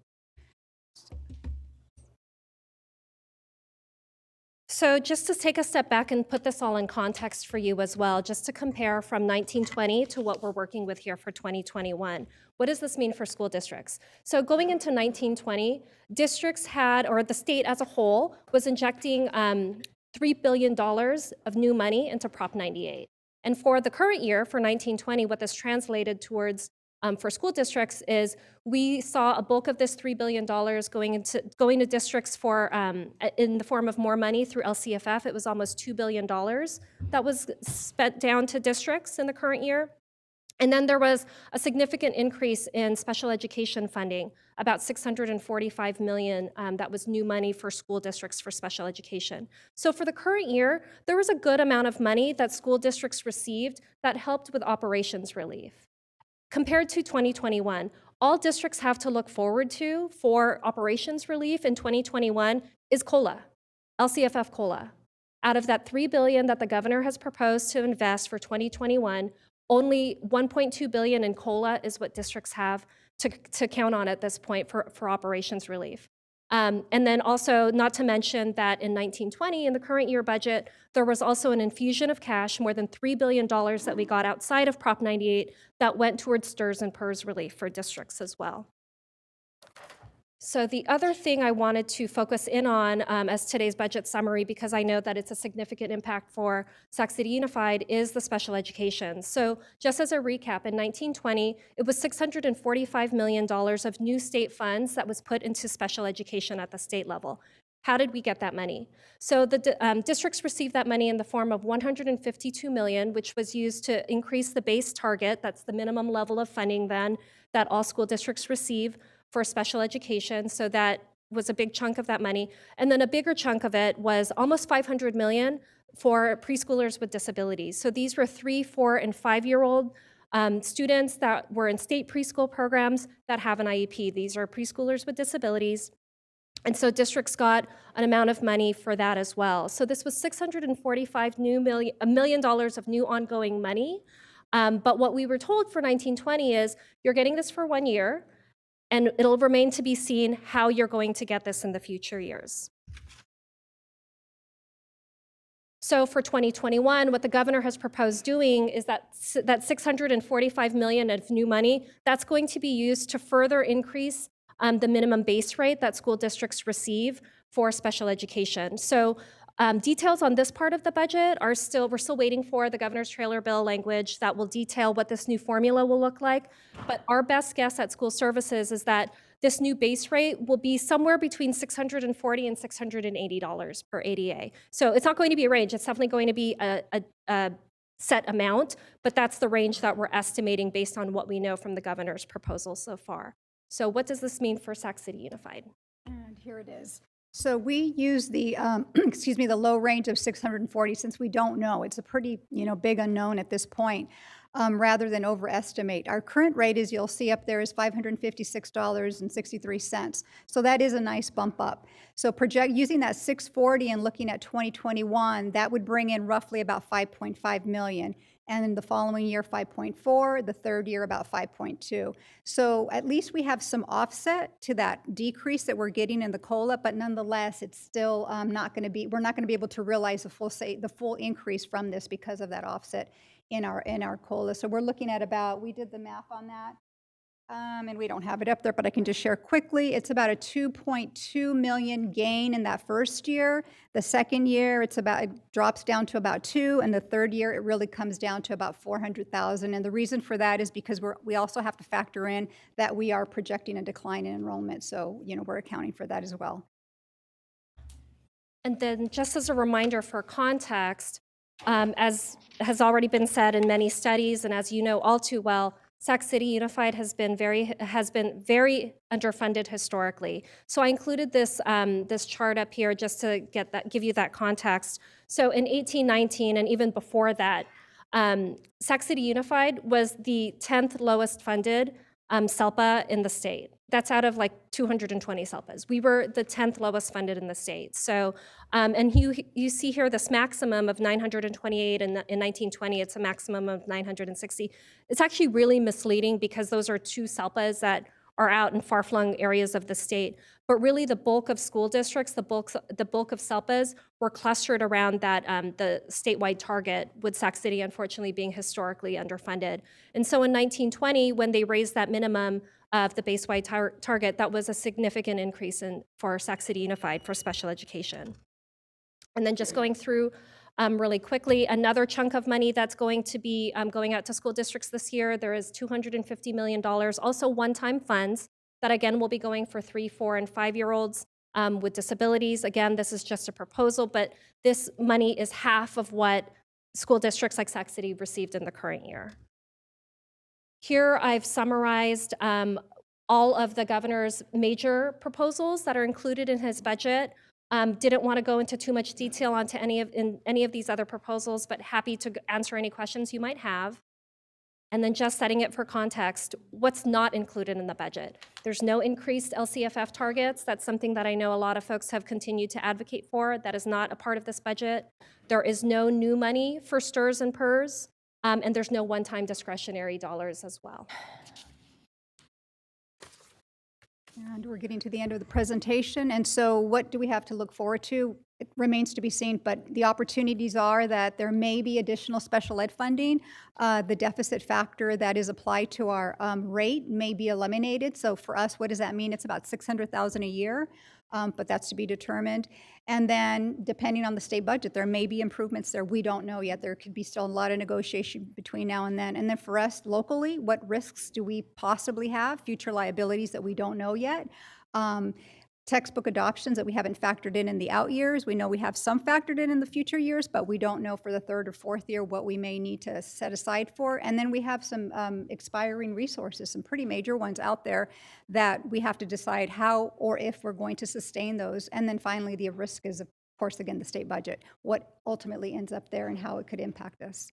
So just to take a step back and put this all in context for you as well, just to compare from 1920 to what we're working with here for 2021. What does this mean for school districts? So going into 1920, districts had, or the state as a whole, was injecting $3 billion of new money into Prop 98. And for the current year, for 1920, what this translated towards for school districts is we saw a bulk of this $3 billion going to districts for in the form of more money through LCFF. It was almost $2 billion that was spent down to districts in the current year. And then there was a significant increase in special education funding, about $645 million that was new money for school districts for special education. So for the current year, there was a good amount of money that school districts received that helped with operations relief. Compared to 2021, all districts have to look forward to for operations relief in 2021 is COLA, LCFF COLA. Out of that $3 billion that the governor has proposed to invest for 2021, only $1.2 billion in COLA is what districts have to count on at this point for operations relief. And then also, not to mention that in 1920, in the current year budget, there was also an infusion of cash, more than $3 billion that we got outside of Prop 98 that went towards STRS and PERS relief for districts as well. So the other thing I wanted to focus in on as today's budget summary, because I know that it's a significant impact for Sac City Unified, is the special education. So just as a recap, in 1920, it was $645 million of new state funds that was put into special education at the state level. How did we get that money? So the districts received that money in the form of $152 million, which was used to increase the base target, that's the minimum level of funding then that all school districts receive for special education, so that was a big chunk of that money. And then a bigger chunk of it was almost $500 million for preschoolers with disabilities. So these were 3-, 4-, and 5-year-old students that were in state preschool programs that have an IEP. These are preschoolers with disabilities. And so districts got an amount of money for that as well. So this was $645 million of new ongoing money. But what we were told for 1920 is, you're getting this for 1 year, and it'll remain to be seen how you're going to get this in the future years. So for 2021, what the governor has proposed doing is that $645 million of new money, that's going to be used to further increase the minimum base rate that school districts receive for special education. So details on this part of the budget we're still waiting for the governor's trailer bill language that will detail what this new formula will look like. But our best guess at school services is that this new base rate will be somewhere between $640 and $680 per ADA. So it's not going to be a range, it's definitely going to be a set amount, but that's the range that we're estimating based on what we know from the governor's proposal so far. So what does this mean for Sac City Unified? And here it is. So we use the, the low range of 640 since we don't know. It's a pretty, big unknown at this point, rather than overestimate. Our current rate, as you'll see up there, is $556.63. So that is a nice bump up. So using that 640 and looking at 2021, that would bring in roughly about 5.5 million. And in the following year, 5.4, the third year, about 5.2. So at least we have some offset to that decrease that we're getting in the COLA, but nonetheless, it's still we're not going to be able to realize the full increase from this because of that offset in our COLA. So we're looking at about, we did the math on that, and we don't have it up there, but I can just share quickly. It's about a 2.2 million gain in that first year. The second year, it drops down to about 2, and the third year, it really comes down to about 400,000. And the reason for that is because we also have to factor in that we are projecting a decline in enrollment. So, we're accounting for that as well. And then just as a reminder for context, as has already been said in many studies, and as you know all too well, Sac City Unified has been very underfunded historically. So I included this this chart up here just to give you that context. So in 1819 and even before that, Sac City Unified was the 10th lowest funded SELPA in the state. That's out of like 220 SELPAs. We were the 10th lowest funded in the state. So, and you see here this maximum of 928, and in 1920 it's a maximum of 960. It's actually really misleading because those are two SELPAs that are out in far-flung areas of the state. But really, the bulk of school districts, the bulk of SELPAs were clustered around that the statewide target, with Sac City unfortunately being historically underfunded. And so in 1920, when they raised that minimum of the base-wide target, that was a significant increase for Sac City Unified for special education. And then just going through really quickly, another chunk of money that's going to be going out to school districts this year, there is $250 million, also one-time funds that again will be going for 3, 4, and 5-year-olds with disabilities. Again, this is just a proposal, but this money is half of what school districts like Sac City received in the current year. Here I've summarized all of the governor's major proposals that are included in his budget. Didn't want to go into too much detail onto any of these other proposals, but happy to answer any questions you might have. And then just setting it for context, what's not included in the budget? There's no increased LCFF targets. That's something that I know a lot of folks have continued to advocate for. That is not a part of this budget. There is no new money for STRS and PERS, and there's no one-time discretionary dollars as well. And we're getting to the end of the presentation. And so what do we have to look forward to? It remains to be seen, but the opportunities are that there may be additional special ed funding. The deficit factor that is applied to our rate may be eliminated. So for us, what does that mean? It's about $600,000 a year, but that's to be determined. And then depending on the state budget, there may be improvements there. We don't know yet. There could be still a lot of negotiation between now and then. And then for us locally, what risks do we possibly have? Future liabilities that we don't know yet. Textbook adoptions that we haven't factored in the out years. We know we have some factored in the future years, but we don't know for the 3rd or 4th year what we may need to set aside for. And then we have some expiring resources, some pretty major ones out there that we have to decide how or if we're going to sustain those. And then finally, the risk is, of course, again, the state budget, what ultimately ends up there and how it could impact us.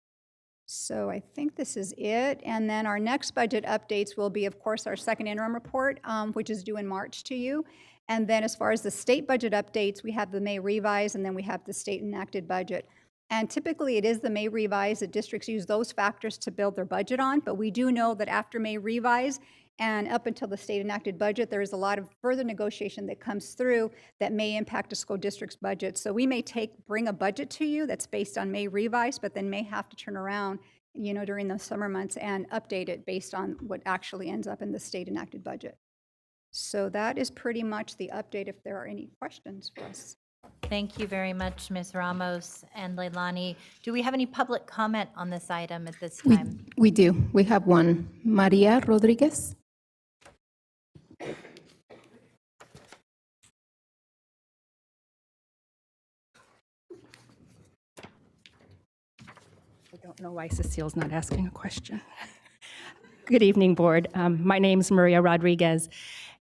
So I think this is it. And then our next budget updates will be, of course, our second interim report, which is due in March to you. And then as far as the state budget updates, we have the May revise, and then we have the state enacted budget. And typically it is the May revise that districts use those factors to build their budget on, but we do know that after May revise and up until the state enacted budget, there is a lot of further negotiation that comes through that may impact a school district's budget. So we may bring a budget to you that's based on May revise, but then may have to turn around, during the summer months and update it based on what actually ends up in the state enacted budget. So that is pretty much the update if there are any questions for us. Thank you very much, Ms. Ramos and Leilani. Do we have any public comment on this item at this time? We do. We have one. Maria Rodriguez. I don't know why Cecile's not asking a question. Good evening, board. My name's Maria Rodriguez,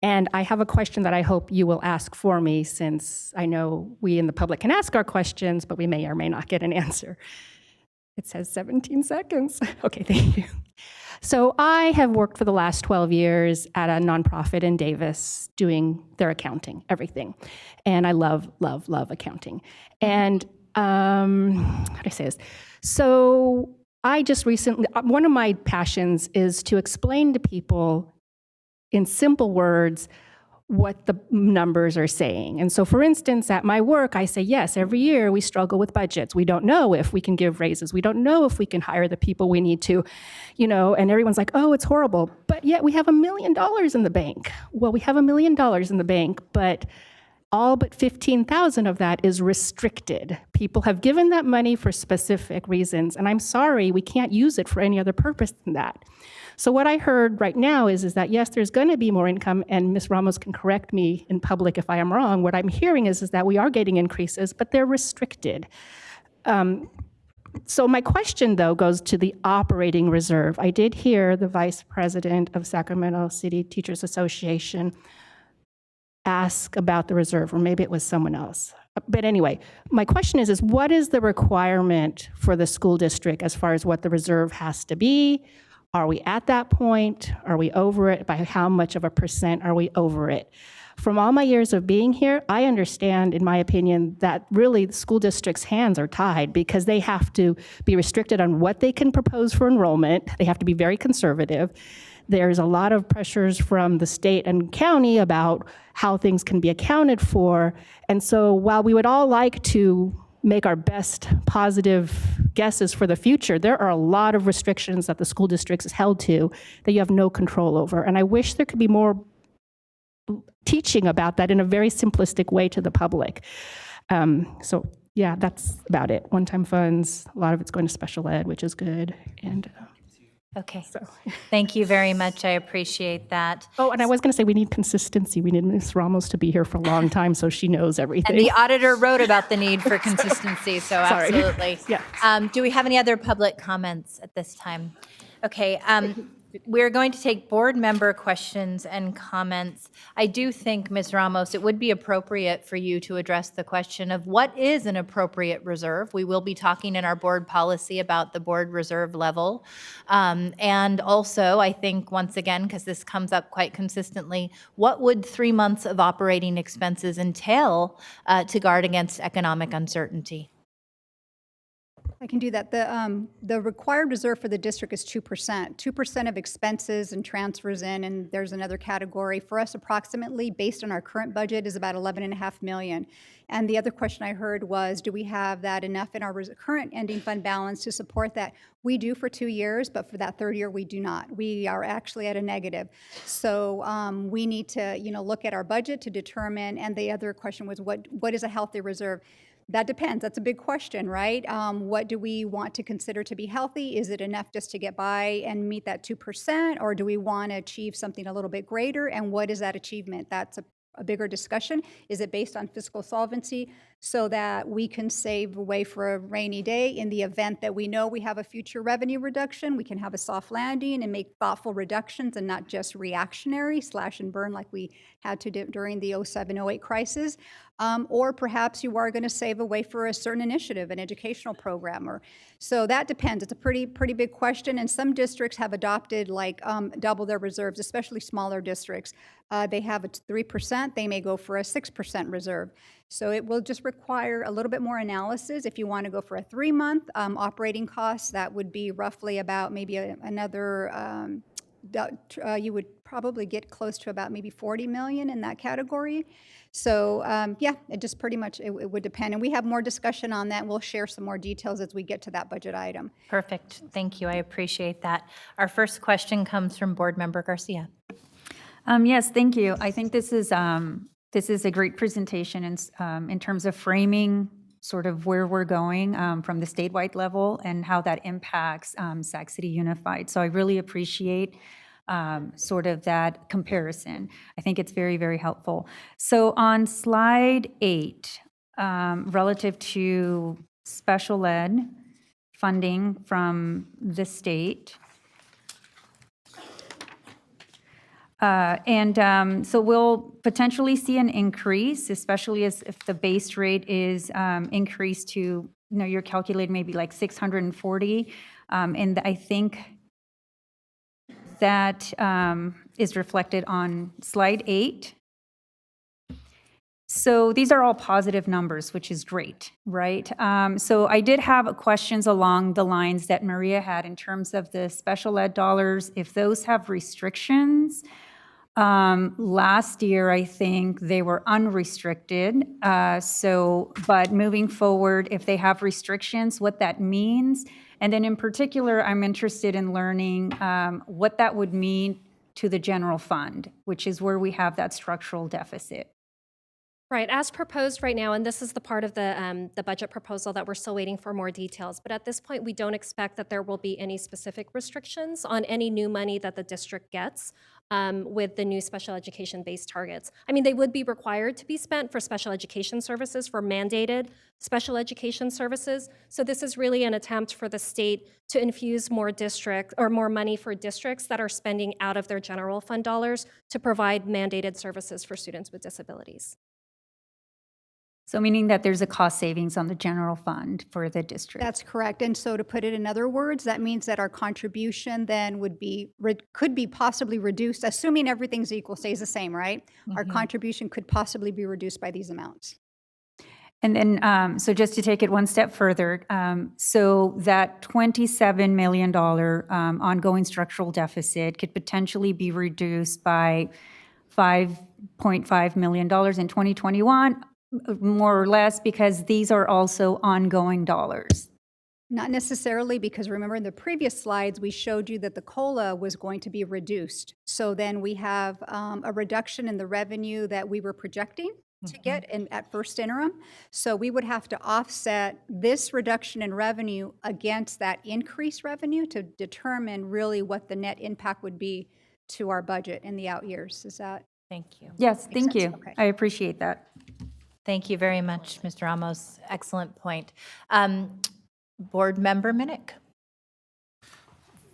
and I have a question that I hope you will ask for me, since I know we in the public can ask our questions, but we may or may not get an answer. It says 17 seconds. Okay, thank you. So I have worked for the last 12 years at a nonprofit in Davis doing their accounting, everything. And I love, love, love accounting. And how do I say this? So I just recently, one of my passions is to explain to people in simple words what the numbers are saying. And so for instance, at my work, I say, yes, every year we struggle with budgets. We don't know if we can give raises. We don't know if we can hire the people we need to, and everyone's like, oh, it's horrible. But yet we have $1 million in the bank. Well, we have $1 million in the bank, but all but 15,000 of that is restricted. People have given that money for specific reasons, and I'm sorry, we can't use it for any other purpose than that. So what I heard right now is that yes, there's going to be more income, and Ms. Ramos can correct me in public if I am wrong. What I'm hearing is that we are getting increases, but they're restricted. So my question, though, goes to the operating reserve. I did hear the Vice President of Sacramento City Teachers Association ask about the reserve, or maybe it was someone else. But anyway, my question is what is the requirement for the school district as far as what the reserve has to be? Are we at that point? Are we over it? By how much of a percent are we over it? From all my years of being here, I understand, in my opinion, that really the school district's hands are tied because they have to be restricted on what they can propose for enrollment. They have to be very conservative. there's a lot of pressures from the state and county about how things can be accounted for. And so while we would all like to make our best positive guesses for the future, there are a lot of restrictions that the school district is held to that you have no control over. And I wish there could be more teaching about that in a very simplistic way to the public. So yeah, that's about it. One-time funds, a lot of it's going to special ed, which is good. And Okay. Thank you very much. I appreciate that. oh, and I was going to say we need consistency. We need Ms. Ramos to be here for a long time so she knows everything. And the auditor wrote about the need for consistency, so Sorry. absolutely. Yeah. Do we have any other public comments at this time? Okay, we're going to take board member questions and comments. I do think, Ms. Ramos, it would be appropriate for you to address the question of what is an appropriate reserve. We will be talking in our board policy about the board reserve level. And also, I think, once again, because this comes up quite consistently, what would 3 months of operating expenses entail to guard against economic uncertainty? I can do that. The required reserve for the district is 2%. 2% of expenses and transfers in, and there's another category. For us, approximately, based on our current budget, is about $11.5 million. And the other question I heard was, do we have that enough in our current ending fund balance to support that? We do for 2 years, but for that third year, we do not. We are actually at a negative. So we need to, look at our budget to determine, and the other question was, what is a healthy reserve? That depends. That's a big question, right? What do we want to consider to be healthy? Is it enough just to get by and meet that 2%, or do we want to achieve something a little bit greater? And what is that achievement? That's a bigger discussion. Is it based on fiscal solvency so that we can save away for a rainy day in the event that we know we have a future revenue reduction? We can have a soft landing and make thoughtful reductions and not just reactionary slash and burn like we had to do during the 07-08 crisis. Or perhaps you are going to save away for a certain initiative, an educational program. So that depends. It's a pretty big question. And some districts have adopted double their reserves, especially smaller districts. They have a 3%. They may go for a 6% reserve. So it will just require a little bit more analysis. If you want to go for a 3-month operating cost, that would be roughly about maybe another, you would probably get close to about maybe 40 million in that category. So yeah, it just pretty much, it would depend. And we have more discussion on that, and we'll share some more details as we get to that budget item. Perfect. Thank you. I appreciate that. Our first question comes from Board Member Garcia. Yes, thank you. I think this is a great presentation in terms of framing sort of where we're going from the statewide level and how that impacts Sac City Unified. So I really appreciate sort of that comparison. I think it's very, very helpful. So on slide 8, relative to special ed funding from the state, so we'll potentially see an increase, especially if the base rate is increased to, you're calculating maybe like 640. And I think that is reflected on slide 8. So these are all positive numbers, which is great, right? So I did have questions along the lines that Maria had in terms of the special ed dollars, if those have restrictions. Last year, I think they were unrestricted. But moving forward, if they have restrictions, what that means. And then in particular, I'm interested in learning what that would mean to the general fund, which is where we have that structural deficit. Right, as proposed right now, and this is the part of the budget proposal that we're still waiting for more details, but at this point, we don't expect that there will be any specific restrictions on any new money that the district gets with the new special education-based targets. I mean, they would be required to be spent for special education services, for mandated special education services. So this is really an attempt for the state to infuse more money for districts that are spending out of their general fund dollars to provide mandated services for students with disabilities. So meaning that there's a cost savings on the general fund for the district. That's correct. And so to put it in other words, that means that our contribution then could be possibly reduced, assuming everything's equal, stays the same, right? Our contribution could possibly be reduced by these amounts. And then, so just to take it one step further, so that $27 million ongoing structural deficit could potentially be reduced by $5.5 million in 2021, more or less, because these are also ongoing dollars. Not necessarily, because remember in the previous slides, we showed you that the COLA was going to be reduced. So then we have a reduction in the revenue that we were projecting to get at first interim. So we would have to offset this reduction in revenue against that increased revenue to determine really what the net impact would be to our budget in the out years. Is that? Thank you. Yes, Makes thank sense? you. Okay. I appreciate that. Thank you very much, Mr. Ramos. Excellent point. Board Member Minnick.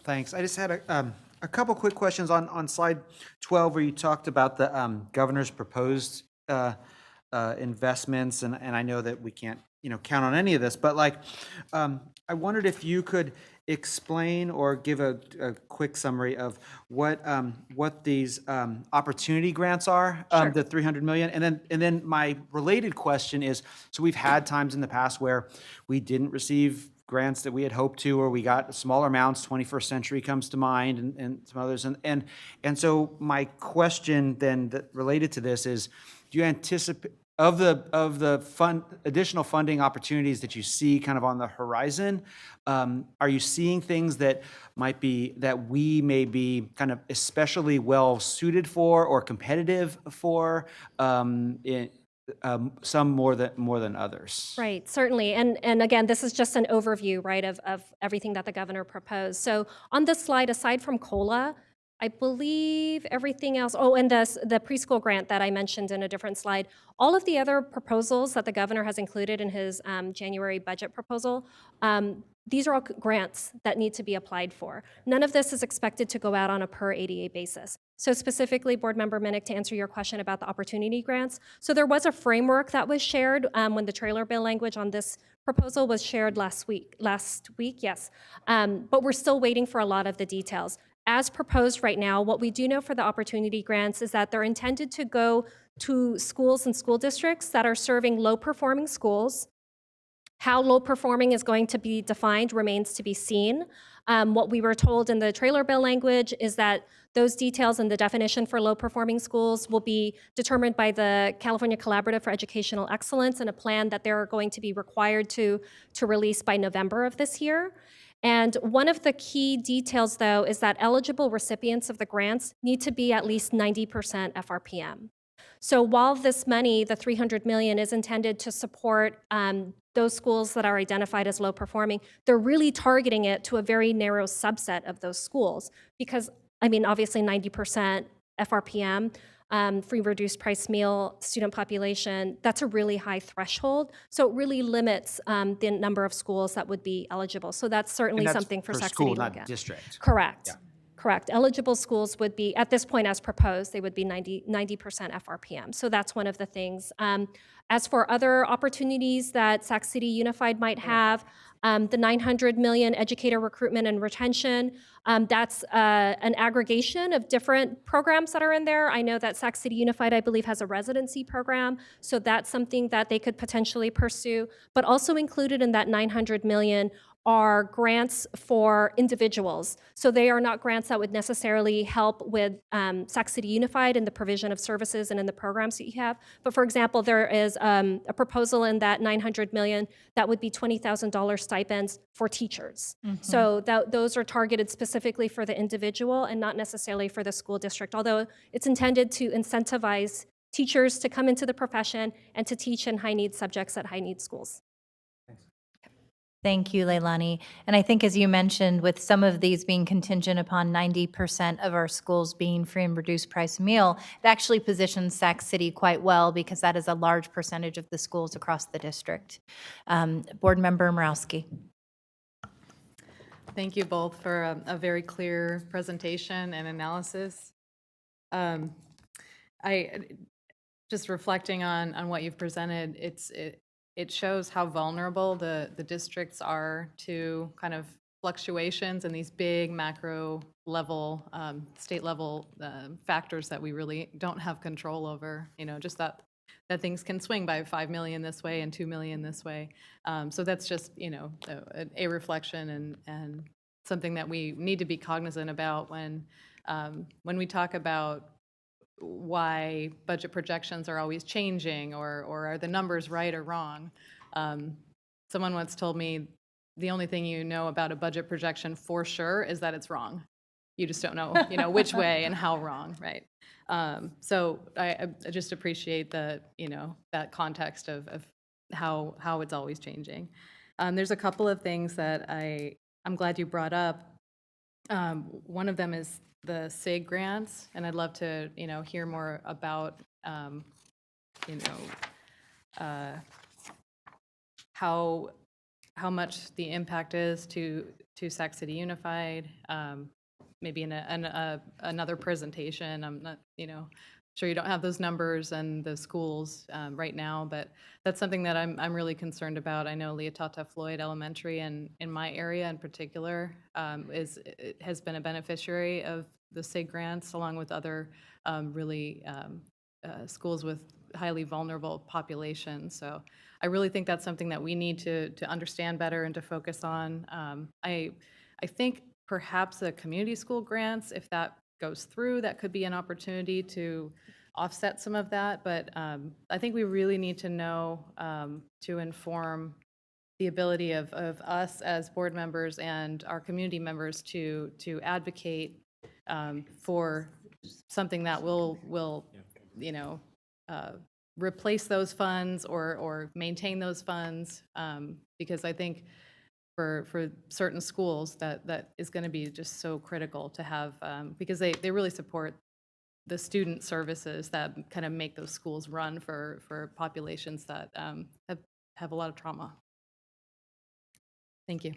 Thanks. I just had a couple quick questions on slide 12 where you talked about the governor's proposed investments, and I know that we can't count on any of this, but I wondered if you could explain or give a quick summary of what these opportunity grants are, the 300 million, and then my related question is, so we've had times in the past where we didn't receive grants that we had hoped to, or we got smaller amounts. 21st Century comes to mind, and some others, and so my question then that related to this is, do you anticipate of the additional funding opportunities that you see kind of on the horizon? Are you seeing things that we may be kind of especially well suited for or competitive for? Some more than others. Right, certainly. And again, this is just an overview, right, of everything that the governor proposed. So on this slide, aside from COLA, I believe everything else, and the preschool grant that I mentioned in a different slide, all of the other proposals that the governor has included in his January budget proposal, these are all grants that need to be applied for. None of this is expected to go out on a per ADA basis. So specifically, Board Member Minnick, to answer your question about the opportunity grants, so there was a framework that was shared when the trailer bill language on this proposal was shared last week, yes. But we're still waiting for a lot of the details. As proposed right now, what we do know for the opportunity grants is that they're intended to go to schools and school districts that are serving low-performing schools. How low-performing is going to be defined remains to be seen. What we were told in the trailer bill language is that those details and the definition for low-performing schools will be determined by the California Collaborative for Educational Excellence in a plan that they're going to be required to release by November of this year. And one of the key details, though, is that eligible recipients of the grants need to be at least 90% FRPM. So while this money, the $300 million, is intended to support those schools that are identified as low performing, they're really targeting it to a very narrow subset of those schools because, obviously 90% FRPM, free reduced price meal student population, that's a really high threshold. So it really limits the number of schools that would be eligible. So that's certainly something for Sac City to look at. Not district. Correct. Yeah. Correct. Eligible schools would be, at this point as proposed, they would be 90% FRPM. So that's one of the things. As for other opportunities that Sac City Unified might have, the $900 million educator recruitment and retention, that's an aggregation of different programs that are in there. I know that Sac City Unified, I believe, has a residency program, so that's something that they could potentially pursue. But also included in that $900 million are grants for individuals. So they are not grants that would necessarily help with Sac City Unified in the provision of services and in the programs that you have. But for example, there is a proposal in that $900 million that would be $20,000 stipends for teachers. So those are targeted specifically for the individual and not necessarily for the school district, although it's intended to incentivize teachers to come into the profession and to teach in high-need subjects at high-need schools. Thank you, Leilani. And I think, as you mentioned, with some of these being contingent upon 90% of our schools being free and reduced price meal, it actually positions Sac City quite well because that is a large percentage of the schools across the district. Board Member Morowski. Thank you both for a very clear presentation and analysis. Just reflecting on what you've presented, it shows how vulnerable the districts are to kind of fluctuations and these big macro level, state level factors that we really don't have control over. Just that that things can swing by 5 million this way and 2 million this way. So that's just, a reflection and something that we need to be cognizant about when we talk about why budget projections are always changing, or are the numbers right or wrong. Someone once told me the only thing you know about a budget projection for sure is that it's wrong. You just don't know, which way and how wrong, right? So I just appreciate the, that context of how it's always changing. There's a couple of things that I'm glad you brought up. One of them is the SIG grants, and I'd love to, hear more about, how much the impact is to Sac City Unified. Maybe in another presentation. I'm not, sure you don't have those numbers and the schools right now, but that's something that I'm really concerned about. I know Leotata Floyd Elementary and in my area in particular has been a beneficiary of the SIG grants, along with other schools with highly vulnerable populations. So I really think that's something that we need to understand better and to focus on. I think perhaps the community school grants, if that goes through, that could be an opportunity to offset some of that. But I think we really need to know to inform the ability of us as board members and our community members to advocate for something that will replace those funds or maintain those funds, because I think for certain schools that is going to be just so critical to have, because they really support the student services that kind of make those schools run for populations that have a lot of trauma. Thank you.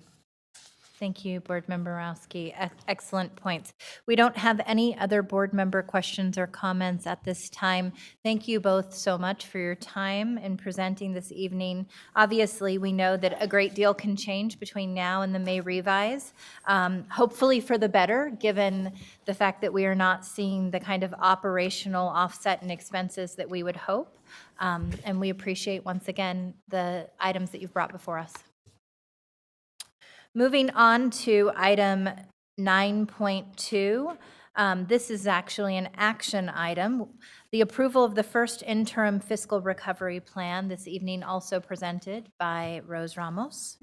Thank you, Board Member Rowski. Excellent points. We don't have any other board member questions or comments at this time. Thank you both so much for your time in presenting this evening. Obviously, we know that a great deal can change between now and the May revise, hopefully for the better, given the fact that we are not seeing the kind of operational offset in expenses that we would hope. And we appreciate, once again, the items that you've brought before us. Moving on to item 9.2. This is actually an action item. The approval of the first interim fiscal recovery plan this evening, also presented by Rose Ramos.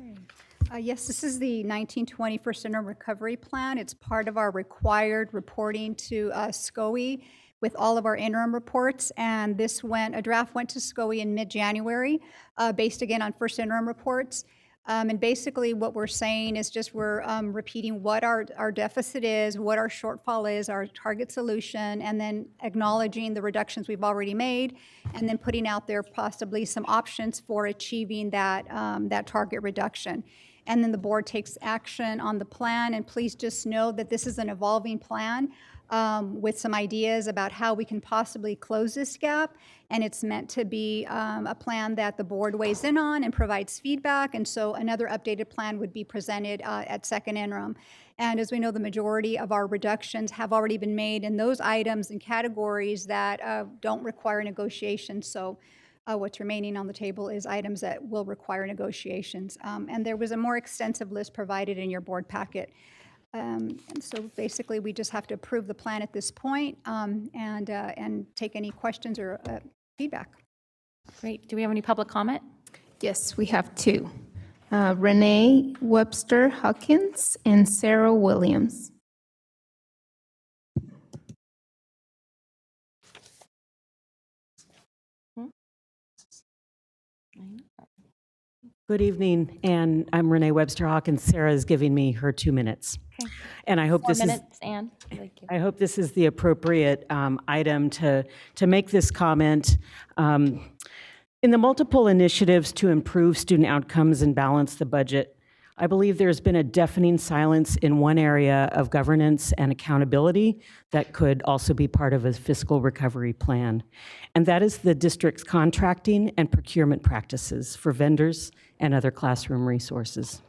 Yes, this is the 1920 First Interim Recovery Plan. It's part of our required reporting to SCOE with all of our interim reports, and a draft went to SCOE in mid-January, based again on first interim reports. And basically what we're saying is just we're repeating what our deficit is, what our shortfall is, our target solution, and then acknowledging the reductions we've already made, and then putting out there possibly some options for achieving that target reduction. And then the board takes action on the plan, and please just know that this is an evolving plan with some ideas about how we can possibly close this gap. And it's meant to be a plan that the board weighs in on and provides feedback. And so another updated plan would be presented at second interim. And as we know, the majority of our reductions have already been made in those items and categories that don't require negotiation. So what's remaining on the table is items that will require negotiations. And there was a more extensive list provided in your board packet. And so basically, we just have to approve the plan at this point, and take any questions or feedback. Great. Do we have any public comment? Yes, we have two. Renee Webster Hawkins and Sarah Williams. Good evening, and I'm Renee Webster Hawkins. Sarah is giving me her 2 minutes. Okay. And I hope 4 this minutes, Anne. Thank you. I hope this is the appropriate item to make this comment. In the multiple initiatives to improve student outcomes and balance the budget, I believe there's been a deafening silence in one area of governance and accountability that could also be part of a fiscal recovery plan, and that is the district's contracting and procurement practices for vendors and other classroom resources.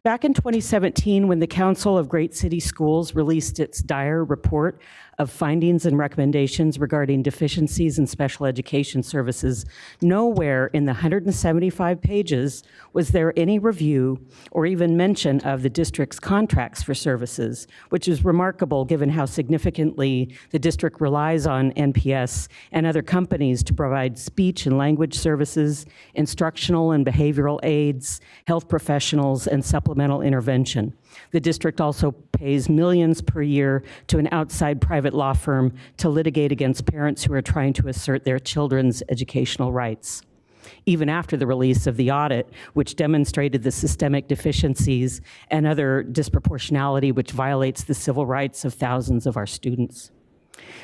Back in 2017, when the Council of Great City Schools released its dire report of findings and recommendations regarding deficiencies in special education services, nowhere in the 175 pages was there any review or even mention of the district's contracts for services, which is remarkable given how significantly the district relies on NPS and other companies to provide speech and language services, instructional and behavioral aids, health professionals, and supplemental intervention. The district also pays millions per year to an outside private law firm to litigate against parents who are trying to assert their children's educational rights. Even after the release of the audit, which demonstrated the systemic deficiencies and other disproportionality which violates the civil rights of thousands of our students.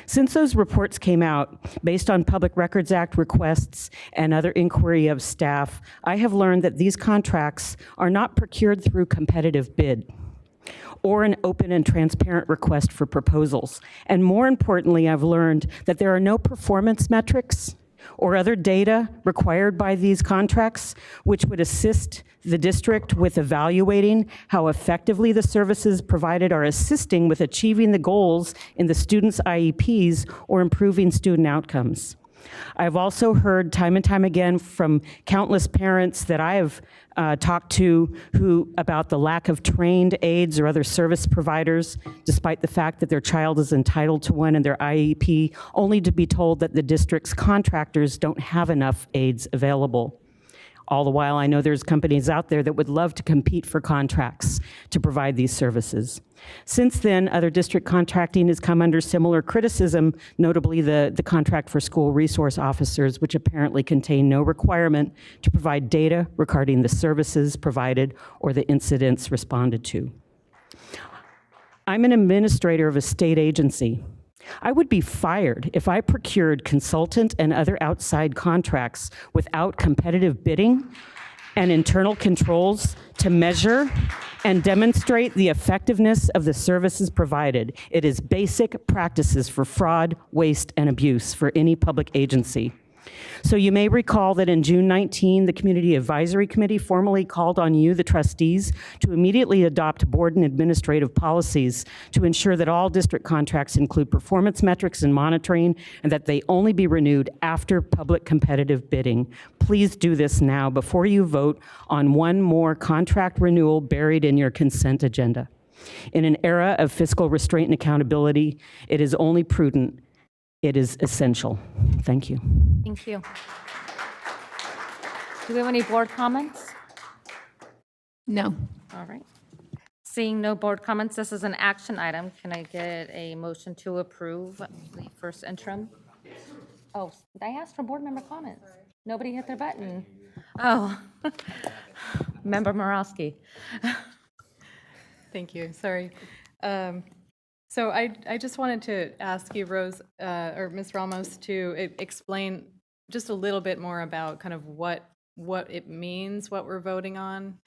Since those reports came out, based on Public Records Act requests and other inquiry of staff, I have learned that these contracts are not procured through competitive bid or an open and transparent request for proposals. And more importantly, I've learned that there are no performance metrics or other data required by these contracts, which would assist the district with evaluating how effectively the services provided are assisting with achieving the goals in the students' IEPs or improving student outcomes. I've also heard time and time again from countless parents that I have talked to about the lack of trained aides or other service providers, despite the fact that their child is entitled to one in their IEP, only to be told that the district's contractors don't have enough aides available. All the while, I know there's companies out there that would love to compete for contracts to provide these services. Since then, other district contracting has come under similar criticism, notably the contract for school resource officers, which apparently contain no requirement to provide data regarding the services provided or the incidents responded to. I'm an administrator of a state agency. I would be fired if I procured consultant and other outside contracts without competitive bidding and internal controls to measure and demonstrate the effectiveness of the services provided. It is basic practices for fraud, waste, and abuse for any public agency. So you may recall that in June 19, the Community Advisory Committee formally called on you, the trustees, to immediately adopt board and administrative policies to ensure that all district contracts include performance metrics and monitoring, and that they only be renewed after public competitive bidding. Please do this now before you vote on one more contract renewal buried in your consent agenda. In an era of fiscal restraint and accountability, it is only prudent. It is essential. Thank you. Thank you. Do we have any board comments? No. All right. Seeing no board comments, this is an action item. Can I get a motion to approve the first interim? Oh, I asked for board member comments. Nobody hit their button. Oh, Member Morosky. Thank you, sorry. So I just wanted to ask you, Rose, or Ms. Ramos, to explain just a little bit more about kind of what it means, what we're voting on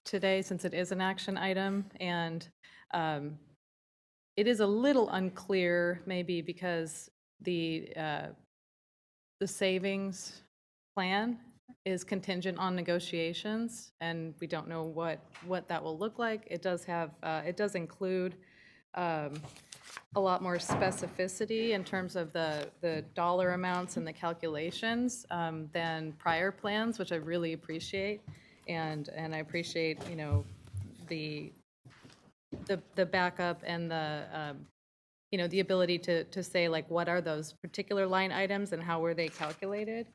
today, since it is an action item. And it is a little unclear, maybe because the savings plan is contingent on negotiations, and we don't know what that will look like. It does have, it does include a lot more specificity in terms of the dollar amounts and the calculations than prior plans, which I really appreciate. And I appreciate, you know, the backup and the you know, the ability to say, like, what are those particular line items and how were they calculated.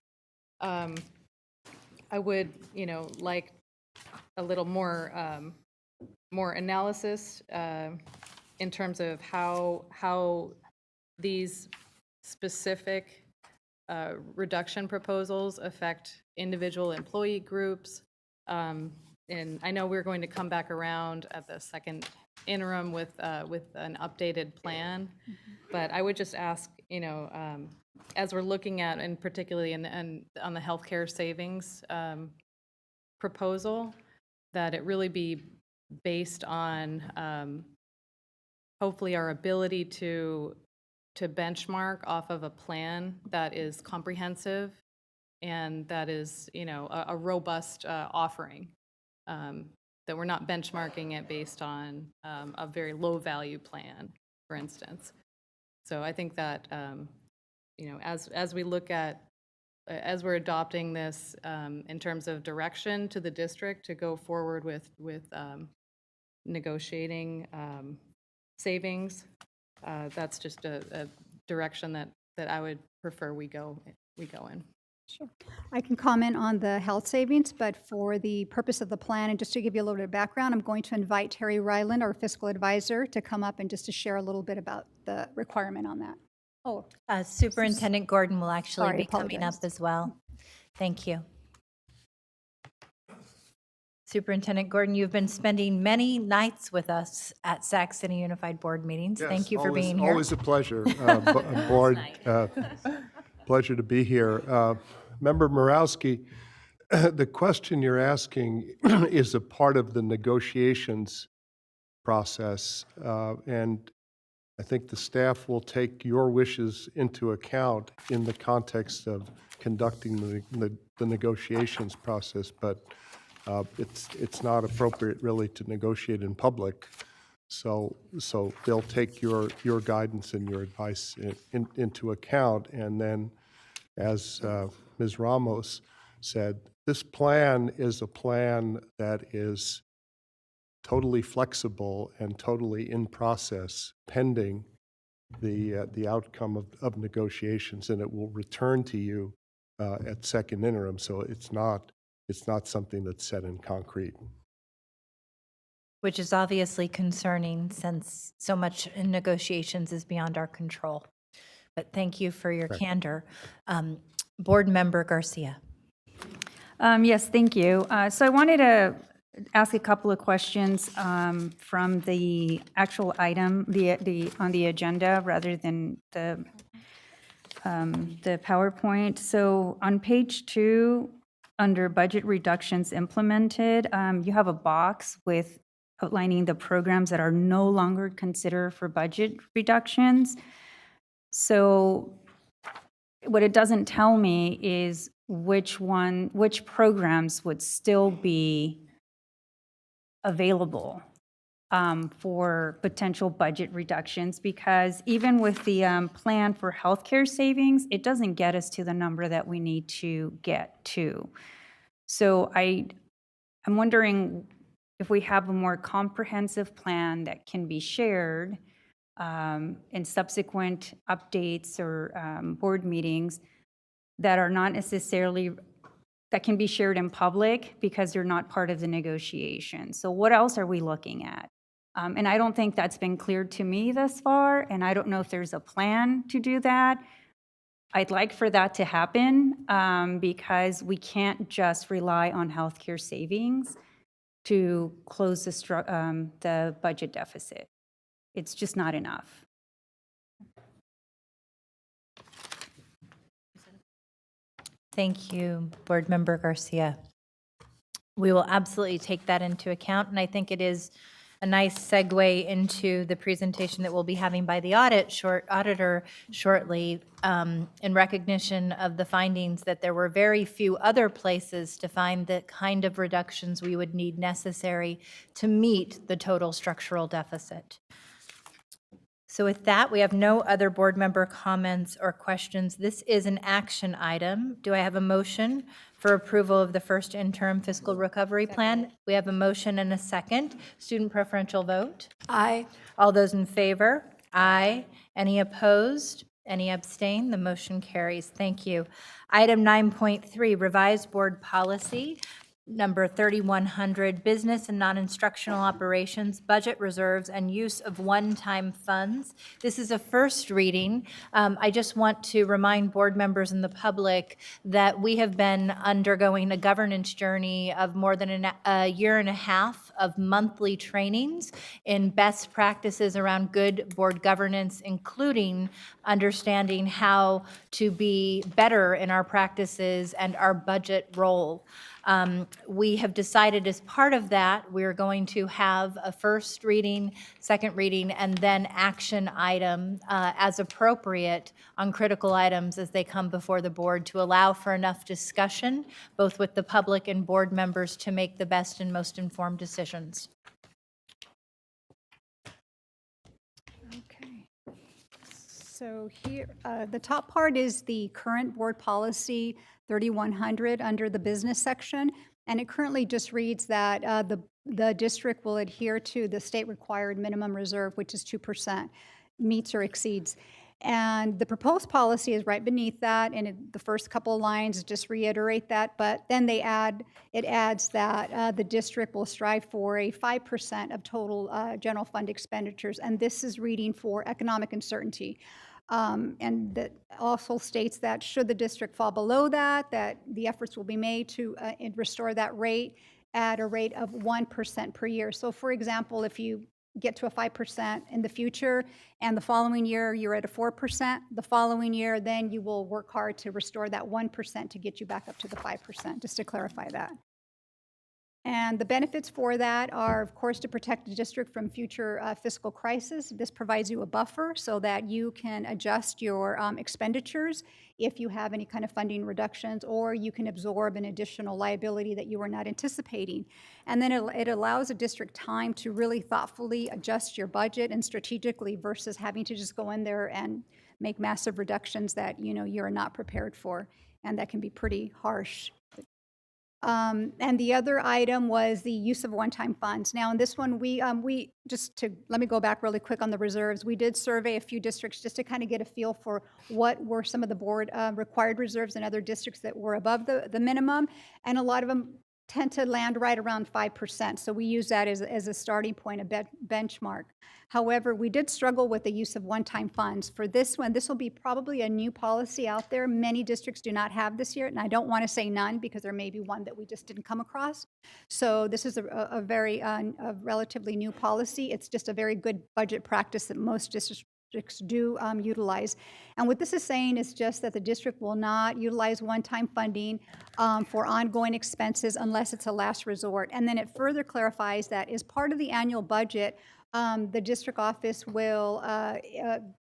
I would, you know, like a little more more analysis in terms of how these specific reduction proposals affect individual employee groups. And I know we're going to come back around at the second interim with an updated plan, but I would just ask, you know, as we're looking at, and particularly on the healthcare savings proposal, that it really be based on hopefully our ability to benchmark off of a plan that is comprehensive and that is, you know, a robust offering, that we're not benchmarking it based on a very low value plan, for instance. So I think that, as we look at, as we're adopting this in terms of direction to the district to go forward with negotiating savings, that's just a direction that I would prefer we go in. Sure. I can comment on the health savings, but for the purpose of the plan, and just to give you a little bit of background, I'm going to invite Terry Ryland, our fiscal advisor, to come up and just to share a little bit about the requirement on that. Oh, Superintendent Gordon will actually Sorry, be coming up apologize. as well. Thank you. Superintendent Gordon, you've been spending many nights with us at Sac City Unified Board meetings. Thank you for being here. Always a pleasure. Board, pleasure to be here. Member Morawski, the question you're asking is a part of the negotiations process, and I think the staff will take your wishes into account in the context of conducting the negotiations process, but it's not appropriate really to negotiate in public. So they'll take your guidance and your advice into account. And then, as Ms. Ramos said, this plan is a plan that is totally flexible and totally in process pending the outcome of negotiations, and it will return to you at second interim. So it's not something that's set in concrete. Which is obviously concerning since so much in negotiations is beyond our control. But thank you for your candor. Board Member Garcia. Yes, thank you. So I wanted to ask a couple of questions from the actual item, on the agenda rather than the PowerPoint. So on page 2, under budget reductions implemented, you have a box with outlining the programs that are no longer considered for budget reductions. So what it doesn't tell me is which programs would still be available for potential budget reductions, because even with the plan for healthcare savings, it doesn't get us to the number that we need to get to. So I'm wondering if we have a more comprehensive plan that can be shared in subsequent updates or board meetings that are not necessarily, that can be shared in public because they're not part of the negotiation. So what else are we looking at? And I don't think that's been clear to me thus far, and I don't know if there's a plan to do that. I'd like for that to happen because we can't just rely on healthcare savings to close the budget deficit. It's just not enough. Thank you, Board Member Garcia. We will absolutely take that into account, and I think it is a nice segue into the presentation that we'll be having by the auditor shortly, in recognition of the findings that there were very few other places to find the kind of reductions we would need necessary to meet the total structural deficit. So with that, we have no other board member comments or questions. This is an action item. Do I have a motion for approval of the first interim fiscal recovery plan? We have a motion and a second. Student preferential vote? Aye. All those in favor? Aye. Any opposed? Any abstain? The motion carries. Thank you. Item 9.3, revised board policy. Number 3100, business and non-instructional operations, budget reserves, and use of one-time funds. This is a first reading. I just want to remind board members and the public that we have been undergoing a governance journey of more than a year and a half of monthly trainings in best practices around good board governance, including understanding how to be better in our practices and our budget role. We have decided as part of that, we're going to have a first reading, second reading, and then action item as appropriate on critical items as they come before the board to allow for enough discussion, both with the public and board members, to make the best and most informed decisions. So here, the top part is the current board policy 3100 under the business section. And it currently just reads that the district will adhere to the state required minimum reserve, which is 2%, meets or exceeds. And the proposed policy is right beneath that, and the first couple of lines just reiterate that, but then it adds that the district will strive for a 5% of total general fund expenditures, and this is reading for economic uncertainty. And that also states that should the district fall below that the efforts will be made to restore that rate at a rate of 1% per year. So for example, if you get to a 5% in the future, and the following year you're at a 4%, the following year then you will work hard to restore that 1% to get you back up to the 5%, just to clarify that. And the benefits for that are, of course, to protect the district from future fiscal crisis. This provides you a buffer so that you can adjust your expenditures if you have any kind of funding reductions, or you can absorb an additional liability that you were not anticipating. And then it allows a district time to really thoughtfully adjust your budget and strategically versus having to just go in there and make massive reductions that you're not prepared for, and that can be pretty harsh. And the other item was the use of one-time funds. Now, in this one, let me go back really quick on the reserves. We did survey a few districts just to kind of get a feel for what were some of the board required reserves in other districts that were above the minimum, and a lot of them tend to land right around 5%. So we use that as a starting point, a benchmark. However, we did struggle with the use of one-time funds. For this one, this will be probably a new policy out there. Many districts do not have this yet, and I don't want to say none because there may be one that we just didn't come across. So this is a relatively new policy. It's just a very good budget practice that most districts do utilize. And what this is saying is just that the district will not utilize one-time funding for ongoing expenses unless it's a last resort. And then it further clarifies that as part of the annual budget, the district office will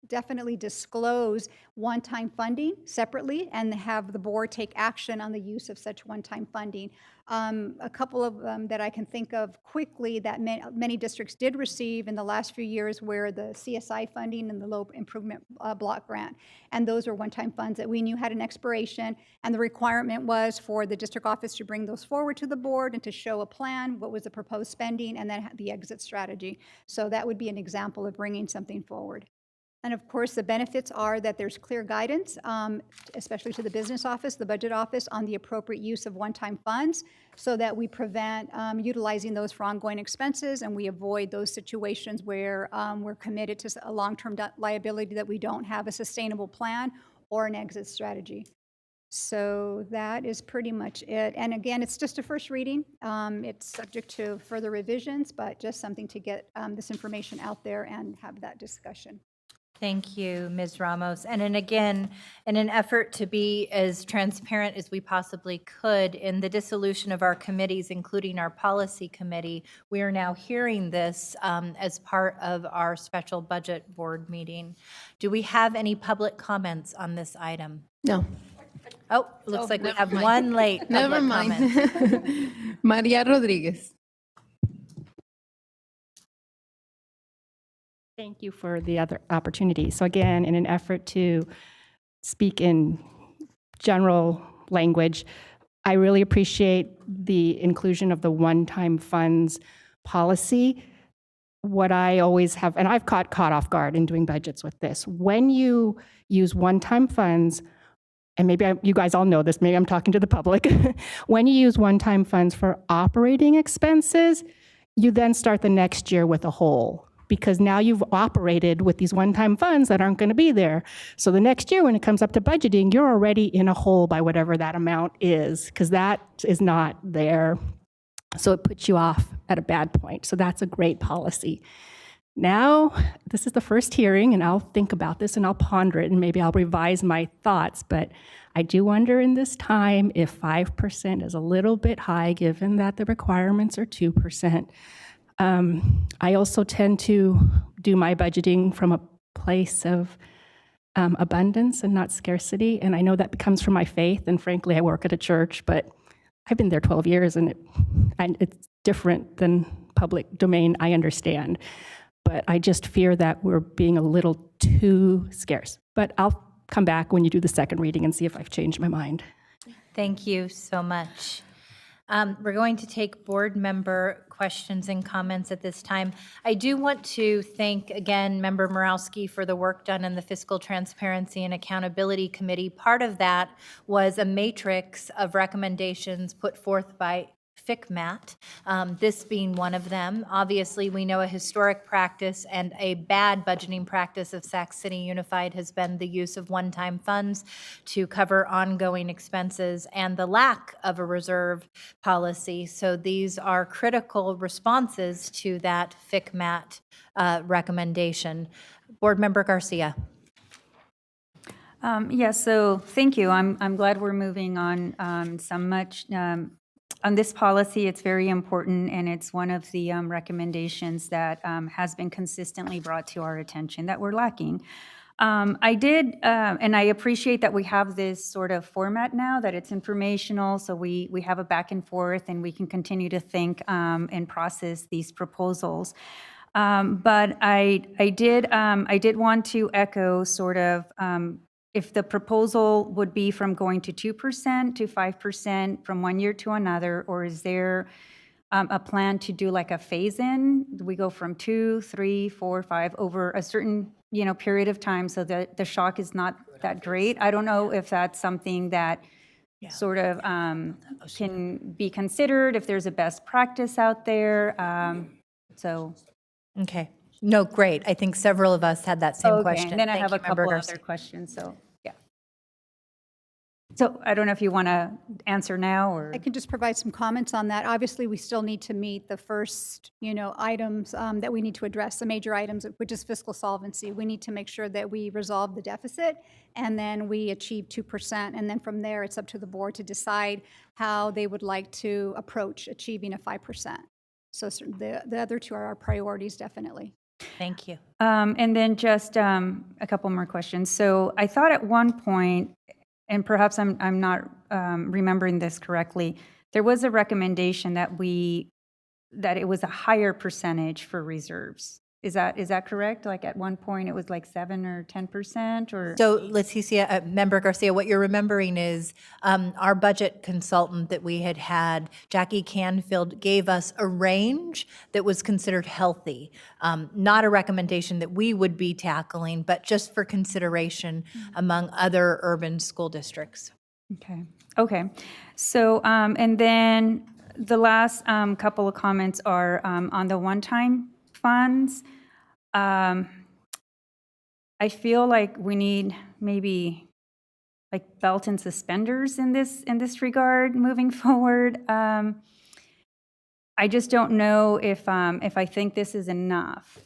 definitely disclose one-time funding separately and have the board take action on the use of such one-time funding. A couple of them that I can think of quickly that many districts did receive in the last few years were the CSI funding and the Low Improvement Block Grant. And those are one-time funds that we knew had an expiration, and the requirement was for the district office to bring those forward to the board and to show a plan, what was the proposed spending, and then the exit strategy. So that would be an example of bringing something forward. And of course, the benefits are that there's clear guidance, especially to the business office, the budget office, on the appropriate use of one-time funds so that we prevent utilizing those for ongoing expenses, and we avoid those situations where we're committed to a long-term liability that we don't have a sustainable plan or an exit strategy. So that is pretty much it. And again, it's just a first reading. It's subject to further revisions, but just something to get this information out there and have that discussion. Thank you, Ms. Ramos. And then again, in an effort to be as transparent as we possibly could in the dissolution of our committees, including our policy committee, we are now hearing this as part of our special budget board meeting. Do we have any public comments on this item? No. Oh, looks like we have one late Never public mind. comment. Maria Rodriguez. Thank you for the other opportunity. So again, in an effort to speak in general language, I really appreciate the inclusion of the one-time funds policy. What I always have, and I've caught off guard in doing budgets with this, when you use one-time funds, and maybe you guys all know this, maybe I'm talking to the public, when you use one-time funds for operating expenses, you then start the next year with a hole, because now you've operated with these one-time funds that aren't going to be there. So the next year when it comes up to budgeting, you're already in a hole by whatever that amount is, because that is not there. So it puts you off at a bad point. So that's a great policy. Now, this is the first hearing, and I'll think about this and I'll ponder it, and maybe I'll revise my thoughts. But I do wonder in this time if 5% is a little bit high, given that the requirements are 2%. I also tend to do my budgeting from a place of abundance and not scarcity. And I know that comes from my faith. And frankly, I work at a church, but I've been there 12 years and it's different than public domain, I understand. but I just fear that we're being a little too scarce. But I'll come back when you do the second reading and see if I've changed my mind. Thank you so much. We're going to take board member questions and comments at this time. I do want to thank again Member Morowski for the work done in the Fiscal Transparency and Accountability Committee. Part of that was a matrix of recommendations put forth by FCMAT, this being one of them. Obviously, we know a historic practice and a bad budgeting practice of Sac City Unified has been the use of one-time funds to cover ongoing expenses and the lack of a reserve policy. So these are critical responses to that FCMAT recommendation. Board Member Garcia. So thank you. I'm glad we're moving on on this policy. It's very important, and it's one of the recommendations that has been consistently brought to our attention that we're lacking. I did, and I appreciate that we have this sort of format now, that it's informational, so we have a back and forth, and we can continue to think and process these proposals. But I did want to echo sort of if the proposal would be from going to 2% to 5% from one year to another, or is there a plan to do like a phase-in? Do we go from 2, 3, 4, 5 over a certain period of time so that the shock is not that great? I don't know if that's something that sort of can be considered, if there's a best practice out there. Okay. No, great. I think several of us had that same question. And then I Thank have a you, Member couple Garcia. other questions, so, yeah. So I don't know if you want to answer now, or? I can just provide some comments on that. Obviously, we still need to meet the first, items that we need to address, the major items, which is fiscal solvency. We need to make sure that we resolve the deficit, and then we achieve 2%. And then from there, it's up to the board to decide how they would like to approach achieving a 5%. So the other two are our priorities, definitely. Thank you. And then just a couple more questions. So I thought at one point, and perhaps I'm not remembering this correctly, there was a recommendation that it was a higher percentage for reserves. Is that correct? Like at one point it was like 7 or 10%, or? So Leticia, Member Garcia, what you're remembering is our budget consultant that we had, Jackie Canfield, gave us a range that was considered healthy, not a recommendation that we would be tackling, but just for consideration among other urban school districts. Okay. So, and then the last couple of comments are on the one-time funds. I feel like we need maybe like belt and suspenders in this regard moving forward. I just don't know if I think this is enough,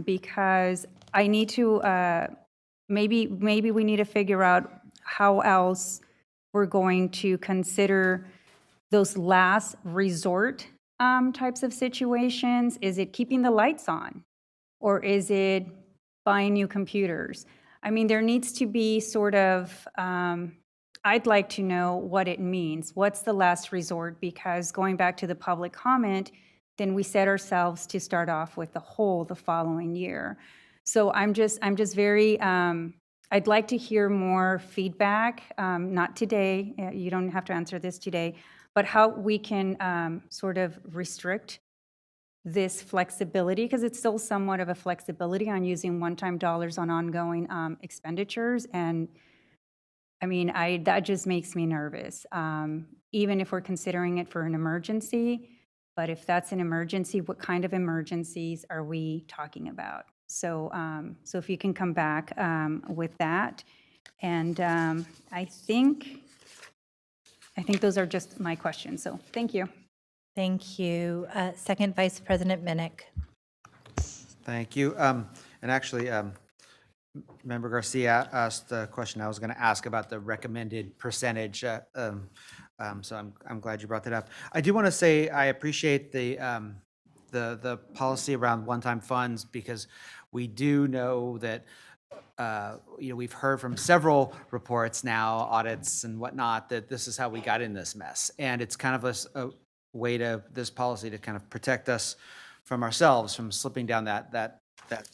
because I need to maybe we need to figure out how else we're going to consider those last resort types of situations. Is it keeping the lights on, or is it buying new computers? I mean, there needs to be sort of, I'd like to know what it means. What's the last resort? Because going back to the public comment, then we set ourselves to start off with the following year. So I'm just very, I'd like to hear more feedback, not today, you don't have to answer this today, but how we can sort of restrict this flexibility, because it's still somewhat of a flexibility on using one-time dollars on ongoing expenditures. And I mean, that just makes me nervous, even if we're considering it for an emergency. But if that's an emergency, what kind of emergencies are we talking about? So, so if you can come back with that. And I think those are just my questions. So thank you. Thank you. Second Vice President Minnick. Thank you. And actually, Member Garcia asked the question I was going to ask about the recommended percentage. So I'm glad you brought that up. I do want to say I appreciate the policy around one-time funds, because we do know that we've heard from several reports now, audits and whatnot, that this is how we got in this mess. And it's kind of a way to this policy to kind of protect us from ourselves from slipping down that that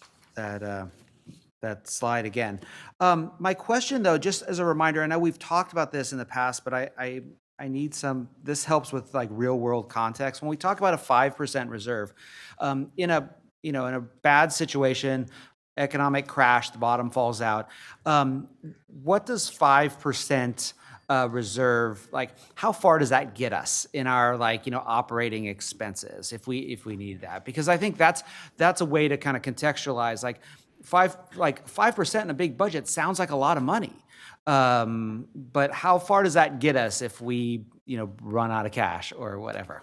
slide again. My question, though, just as a reminder, I know we've talked about this in the past, but I need some, this helps with like real world context. When we talk about a 5% reserve, in a, you know, in a bad situation, economic crash, the bottom falls out, what does 5% reserve, like how far does that get us in our, like, you know, operating expenses if we need that? Because I think that's a way to kind of contextualize, like 5% in a big budget sounds like a lot of money. But how far does that get us if we, you know, run out of cash or whatever?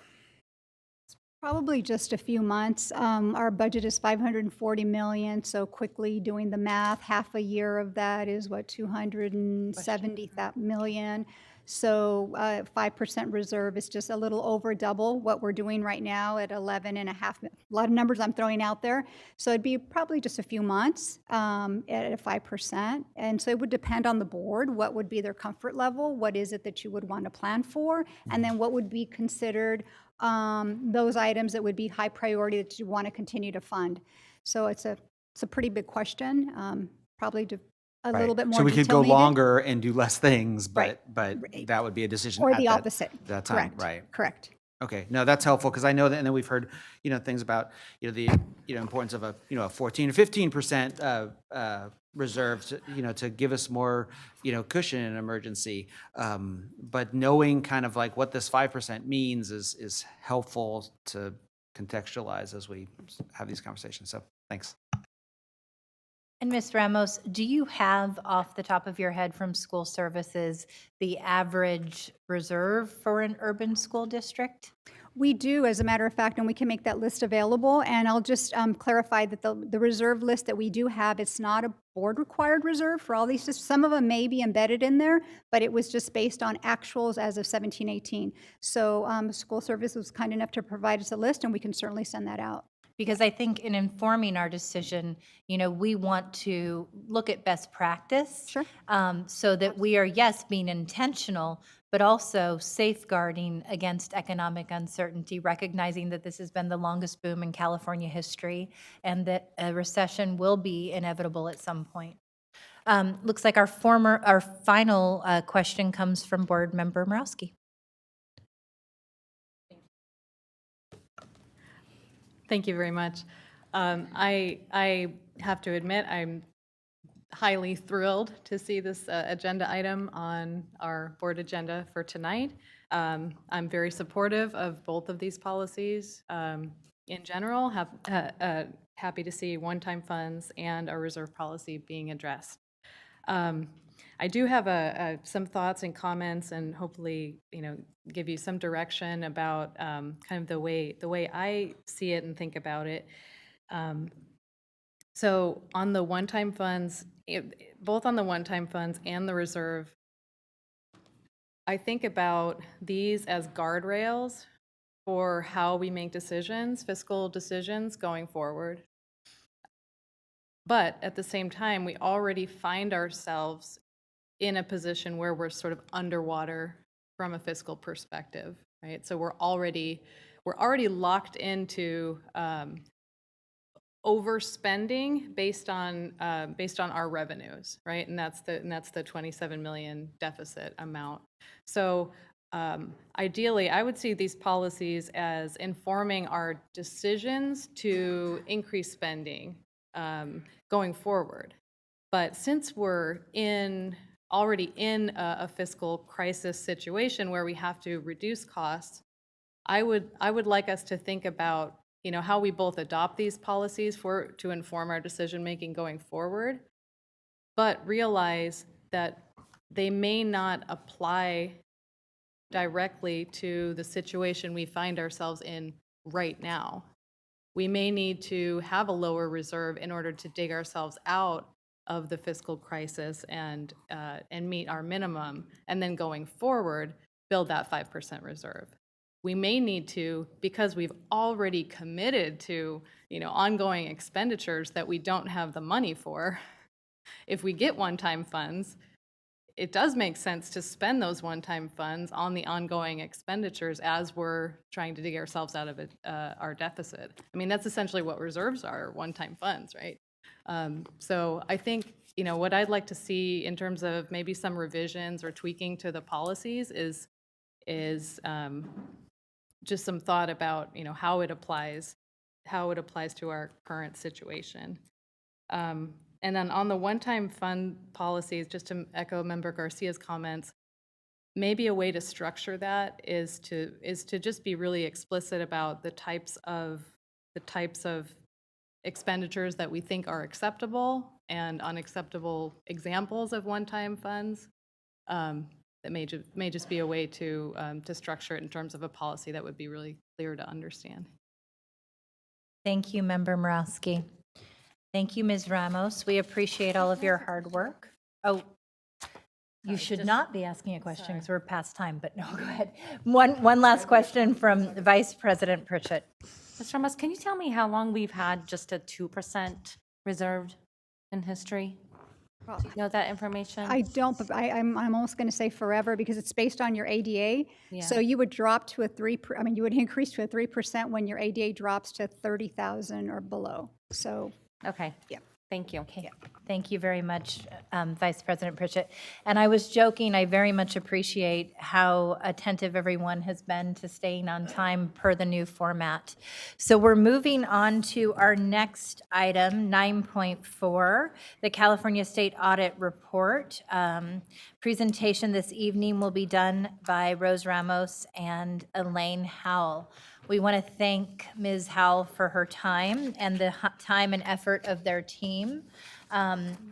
Probably just a few months. Our budget is $540 million, so quickly doing the math, half a year of that is what, $270 million. So 5% reserve is just a little over double what we're doing right now at 11.5. A lot of numbers I'm throwing out there. So it'd be probably just a few months at a 5%. And so it would depend on the board. What would be their comfort level? What is it that you would want to plan for? And then what would be considered those items that would be high priority that you want to continue to fund? So it's a pretty big question. Probably a little bit more. So we could detail go needed. longer and do less things, but Right. that would be a decision Or at the opposite. that time, Correct. right? Correct. Okay, no, that's helpful because I know that, and then we've heard, you know, things about, you know, the, you know, importance of a, you know, a 14 or 15% reserve, to, you know, to give us more, you know, cushion in an emergency. But knowing kind of like what this 5% means is helpful to contextualize as we have these conversations. So thanks. And Ms. Ramos, do you have off the top of your head from school services the average reserve for an urban school district? We do, as a matter of fact, and we can make that list available. And I'll just clarify that the reserve list that we do have, it's not a board-required reserve for all these. Some of them may be embedded in there, but it was just based on actuals as of 17-18. So school service was kind enough to provide us a list, and we can certainly send that out. Because I think in informing our decision, you know, we want to look at best practice. Sure. So that we are, yes, being intentional, but also safeguarding against economic uncertainty, recognizing that this has been the longest boom in California history and that a recession will be inevitable at some point. Looks like our final question comes from Board Member Morowski. Thank you very much. I have to admit, I'm highly thrilled to see this agenda item on our board agenda for tonight. I'm very supportive of both of these policies. In general, happy to see one-time funds and our reserve policy being addressed. I do have some thoughts and comments, and hopefully, you know, give you some direction about kind of the way I see it and think about it. So on the one-time funds, both on the one-time funds and the reserve, I think about these as guardrails for how we make decisions, fiscal decisions going forward. But at the same time, we already find ourselves in a position where we're sort of underwater from a fiscal perspective, right? So we're already locked into overspending based on our revenues, right? And that's the 27 million deficit amount. So ideally, I would see these policies as informing our decisions to increase spending going forward. But since we're already in a fiscal crisis situation where we have to reduce costs, I would like us to think about, you know, how we both adopt these policies to inform our decision making going forward, but realize that they may not apply directly to the situation we find ourselves in right now. We may need to have a lower reserve in order to dig ourselves out of the fiscal crisis and meet our minimum, and then going forward, build that 5% reserve. We may need to, because we've already committed to, you know, ongoing expenditures that we don't have the money for. If we get one-time funds, it does make sense to spend those one-time funds on the ongoing expenditures as we're trying to dig ourselves out of our deficit. I mean, that's essentially what reserves are, one-time funds, right? So I think, you know, what I'd like to see in terms of maybe some revisions or tweaking to the policies is just some thought about, you know, how it applies to our current situation. And then on the one-time fund policies, just to echo Member Garcia's comments, maybe a way to structure that is to just be really explicit about the types of expenditures that we think are acceptable and unacceptable examples of one-time funds. That may just be a way to structure it in terms of a policy that would be really clear to understand. Thank you, Member Morowski. Thank you, Ms. Ramos. We appreciate all of your hard work. Oh, you should not be asking a question because we're past time, but no, go ahead. One last question from Vice President Pritchett. Ms. Ramos, can you tell me how long we've had just a 2% reserved in history? Do you know that information? I don't, but I'm almost going to say forever because it's based on your ADA. Yeah. So you would drop to you would increase to a 3% when your ADA drops to 30,000 or below. So. Okay. Yeah. Thank you. Okay. Thank you very much, Vice President Pritchett. And I was joking, I very much appreciate how attentive everyone has been to staying on time per the new format. So we're moving on to our next item, 9.4, the California State Audit Report. Presentation this evening will be done by Rose Ramos and Elaine Howell. We want to thank Ms. Howell for her time and the time and effort of their team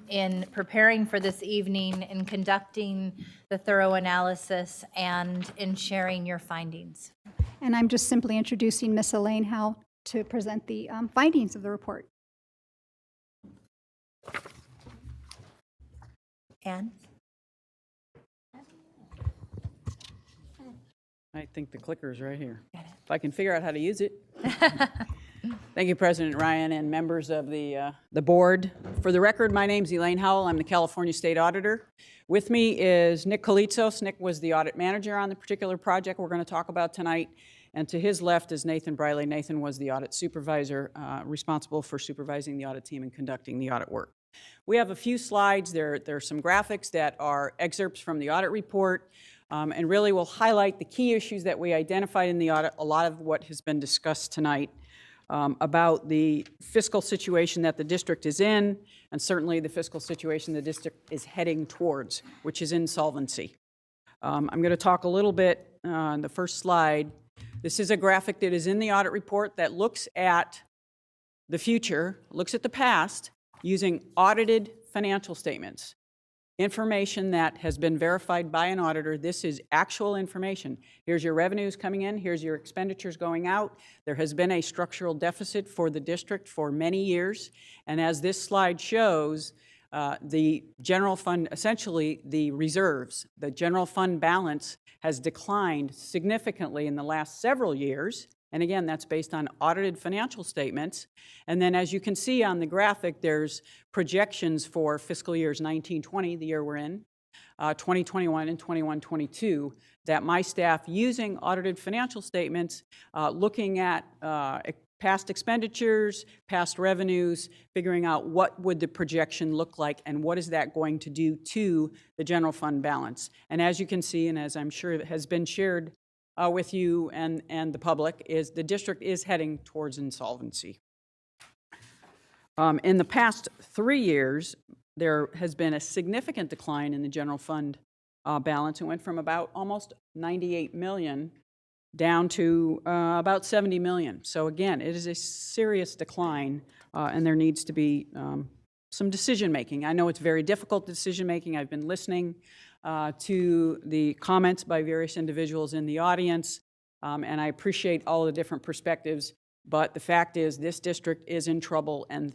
in preparing for this evening, in conducting the thorough analysis, and in sharing your findings. And I'm just simply introducing Ms. Elaine Howell to present the findings of the report. Anne? I think the clicker's right here. If I can figure out how to use it. Thank you, President Ryan and members of the board. For the record, my name's Elaine Howell. I'm the California State Auditor. With me is Nick Kalitzos. Nick was the audit manager on the particular project we're going to talk about tonight. And to his left is Nathan Briley. Nathan was the audit supervisor responsible for supervising the audit team and conducting the audit work. We have a few slides. There are some graphics that are excerpts from the audit report. And really will highlight the key issues that we identified in the audit, a lot of what has been discussed tonight about the fiscal situation that the district is in, and certainly the fiscal situation the district is heading towards, which is insolvency. I'm going to talk a little bit on the first slide. This is a graphic that is in the audit report that looks at the future, looks at the past, using audited financial statements. Information that has been verified by an auditor. This is actual information. Here's your revenues coming in, here's your expenditures going out. There has been a structural deficit for the district for many years, and as this slide shows, the general fund, essentially the reserves, the general fund balance has declined significantly in the last several years. And again, that's based on audited financial statements. And then as you can see on the graphic, there's projections for fiscal years 19-20, the year we're in, 2021 and 21-22, that my staff, using audited financial statements, looking at past expenditures, past revenues, figuring out what would the projection look like and what is that going to do to the general fund balance. And as you can see, and as I'm sure it has been shared with you and the public, is the district is heading towards insolvency. In the past 3 years, there has been a significant decline in the general fund balance. It went from about almost 98 million down to about 70 million. So again, it is a serious decline, and there needs to be some decision making. I know it's very difficult decision making. I've been listening to the comments by various individuals in the audience, and I appreciate all the different perspectives, but the fact is this district is in trouble and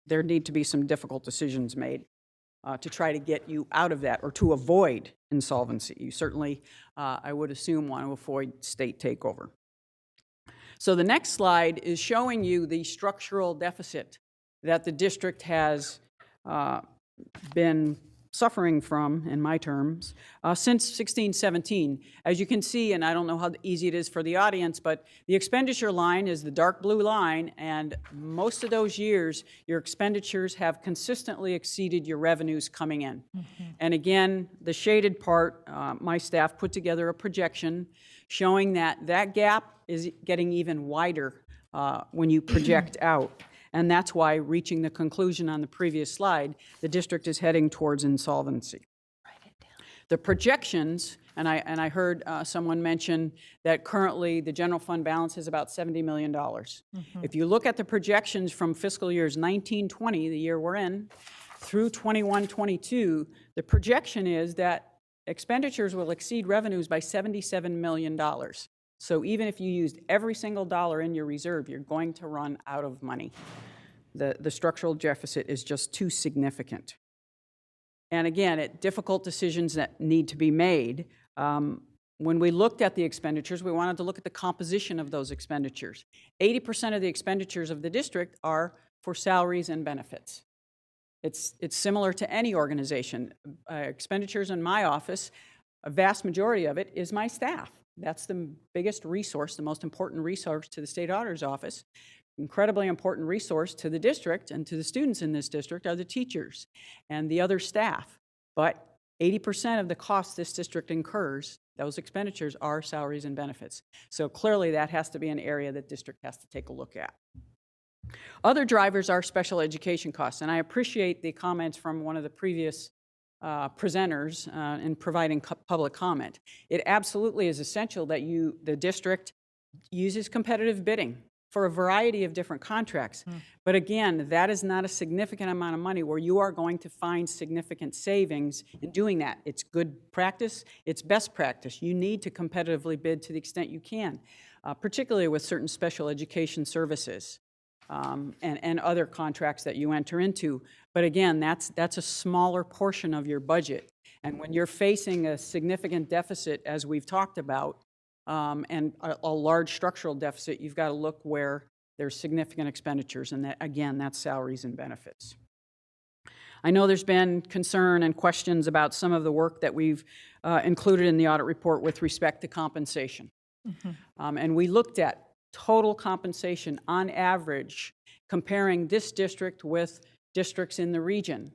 there need to be some difficult decisions made to try to get you out of that or to avoid insolvency. You certainly, I would assume, want to avoid state takeover. So the next slide is showing you the structural deficit that the district has been suffering from, in my terms, since 1617. As you can see, and I don't know how easy it is for the audience, but the expenditure line is the dark blue line, and most of those years, your expenditures have consistently exceeded your revenues coming in. And again, the shaded part, my staff put together a projection showing that that gap is getting even wider when you project out. And that's why, reaching the conclusion on the previous slide, the district is heading towards insolvency. The projections, and I heard someone mention that currently the general fund balance is about $70 million. If you look at the projections from fiscal years 19-20, the year we're in, through 21-22, the projection is that expenditures will exceed revenues by $77 million. So even if you used every single dollar in your reserve, you're going to run out of money. The structural deficit is just too significant. And again, difficult decisions that need to be made. When we looked at the expenditures, we wanted to look at the composition of those expenditures. 80% of the expenditures of the district are for salaries and benefits. It's similar to any organization. Expenditures in my office, a vast majority of it is my staff. That's the biggest resource, the most important resource to the state auditor's office. Incredibly important resource to the district and to the students in this district are the teachers and the other staff. But 80% of the costs this district incurs, those expenditures, are salaries and benefits. So clearly that has to be an area that district has to take a look at. Other drivers are special education costs, and I appreciate the comments from one of the previous presenters in providing public comment. It absolutely is essential that the district uses competitive bidding for a variety of different contracts. But again, that is not a significant amount of money where you are going to find significant savings in doing that. It's good practice, it's best practice. You need to competitively bid to the extent you can, particularly with certain special education services. And other contracts that you enter into. But again, that's a smaller portion of your budget. And when you're facing a significant deficit, as we've talked about, and a large structural deficit, you've got to look where there's significant expenditures. And that, again, that's salaries and benefits. I know there's been concern and questions about some of the work that we've included in the audit report with respect to compensation. And we looked at total compensation on average, comparing this district with districts in the region.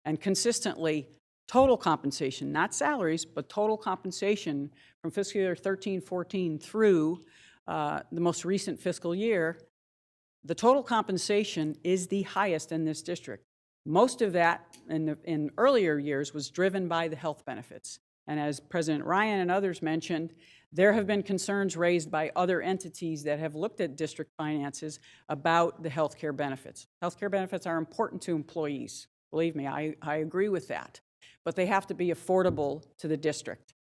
And consistently, total compensation, not salaries, but total compensation from fiscal year 13-14 through the most recent fiscal year, the total compensation is the highest in this district. Most of that in earlier years was driven by the health benefits. And as President Ryan and others mentioned, there have been concerns raised by other entities that have looked at district finances about the health care benefits. Health care benefits are important to employees. Believe me, I agree with that. But they have to be affordable to the district.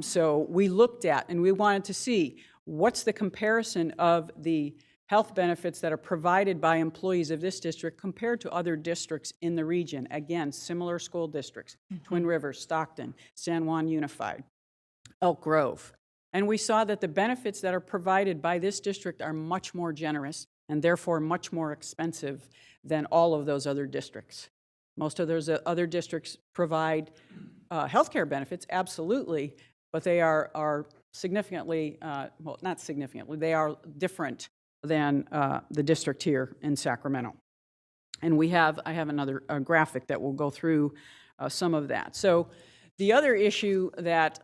So we looked at and we wanted to see what's the comparison of the health benefits that are provided by employees of this district compared to other districts in the region. Again, similar school districts, Twin Rivers, Stockton, San Juan Unified, Elk Grove. And we saw that the benefits that are provided by this district are much more generous and therefore much more expensive than all of those other districts. Most of those other districts provide healthcare benefits, absolutely, but they are significantly, well, not significantly, they are different than the district here in Sacramento. And I have another graphic that will go through some of that. So the other issue that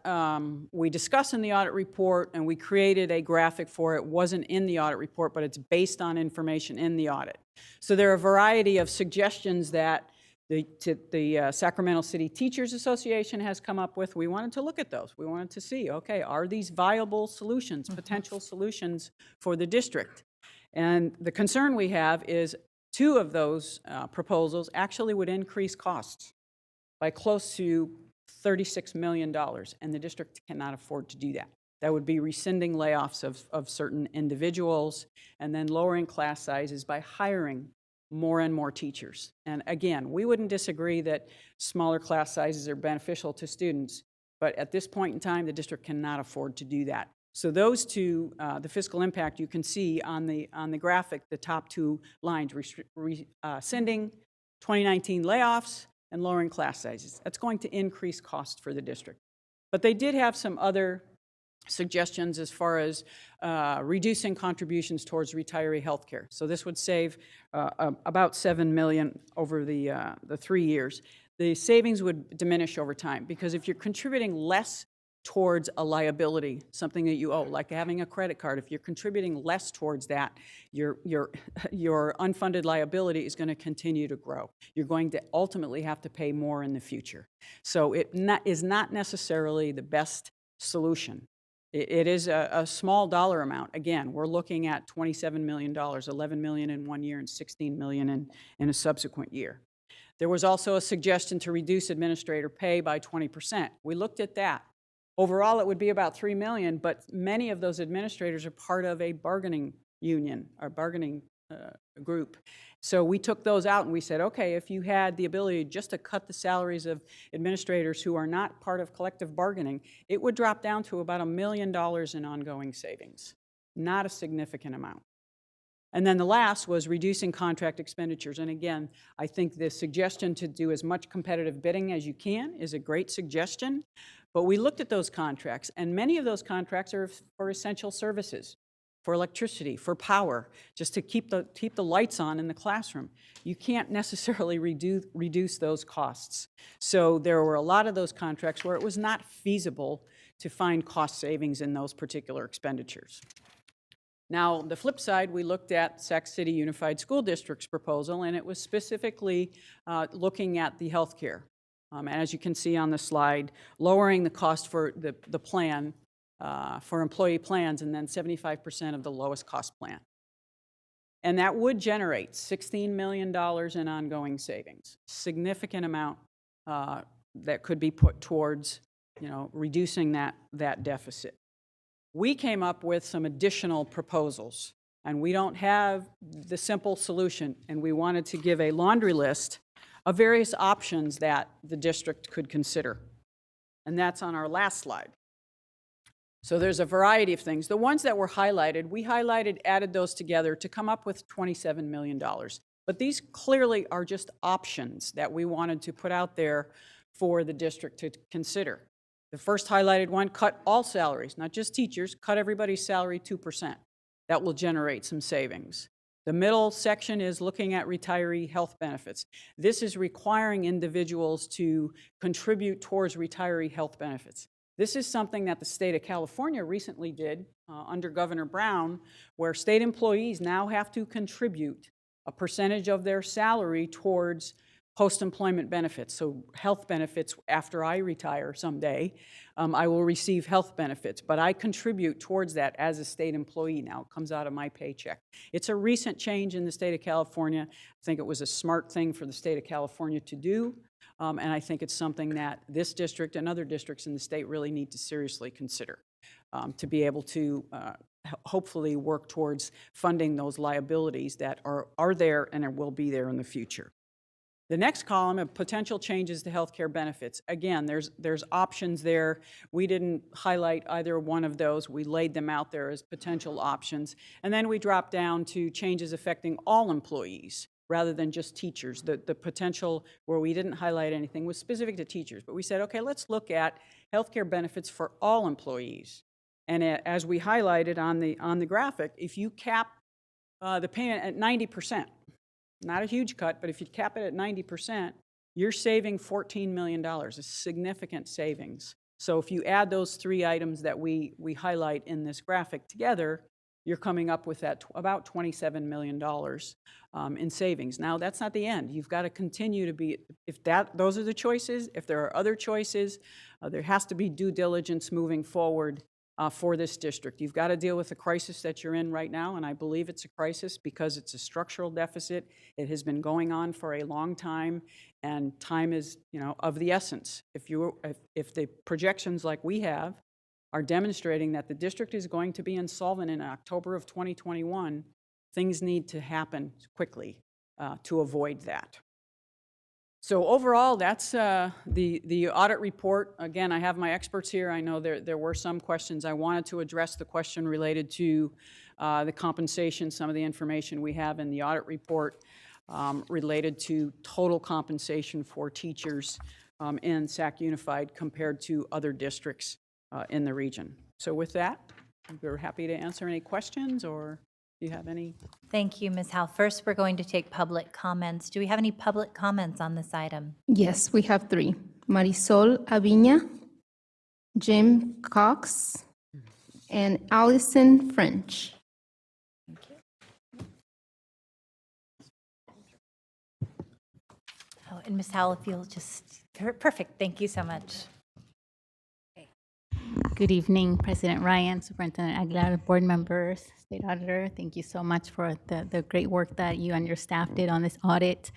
we discuss in the audit report, and we created a graphic for it, wasn't in the audit report, but it's based on information in the audit. So there are a variety of suggestions that the Sacramento City Teachers Association has come up with. We wanted to look at those. We wanted to see, okay, are these viable solutions, potential solutions for the district? And the concern we have is 2 of those proposals actually would increase costs by close to $36 million, and the district cannot afford to do that. That would be rescinding layoffs of certain individuals and then lowering class sizes by hiring more and more teachers. And again, we wouldn't disagree that smaller class sizes are beneficial to students, but at this point in time, the district cannot afford to do that. So those 2, the fiscal impact you can see on the graphic, the top 2 lines, rescinding 2019 layoffs and lowering class sizes. That's going to increase cost for the district. But they did have some other suggestions as far as reducing contributions towards retiree health care. So this would save about $7 million over the 3 years. The savings would diminish over time, because if you're contributing less towards a liability, something that you owe, like having a credit card, if you're contributing less towards that, your unfunded liability is going to continue to grow. You're going to ultimately have to pay more in the future. So it is not necessarily the best solution. It is a small dollar amount. Again, we're looking at $27 million, $11 million in 1 year and $16 million in a subsequent year. There was also a suggestion to reduce administrator pay by 20%. We looked at that. Overall, it would be about $3 million, but many of those administrators are part of a bargaining union or bargaining group. So we took those out and we said, okay, if you had the ability just to cut the salaries of administrators who are not part of collective bargaining, it would drop down to about $1 million in ongoing savings. Not a significant amount. And then the last was reducing contract expenditures. And again, I think the suggestion to do as much competitive bidding as you can is a great suggestion. But we looked at those contracts, and many of those contracts are for essential services, for electricity, for power, just to keep the lights on in the classroom. You can't necessarily reduce those costs. So there were a lot of those contracts where it was not feasible to find cost savings in those particular expenditures. Now, the flip side, we looked at Sac City Unified School District's proposal, and it was specifically looking at the health care. As you can see on the slide, lowering the cost for the plan for employee plans, and then 75% of the lowest cost plan. And that would generate $16 million in ongoing savings. Significant amount that could be put towards, reducing that deficit. We came up with some additional proposals, and we don't have the simple solution, and we wanted to give a laundry list of various options that the district could consider. And that's on our last slide. So there's a variety of things. The ones that were highlighted, we added those together to come up with $27 million. But these clearly are just options that we wanted to put out there for the district to consider. The first highlighted one, cut all salaries, not just teachers, cut everybody's salary 2%. That will generate some savings. The middle section is looking at retiree health benefits. This is requiring individuals to contribute towards retiree health benefits. This is something that the state of California recently did under Governor Brown, where state employees now have to contribute a percentage of their salary towards post-employment benefits. So health benefits, after I retire someday, I will receive health benefits, but I contribute towards that as a state employee now. It comes out of my paycheck. It's a recent change in the state of California. I think it was a smart thing for the state of California to do, and I think it's something that this district and other districts in the state really need to seriously consider to be able to hopefully work towards funding those liabilities that are there and will be there in the future. The next column of potential changes to healthcare benefits. Again, there's options there. We didn't highlight either one of those. We laid them out there as potential options. And then we dropped down to changes affecting all employees rather than just teachers. The potential where we didn't highlight anything was specific to teachers. But we said, okay, let's look at healthcare benefits for all employees. And as we highlighted on the graphic, if you cap the payment at 90%, not a huge cut, but if you cap it at 90%, you're saving $14 million, a significant savings. So if you add those three items that we highlight in this graphic together, you're coming up with that about $27 million in savings. Now, that's not the end. You've got to continue to be, those are the choices, if there are other choices, there has to be due diligence moving forward for this district. You've got to deal with the crisis that you're in right now, and I believe it's a crisis because it's a structural deficit. It has been going on for a long time, and time is, of the essence. If the projections like we have are demonstrating that the district is going to be insolvent in October of 2021, things need to happen quickly to avoid that. So overall, that's the audit report. Again, I have my experts here. I know there were some questions. I wanted to address the question related to the compensation, some of the information we have in the audit report. related to total compensation for teachers in Sac Unified compared to other districts in the region. So with that, we're happy to answer any questions, or do you have any? Thank you, Ms. Howell. First, we're going to take public comments. Do we have any public comments on this item? Yes, we have three. Marisol Aviña, Jim Cox, and Allison French. Oh, and Ms. Howell, if you'll just, perfect. Thank you so much. Good evening, President Ryan, Superintendent Aguilar, board members, State Auditor. Thank you so much for the great work that you and your staff did on this audit.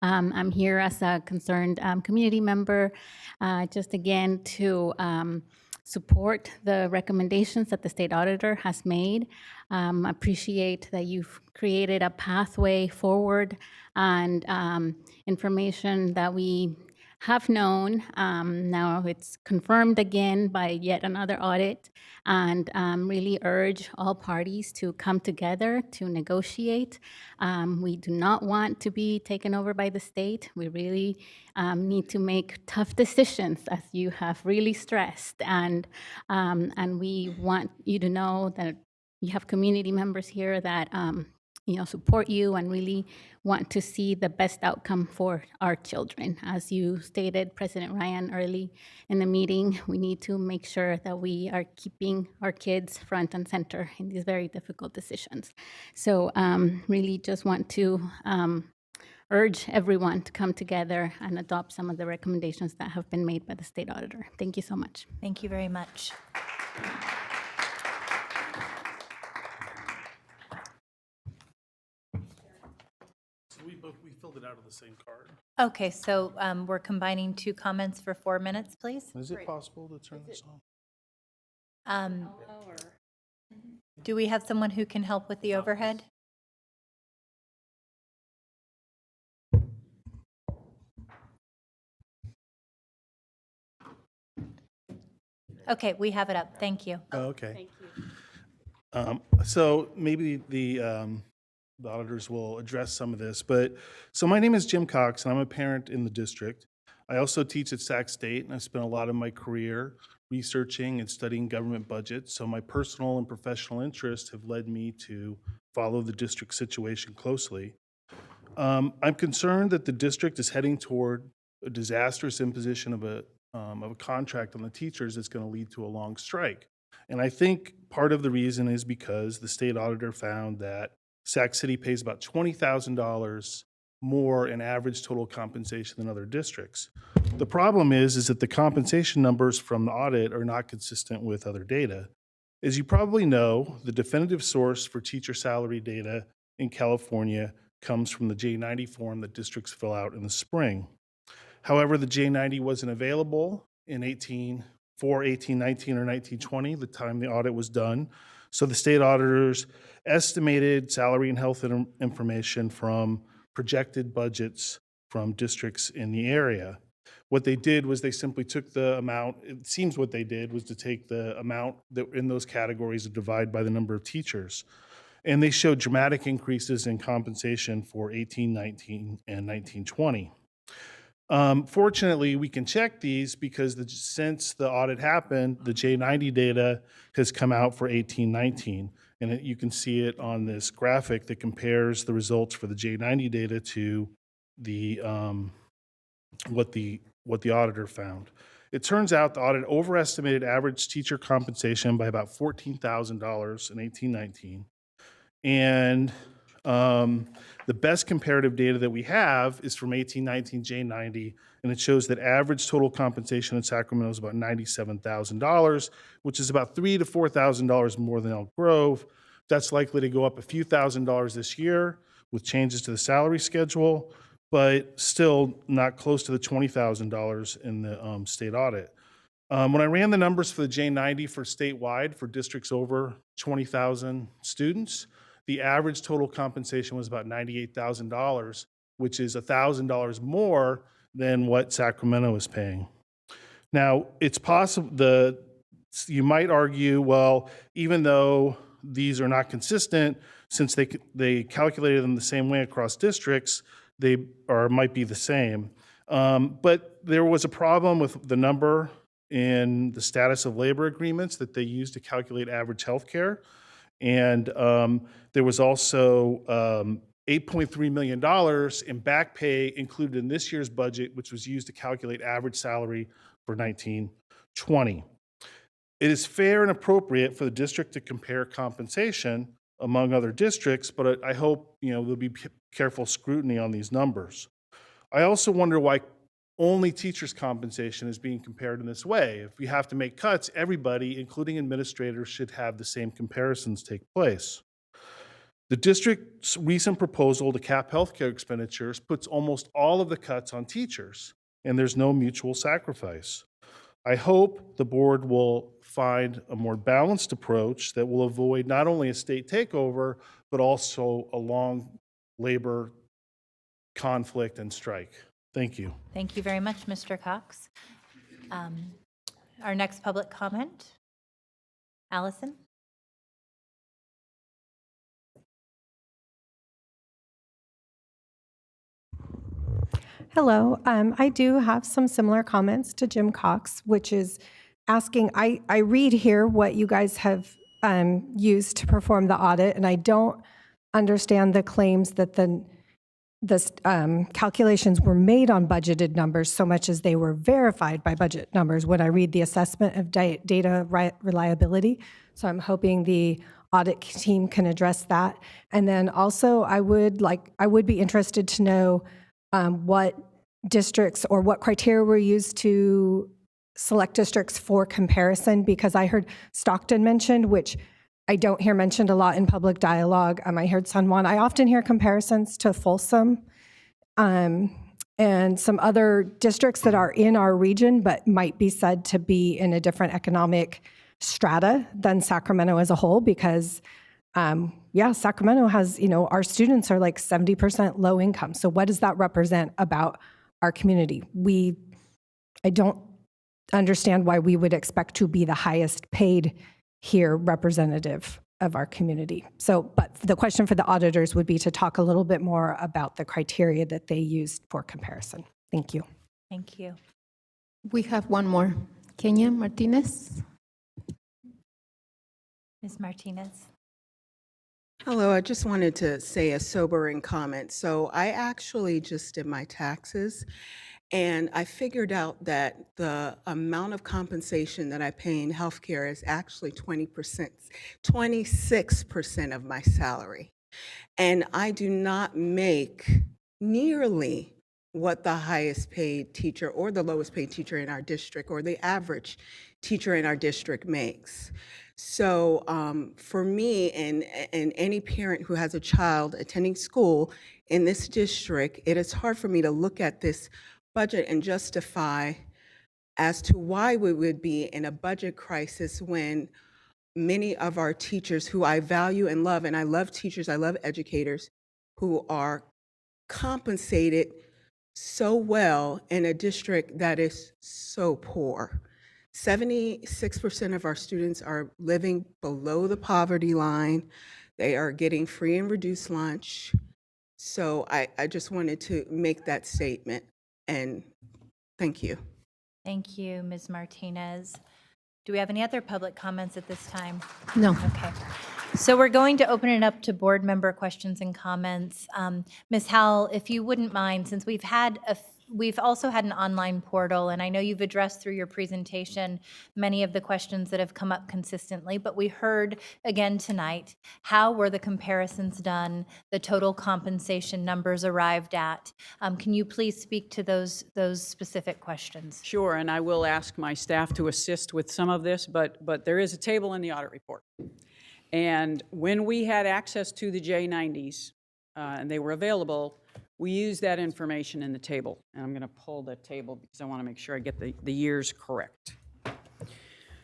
I'm here as a concerned community member, just again to support the recommendations that the State Auditor has made. I appreciate that you've created a pathway forward and information that we have known. Now it's confirmed again by yet another audit, and really urge all parties to come together to negotiate. We do not want to be taken over by the state. We really need to make tough decisions, as you have really stressed, and we want you to know that you have community members here that support you and really want to see the best outcome for our children. As you stated, President Ryan, early in the meeting, we need to make sure that we are keeping our kids front and center in these very difficult decisions. So really just want to urge everyone to come together and adopt some of the recommendations that have been made by the State Auditor. Thank you so much. Thank you very much. We filled it out of the same card. Okay, so we're combining two comments for 4 minutes, please. Is it possible to turn this on? Do we have someone who can help with the overhead? Okay, we have it up. Thank you. Oh, okay. Thank you. So maybe the auditors will address some of this, but so my name is Jim Cox, and I'm a parent in the district. I also teach at Sac State, and I've spent a lot of my career researching and studying government budgets, so my personal and professional interests have led me to follow the district situation closely. I'm concerned that the district is heading toward a disastrous imposition of a contract on the teachers that's going to lead to a long strike. And I think part of the reason is because the state auditor found that Sac City pays about $20,000 more in average total compensation than other districts. The problem is that the compensation numbers from the audit are not consistent with other data. As you probably know, the definitive source for teacher salary data in California comes from the J90 form that districts fill out in the spring. However, the J90 wasn't available in 1819 or 1920, the time the audit was done. So the state auditors estimated salary and health information from projected budgets from districts in the area. What they did was they simply took the amount, it seems what they did was to take the amount that in those categories and divide by the number of teachers. And they showed dramatic increases in compensation for 1819 and 1920. Fortunately, we can check these because since the audit happened, the J90 data has come out for 1819. And you can see it on this graphic that compares the results for the J90 data to the what the auditor found. It turns out the audit overestimated average teacher compensation by about $14,000 in 1819. And the best comparative data that we have is from 1819 J90, and it shows that average total compensation in Sacramento is about $97,000, which is about $3,000 to $4,000 more than Elk Grove. That's likely to go up a few $1,000s this year with changes to the salary schedule, but still not close to the $20,000 in the state audit. When I ran the numbers for the J90 for statewide for districts over 20,000 students, the average total compensation was about $98,000, which is $1,000 more than what Sacramento is paying. Now, it's possible, you might argue, well, even though these are not consistent, since they calculated them the same way across districts, they might be the same. But there was a problem with the number in the status of labor agreements that they used to calculate average health care. And there was also $8.3 million in back pay included in this year's budget, which was used to calculate average salary for 1920. It is fair and appropriate for the district to compare compensation among other districts, but I hope there'll be careful scrutiny on these numbers. I also wonder why only teachers' compensation is being compared in this way. If we have to make cuts, everybody, including administrators, should have the same comparisons take place. The district's recent proposal to cap healthcare expenditures puts almost all of the cuts on teachers, and there's no mutual sacrifice. I hope the board will find a more balanced approach that will avoid not only a state takeover, but also a long labor conflict and strike. Thank you. Thank you very much, Mr. Cox. Our next public comment, Allison. Hello. I do have some similar comments to Jim Cox, which is asking, I read here what you guys have used to perform the audit, and I don't understand the claims that the calculations were made on budgeted numbers so much as they were verified by budget numbers when I read the assessment of data reliability. So I'm hoping the audit team can address that. And then also I would be interested to know what districts or what criteria were used to select districts for comparison, because I heard Stockton mentioned, which I don't hear mentioned a lot in public dialogue. I heard San Juan. I often hear comparisons to Folsom and some other districts that are in our region, but might be said to be in a different economic strata than Sacramento as a whole, because Sacramento has, our students are like 70% low income. So what does that represent about our community? I don't understand why we would expect to be the highest paid here representative of our community. So, but the question for the auditors would be to talk a little bit more about the criteria that they used for comparison. Thank you. Thank you. We have one more. Kenya Martinez. Ms. Martinez. Hello, I just wanted to say a sobering comment. So I actually just did my taxes, and I figured out that the amount of compensation that I pay in healthcare is actually 26% of my salary. And I do not make nearly what the highest paid teacher or the lowest paid teacher in our district or the average teacher in our district makes. So for me and any parent who has a child attending school in this district, it is hard for me to look at this budget and justify as to why we would be in a budget crisis when many of our teachers who I value and I love teachers, I love educators, who are compensated so well in a district that is so poor. 76% of our students are living below the poverty line. They are getting free and reduced lunch. So I just wanted to make that statement, and thank you. Thank you, Ms. Martinez. Do we have any other public comments at this time? No. Okay. So we're going to open it up to board member questions and comments. Ms. Howell, if you wouldn't mind, since we've also had an online portal, and I know you've addressed through your presentation many of the questions that have come up consistently, but we heard again tonight, how were the comparisons done, the total compensation numbers arrived at? Can you please speak to those specific questions? Sure, and I will ask my staff to assist with some of this, but there is a table in the audit report. And when we had access to the J90s, and they were available, we used that information in the table. And I'm going to pull the table because I want to make sure I get the years correct.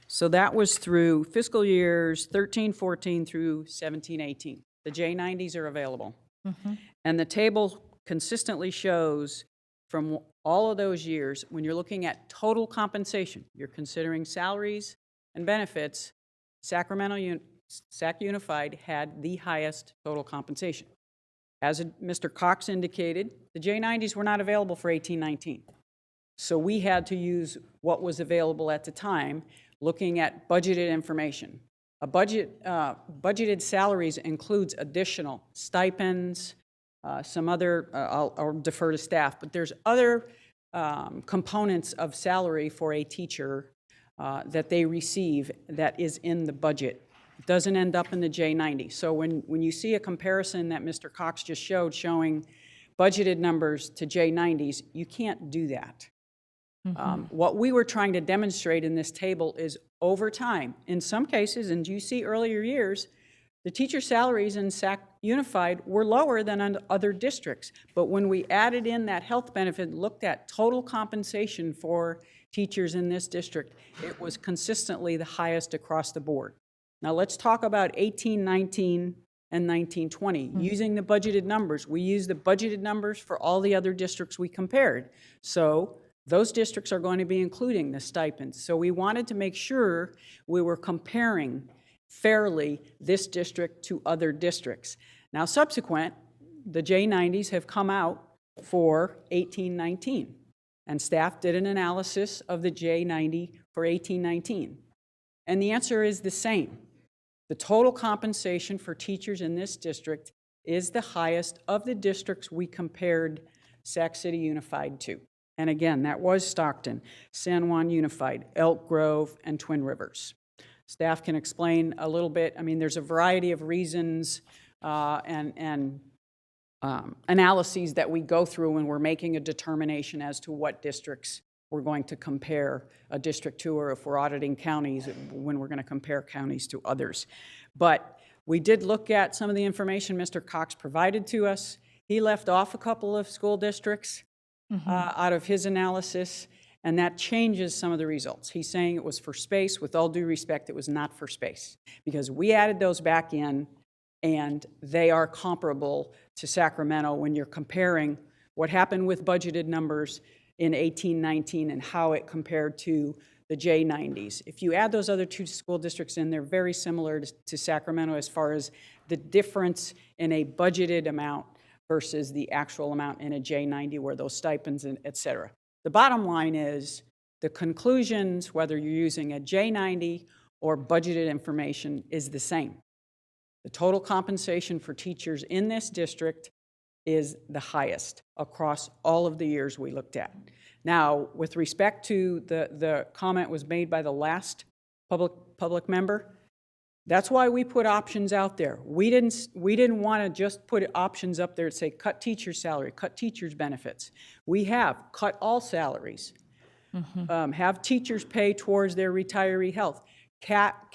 So that was through fiscal years 13-14 through 17-18. The J90s are available. Mm-hmm. And the table consistently shows from all of those years, when you're looking at total compensation, you're considering salaries and benefits, Sac Unified had the highest total compensation. As Mr. Cox indicated, the J90s were not available for 18-19. So we had to use what was available at the time, looking at budgeted information. Budgeted salaries includes additional stipends, some other, I'll defer to staff, but there's other components of salary for a teacher that they receive that is in the budget. It doesn't end up in the J90. So when you see a comparison that Mr. Cox just showed showing budgeted numbers to J90s, you can't do that. What we were trying to demonstrate in this table is over time, in some cases, and you see earlier years, the teacher salaries in Sac Unified were lower than in other districts. But when we added in that health benefit, looked at total compensation for teachers in this district, it was consistently the highest across the board. Now let's talk about 18-19 and 19-20. Using the budgeted numbers, we used the budgeted numbers for all the other districts we compared. So those districts are going to be including the stipends. So we wanted to make sure we were comparing fairly this district to other districts. Now subsequent, the J90s have come out for 18-19, and staff did an analysis of the J90 for 18-19. And the answer is the same. The total compensation for teachers in this district is the highest of the districts we compared Sac City Unified to. And again, that was Stockton, San Juan Unified, Elk Grove, and Twin Rivers. Staff can explain a little bit. I mean, there's a variety of reasons and analyses that we go through when we're making a determination as to what districts we're going to compare a district to, or if we're auditing counties, when we're going to compare counties to others. But we did look at some of the information Mr. Cox provided to us. He left off a couple of school districts out of his analysis, and that changes some of the results. He's saying it was for space. With all due respect, it was not for space, because we added those back in, and they are comparable to Sacramento when you're comparing what happened with budgeted numbers in 18-19 and how it compared to the J90s. If you add those other two school districts in, they're very similar to Sacramento as far as the difference in a budgeted amount versus the actual amount in a J90 where those stipends and et cetera. The bottom line is the conclusions, whether you're using a J90 or budgeted information, is the same. The total compensation for teachers in this district is the highest across all of the years we looked at. Now, with respect to the comment was made by the last public member, that's why we put options out there. We didn't want to just put options up there and say cut teacher salary, cut teachers benefits. We have cut all salaries, have teachers pay towards their retiree health, cap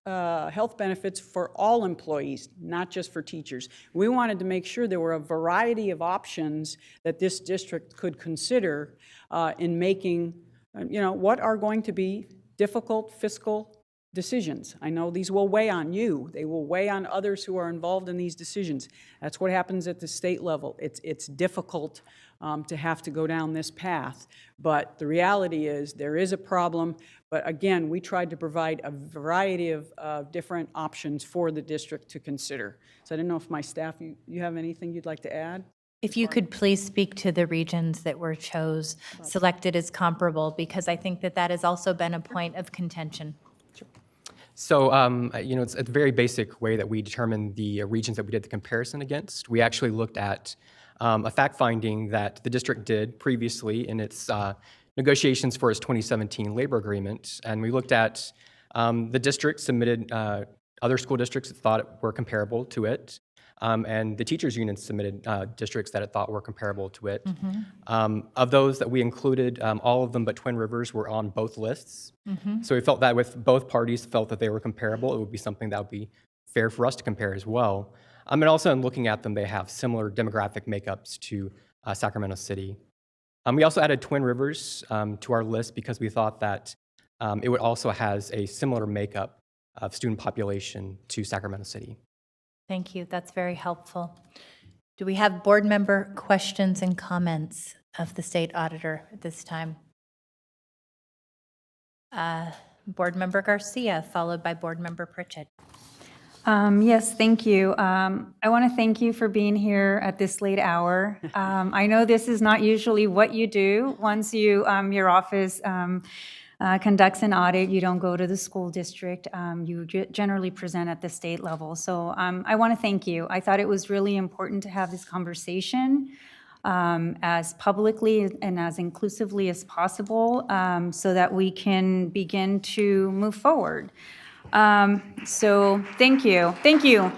health benefits for all employees, not just for teachers. We wanted to make sure there were a variety of options that this district could consider in making, what are going to be difficult fiscal decisions. I know these will weigh on you. They will weigh on others who are involved in these decisions. That's what happens at the state level. It's difficult to have to go down this path, but the reality is there is a problem. But again, we tried to provide a variety of different options for the district to consider. So I don't know if my staff, you have anything you'd like to add? If you could please speak to the regions that were selected as comparable, because I think that has also been a point of contention. So, it's a very basic way that we determine the regions that we did the comparison against. We actually looked at a fact finding that the district did previously in its negotiations for its 2017 labor agreement. And we looked at the district submitted other school districts that thought were comparable to it. And the teachers union submitted districts that it thought were comparable to it. Of those that we included, all of them but Twin Rivers were on both lists. So we felt that with both parties felt that they were comparable, it would be something that would be fair for us to compare as well. And also in looking at them, they have similar demographic makeups to Sacramento City. We also added Twin Rivers to our list because we thought that it would also has a similar makeup of student population to Sacramento City. Thank you. That's very helpful. Do we have board member questions and comments of the state auditor at this time? Board member Garcia, followed by board member Pritchett. Yes, thank you. I want to thank you for being here at this late hour. I know this is not usually what you do. Once your office conducts an audit, you don't go to the school district. You generally present at the state level. So I want to thank you. I thought it was really important to have this conversation as publicly and as inclusively as possible so that we can begin to move forward. So thank you. Thank you.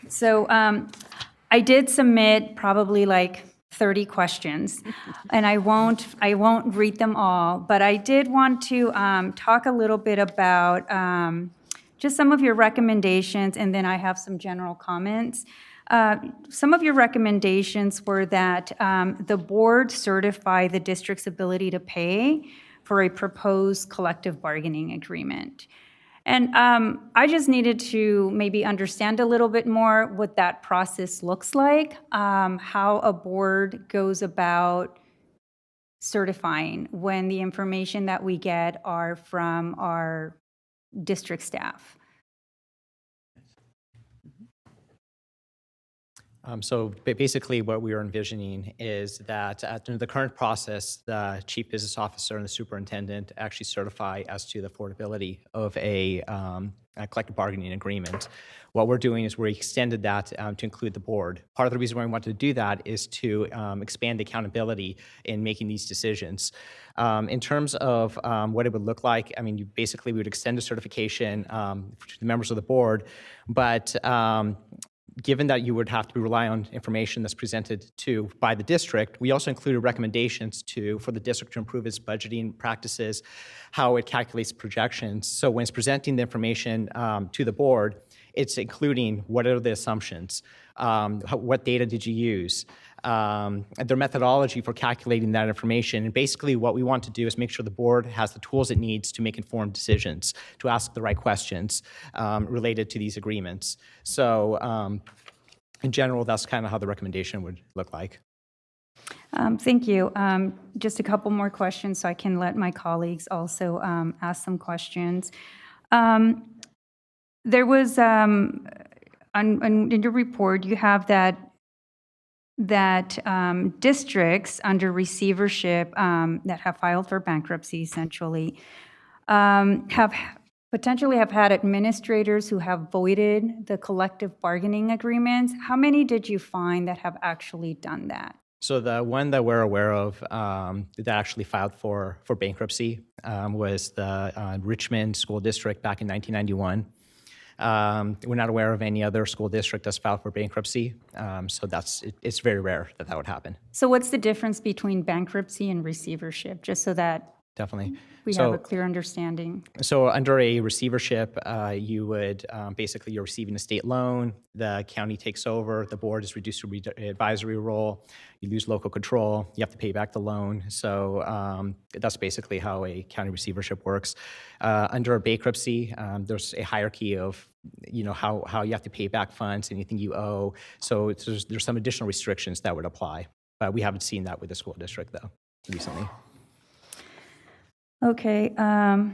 So I did submit probably like 30 questions, and I won't read them all, but I did want to talk a little bit about just some of your recommendations, and then I have some general comments. Some of your recommendations were that the board certify the district's ability to pay for a proposed collective bargaining agreement. And I just needed to maybe understand a little bit more what that process looks like, how a board goes about certifying when the information that we get are from our district staff. So basically what we are envisioning is that under the current process, the chief business officer and the superintendent actually certify as to the affordability of a collective bargaining agreement. What we're doing is we extended that to include the board. Part of the reason why we wanted to do that is to expand the accountability in making these decisions. In terms of what it would look like, I mean, we would extend the certification to the members of the board, but given that you would have to rely on information that's presented by the district, we also included recommendations for the district to improve its budgeting practices, how it calculates projections. So when it's presenting the information to the board, it's including what are the assumptions, what data did you use, their methodology for calculating that information. And basically what we want to do is make sure the board has the tools it needs to make informed decisions, to ask the right questions related to these agreements. So in general, that's kind of how the recommendation would look like. Thank you. Just a couple more questions so I can let my colleagues also ask some questions. There was, in your report, you have that districts under receivership that have filed for bankruptcy, essentially, potentially have had administrators who have voided the collective bargaining agreements. How many did you find that have actually done that? So the one that we're aware of that actually filed for bankruptcy was the Richmond School District back in 1991. We're not aware of any other school district that's filed for bankruptcy, so it's very rare that would happen. So what's the difference between bankruptcy and receivership, just so that Definitely. we have a clear understanding? So under a receivership, you would basically, you're receiving a state loan, the county takes over, the board is reduced to advisory role, you lose local control, you have to pay back the loan. So that's basically how a county receivership works. Under a bankruptcy, there's a hierarchy of how you have to pay back funds, anything you owe. So there's some additional restrictions that would apply. But we haven't seen that with the school district, though, recently. Okay, and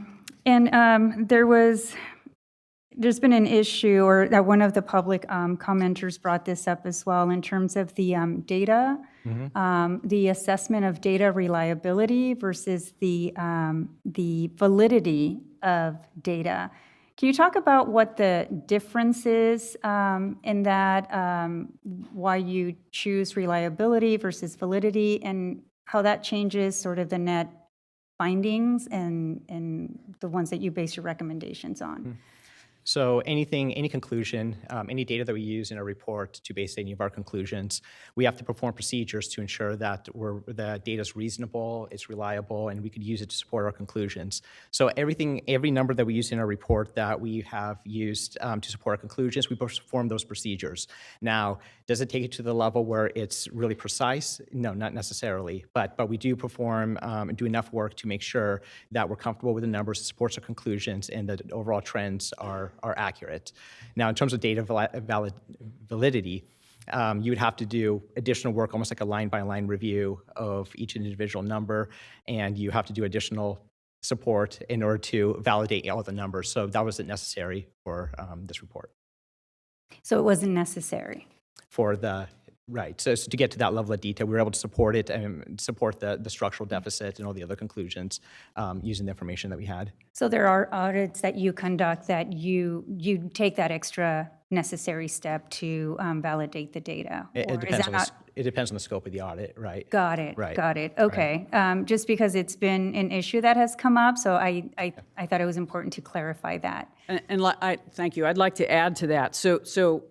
there's been an issue, or that one of the public commenters brought this up as well, in terms of the data, the assessment of data reliability versus the validity of data. Can you talk about what the difference is in that, why you choose reliability versus validity, and how that changes sort of the net findings and the ones that you base your recommendations on? So any conclusion, any data that we use in a report to base any of our conclusions, we have to perform procedures to ensure that the data is reasonable, it's reliable, and we could use it to support our conclusions. So every number that we use in our report that we have used to support our conclusions, we perform those procedures. Now, does it take it to the level where it's really precise? No, not necessarily. But we do perform and do enough work to make sure that we're comfortable with the numbers, it supports our conclusions, and that overall trends are accurate. Now, in terms of data validity, you would have to do additional work, almost like a line-by-line review of each individual number, and you have to do additional support in order to validate all the numbers. So that wasn't necessary for this report. So it wasn't necessary. For the, right, so to get to that level of detail, we were able to support it and support the structural deficit and all the other conclusions using the information that we had. So there are audits that you conduct that you take that extra necessary step to validate the data? It or is depends that on not? it depends on the scope of the audit, right? Got it. Right. Got it. Okay. Just because it's been an issue that has come up, so I thought it was important to clarify that. Thank you. I'd like to add to that. So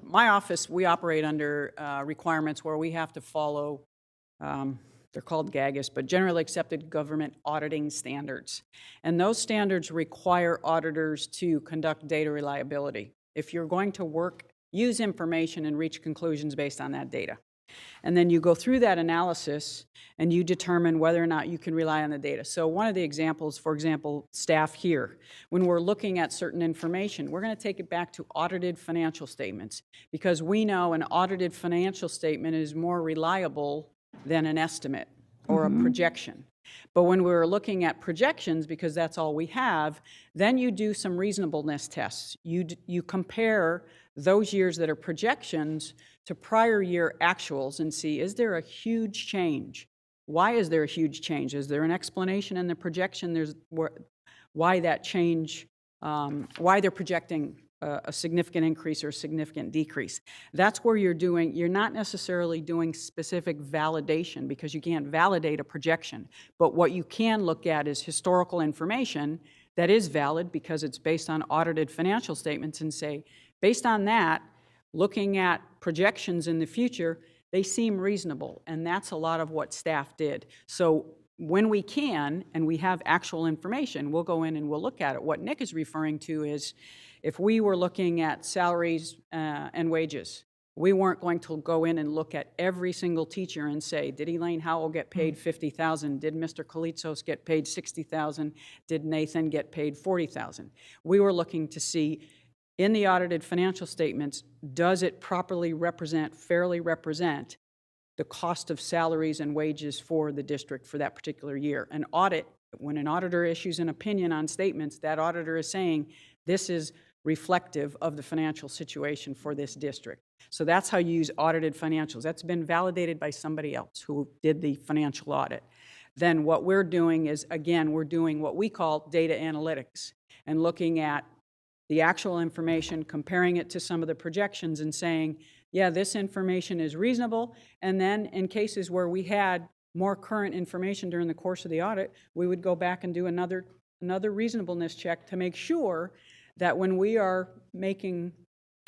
my office, we operate under requirements where we have to follow, they're called GAGAS, but Generally Accepted Government Auditing Standards. And those standards require auditors to conduct data reliability. If you're going to use information and reach conclusions based on that data. And then you go through that analysis and you determine whether or not you can rely on the data. So one of the examples, for example, staff here, when we're looking at certain information, we're going to take it back to audited financial statements because we know an audited financial statement is more reliable than an estimate or a projection. But when we're looking at projections, because that's all we have, then you do some reasonableness tests. You compare those years that are projections to prior year actuals and see, is there a huge change? Why is there a huge change? Is there an explanation in the projection? Why that change, why they're projecting a significant increase or a significant decrease. That's where you're not necessarily doing specific validation because you can't validate a projection. But what you can look at is historical information that is valid because it's based on audited financial statements and say, based on that, looking at projections in the future, they seem reasonable. And that's a lot of what staff did. So when we can, and we have actual information, we'll go in and we'll look at it. What Nick is referring to is if we were looking at salaries and wages, we weren't going to go in and look at every single teacher and say, did Elaine Howell get paid $50,000? Did Mr. Kalitzos get paid $60,000? Did Nathan get paid $40,000? We were looking to see in the audited financial statements, does it properly represent, fairly represent the cost of salaries and wages for the district for that particular year? An audit, when an auditor issues an opinion on statements, that auditor is saying this is reflective of the financial situation for this district. So that's how you use audited financials. That's been validated by somebody else who did the financial audit. Then what we're doing is, again, we're doing what we call data analytics and looking at the actual information, comparing it to some of the projections and saying, yeah, this information is reasonable. And then in cases where we had more current information during the course of the audit, we would go back and do another reasonableness check to make sure that when we are making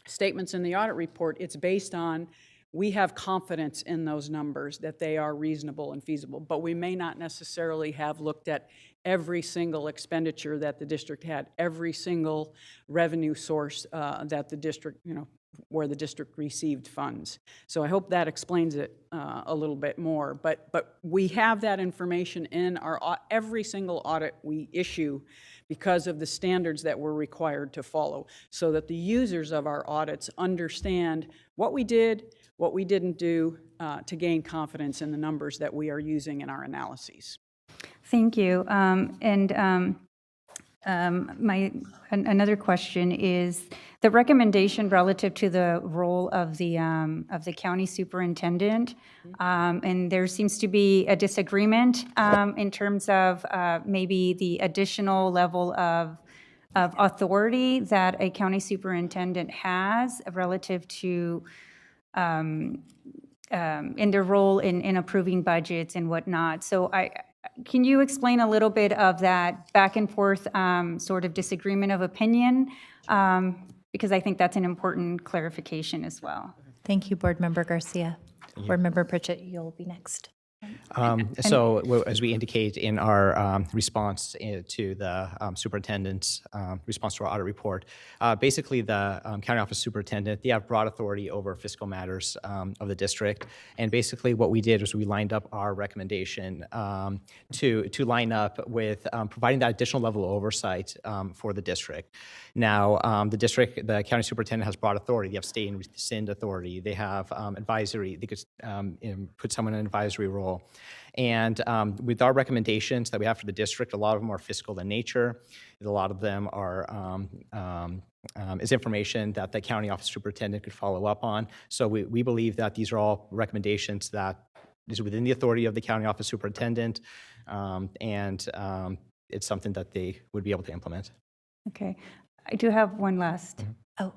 statements in the audit report, it's based on, we have confidence in those numbers that they are reasonable and feasible, but we may not necessarily have looked at every single expenditure that the district had, every single revenue source that the district, where the district received funds. So I hope that explains it a little bit more, but we have that information in every single audit we issue because of the standards that we're required to follow, so that the users of our audits understand what we did, what we didn't do, to gain confidence in the numbers that we are using in our analyses. Thank you. Another question is the recommendation relative to the role of the county superintendent, and there seems to be a disagreement in terms of maybe the additional level of authority that a county superintendent has relative to in their role in approving budgets and whatnot. So can you explain a little bit of that back and forth sort of disagreement of opinion? Because I think that's an important clarification as well. Thank you, Board Member Garcia. Board Member Pritchett, you'll be next. So as we indicate in our response to the superintendent's response to our audit report, basically the county office superintendent, they have broad authority over fiscal matters of the district. And basically what we did was we lined up our recommendation to line up with providing that additional level of oversight for the district. Now, the county superintendent has broad authority. They have state and rescind authority. They have advisory. They could put someone in an advisory role. fiscal. And with our recommendations that we have for the district, a lot of them are fiscal in nature. A lot of them are is information that the county office superintendent could follow up on. So we believe that these are all recommendations that is within the authority of the county office superintendent, and it's something that they would be able to implement. Okay. I do have one last. Oh,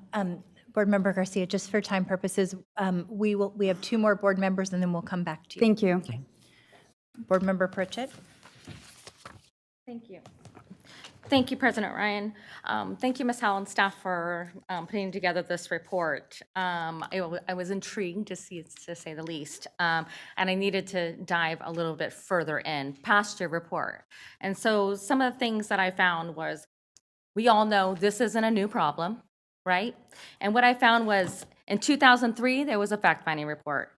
Board Member Garcia, just for time purposes, we have 2 more board members, and then we'll come back to you. Thank you. Board Member Pritchett. Thank you. Thank you, President Ryan. Thank you, Ms. Howell and staff for putting together this report. I was intrigued to say the least, and I needed to dive a little bit further in past your report. And so some of the things that I found was, we all know this isn't a new problem, right? And what I found was in 2003, there was a fact-finding report.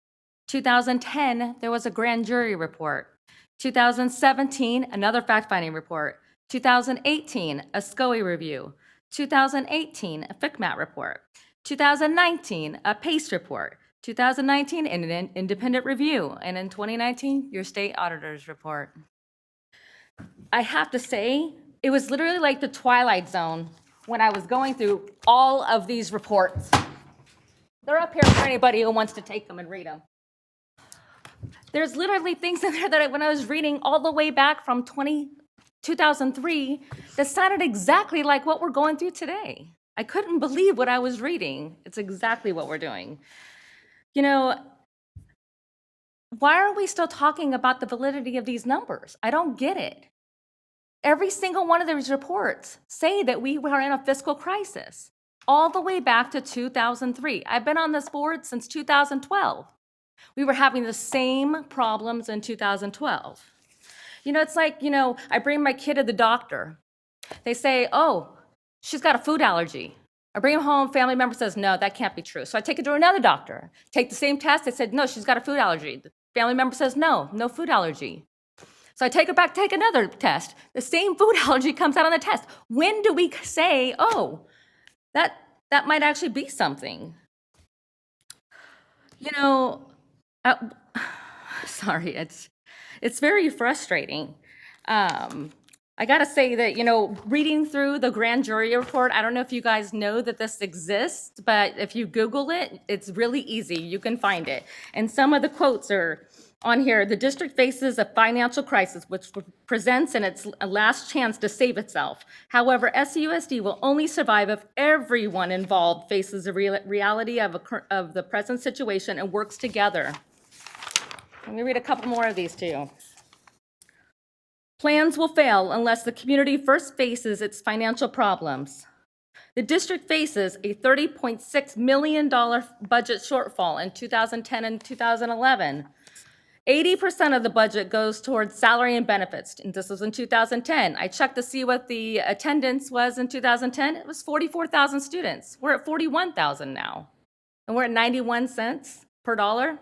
2010, there was a grand jury report. 2017, another fact-finding report. 2018, a SCOE review. 2018, a FCMAT report. 2019, a PACE report. 2019, an independent review. And in 2019, your state auditor's report. I have to say, it was literally like the Twilight Zone when I was going through all of these reports. They're up here for anybody who wants to take them and read them. There's literally things in there that when I was reading all the way back from 2003 that sounded exactly like what we're going through today. I couldn't believe what I was reading. It's exactly what we're doing. You know, why are we still talking about the validity of these numbers? I don't get it. Every single one of these reports say that we are in a fiscal crisis, all the way back to 2003. I've been on this board since 2012. We were having the same problems in 2012. You know, it's like, I bring my kid to the doctor. They say, oh, she's got a food allergy. I bring him home, family member says, no, that can't be true. So I take it to another doctor. Take the same test, they said, no, she's got a food allergy. The family member says, no, no food allergy. So I take her back, take another test. The same food allergy comes out on the test. When do we say, oh, that might actually be something? Sorry, it's very frustrating. I gotta say that, reading through the grand jury report, I don't know if you guys know that this exists, but if you Google it, it's really easy. You can find it. And some of the quotes are on here. The district faces a financial crisis which presents in its last chance to save itself. However, SUSD will only survive if everyone involved faces the reality of the present situation and works together. Let me read a couple more of these to you. Plans will fail unless the community first faces its financial problems. The district faces a $30.6 million budget shortfall in 2010 and 2011. 80% of the budget goes towards salary and benefits, and this was in 2010. I checked to see what the attendance was in 2010. It was 44,000 students. We're at 41,000 now, and we're at 91 cents per dollar.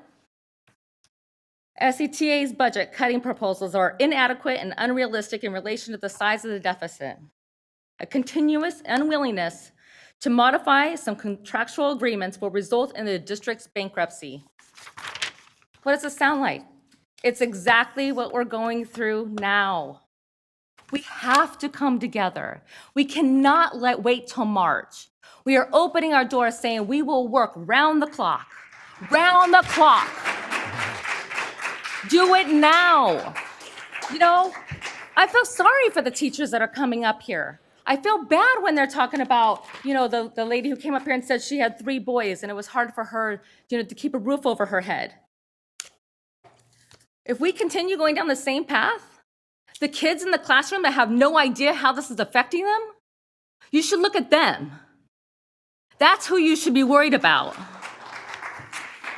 SETA's budget cutting proposals are inadequate and unrealistic in relation to the size of the deficit. A continuous unwillingness to modify some contractual agreements will result in the district's bankruptcy. What does this sound like? It's exactly what we're going through now. We have to come together. We cannot wait till March. We are opening our doors saying we will work round the clock. Round the clock. Do it now. I feel sorry for the teachers that are coming up here. I feel bad when they're talking about, the lady who came up here and said she had 3 boys and it was hard for her, to keep a roof over her head. If we continue going down the same path, the kids in the classroom that have no idea how this is affecting them, you should look at them. That's who you should be worried about.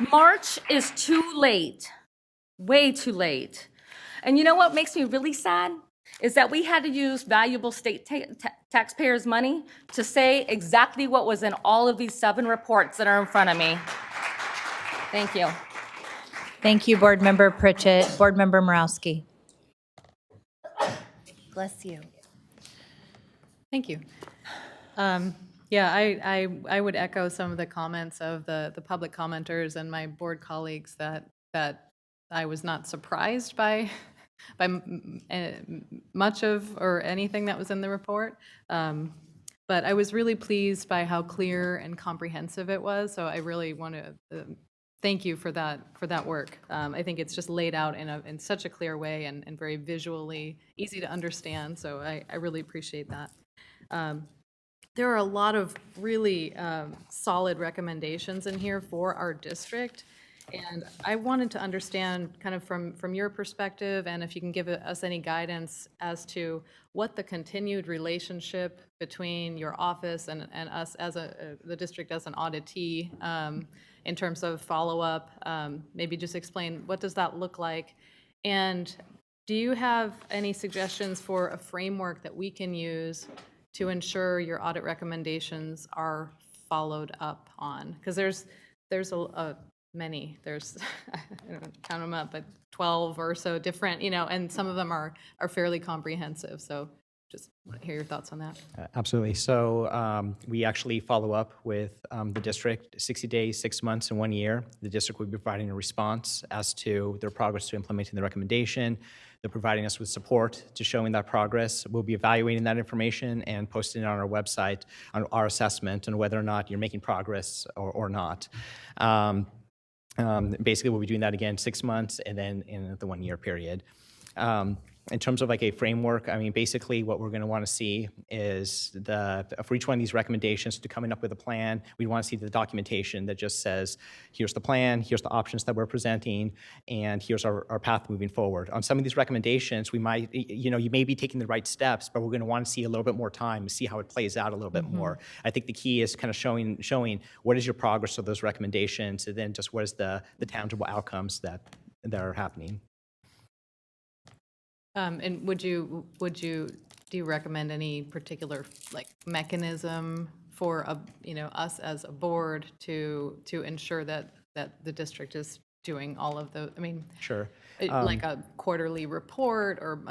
March is too late, way too late. And you know what makes me really sad? Is that we had to use valuable state taxpayers' money to say exactly what was in all of these 7 reports that are in front of me. Thank you. Thank you, Board Member Pritchett. Board Member Morowski. Bless you. Thank you. Yeah, I would echo some of the comments of the public commenters and my board colleagues that I was not surprised by much of or anything that was in the report. But I was really pleased by how clear and comprehensive it was. So I really want to thank you for that work. I think it's just laid out in such a clear way and very visually easy to understand. So I really appreciate that. There are a lot of really solid recommendations in here for our district. And I wanted to understand kind of from your perspective, and if you can give us any guidance as to what the continued relationship between your office and us as the district as an auditee in terms of follow-up, maybe just explain what does that look like? And do you have any suggestions for a framework that we can use to ensure your audit recommendations are followed up on? Because there's many, there's, I don't count them up, but 12 or so different, and some of them are fairly comprehensive. So just want to hear your thoughts on that. Absolutely. So we actually follow up with the district 60 days, 6 months, and 1 year. The district will be providing a response as to their progress to implementing the recommendation. They're providing us with support to showing that progress. We'll be evaluating that information and posting it on our website on our assessment and whether or not you're making progress or not. Basically, we'll be doing that again 6 months and then in the 1 year period. In terms of like a framework, I mean, basically what we're going to want to see is for each one of these recommendations to coming up with a plan, we want to see the documentation that just says, here's the plan, here's the options that we're presenting, and here's our path moving forward. On some of these recommendations, we might, you may be taking the right steps, but we're going to want to see a little bit more time to see how it plays out a little bit more. I think the key is kind of showing what is your progress of those recommendations, and then just what is the tangible outcomes that are happening. And do you recommend any particular mechanism for us as a board to ensure that the district is doing all of the, Sure. Like a quarterly report or,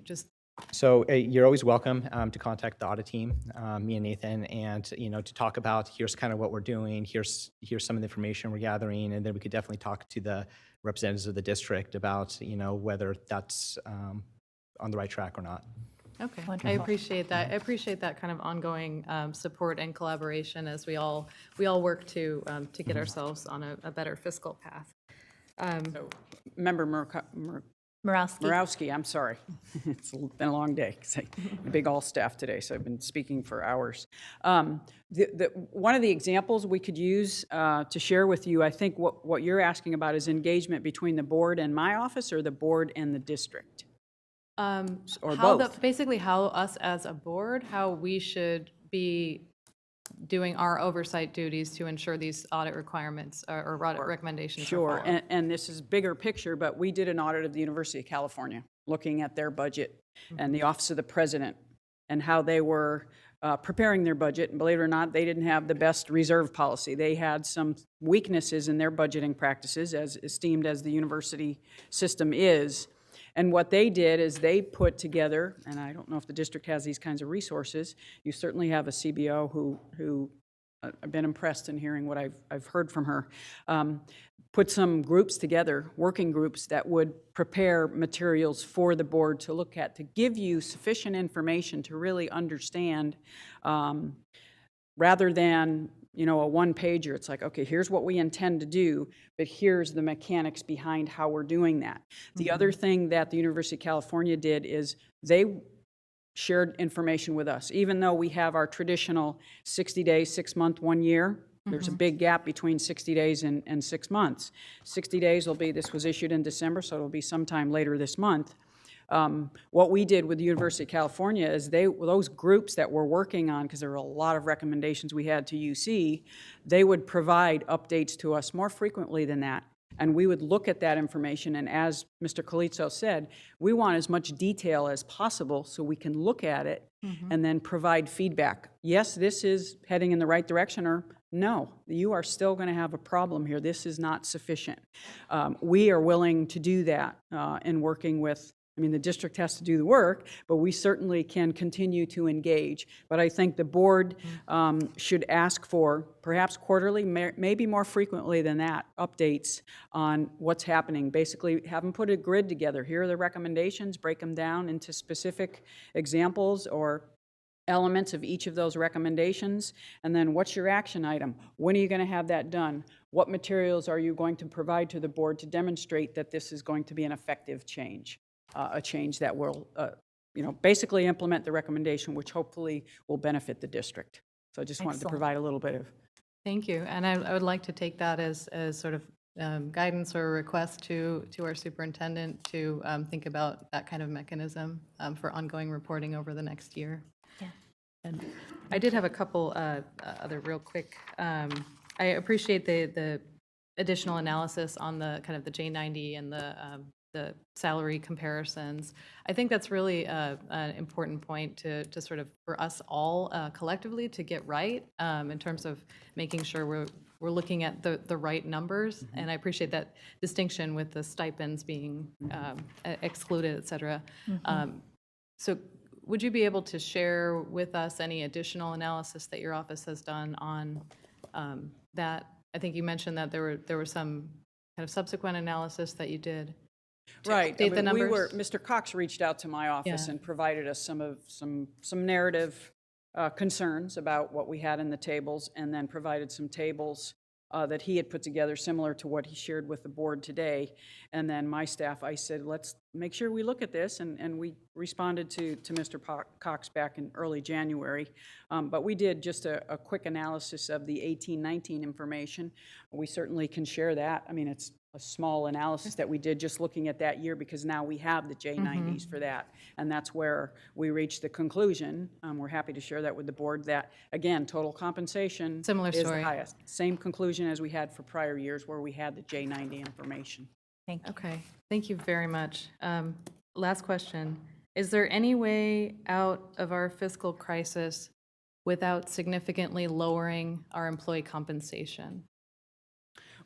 just. So you're always welcome to contact the audit team, me and Nathan, and to talk about here's kind of what we're doing, here's some of the information we're gathering, and then we could definitely talk to the representatives of the district about whether that's on the right track or not. Okay, wonderful. I appreciate that. I appreciate that kind of ongoing support and collaboration as we all work to get ourselves on a better fiscal path. So, Member Murawski, I'm sorry. It's been a long day, big all-staff today, so I've been speaking for hours. One of the examples we could use to share with you, I think what you're asking about is engagement between the board and my office, or the board and the district? Or both? Basically how us as a board, how we should be doing our oversight duties to ensure these audit requirements or audit recommendations are followed. And this is bigger picture, but we did an audit of the University of California, looking at their budget and the Office of the President and how they were preparing their budget. And believe it or not, they didn't have the best reserve policy. They had some weaknesses in their budgeting practices, as esteemed as the university system is. And what they did is they put together, and I don't know if the district has these kinds of resources, you certainly have a CBO who I've been impressed in hearing what I've heard from her, put some groups together, working groups that would prepare materials for the board to look at, to give you sufficient information to really understand, rather than a one-pager. It's like, okay, here's what we intend to do, but here's the mechanics behind how we're doing that. The other thing that the University of California did is they shared information with us. Even though we have our traditional 60 days, 6 month, 1 year, there's a big gap between 60 days and 6 months. 60 days will be, this was issued in December, so it'll be sometime later this month. What we did with the University of California is those groups that we're working on, because there were a lot of recommendations we had to UC, they would provide updates to us more frequently than that. And we would look at that information, and as Mr. Calitzo said, we want as much detail as possible so we can look at it and then provide feedback. Yes, this is heading in the right direction, or no, you are still going to have a problem here. This is not sufficient. We are willing to do that in working with I mean, the district has to do the work, but we certainly can continue to engage. But I think the board should ask for, perhaps quarterly, maybe more frequently than that, updates on what's happening. Basically, have them put a grid together. Here are the recommendations, break them down into specific examples or elements of each of those recommendations, and then what's your action item? When are you going to have that done? What materials are you going to provide to the board to demonstrate that this is going to be an effective change? A change that will, basically implement the recommendation, which hopefully will benefit the district. So I just wanted to provide a little bit of. Thank you. And I would like to take that as sort of guidance or a request to our superintendent to think about that kind of mechanism for ongoing reporting over the next year. Yeah. And I did have a couple other real quick. I appreciate the additional analysis on the kind of the J90 and the salary comparisons. I think that's really an important point to sort of, for us all collectively to get right in terms of making sure we're looking at the right numbers. And I appreciate that distinction with the stipends being excluded, et cetera. So would you be able to share with us any additional analysis that your office has done on that? I think you mentioned that there were some kind of subsequent analysis that you did. Right. Update the numbers. Mr. Cox reached out to my office and provided us some narrative concerns about what we had in the tables, and then provided some tables that he had put together similar to what he shared with the board today. And then my staff, I said, let's make sure we look at this, and we responded to Mr. Cox back in early January. But we did just a quick analysis of the 18-19 information. We certainly can share that. I mean, it's a small analysis that we did just looking at that year, because now we have the J90s for that. And that's where we reached the conclusion. We're happy to share that with the board that, again, total compensation Similar is story. the highest. Same conclusion as we had for prior years where we had the J90 information. Thank you. Okay, thank you very much. Last question. Is there any way out of our fiscal crisis without significantly lowering our employee compensation?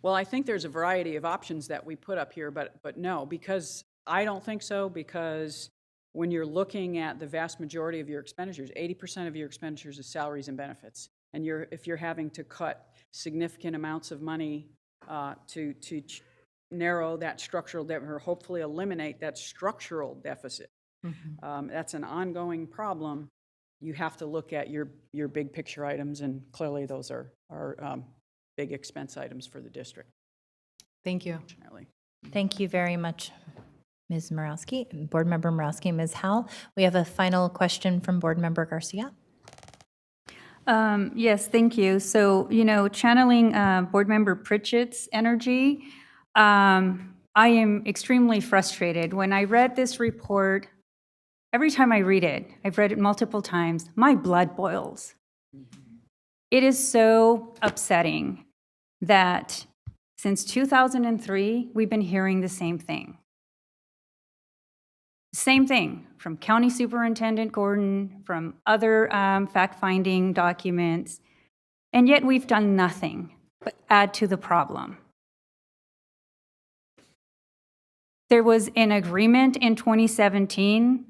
Well, I think there's a variety of options that we put up here, but no, because I don't think so, because when you're looking at the vast majority of your expenditures, 80% of your expenditures is salaries and benefits. And if you're having to cut significant amounts of money to narrow that structural deficit, or hopefully eliminate that structural deficit, that's an ongoing problem. You have to look at your big picture items, and clearly those are big expense items for the district. Thank you. Thank you very much, Ms. Morawski, Board Member Morawski, Ms. Howell. We have a final question from Board Member Garcia. Yes, thank you. So, channeling Board Member Pritchett's energy, I am extremely frustrated. When I read this report, every time I read it, I've read it multiple times, my blood boils. It is so upsetting that since 2003, we've been hearing the same thing. Same thing from County Superintendent Gordon, from other fact-finding documents, and yet we've done nothing but add to the problem. There was an agreement in 2017,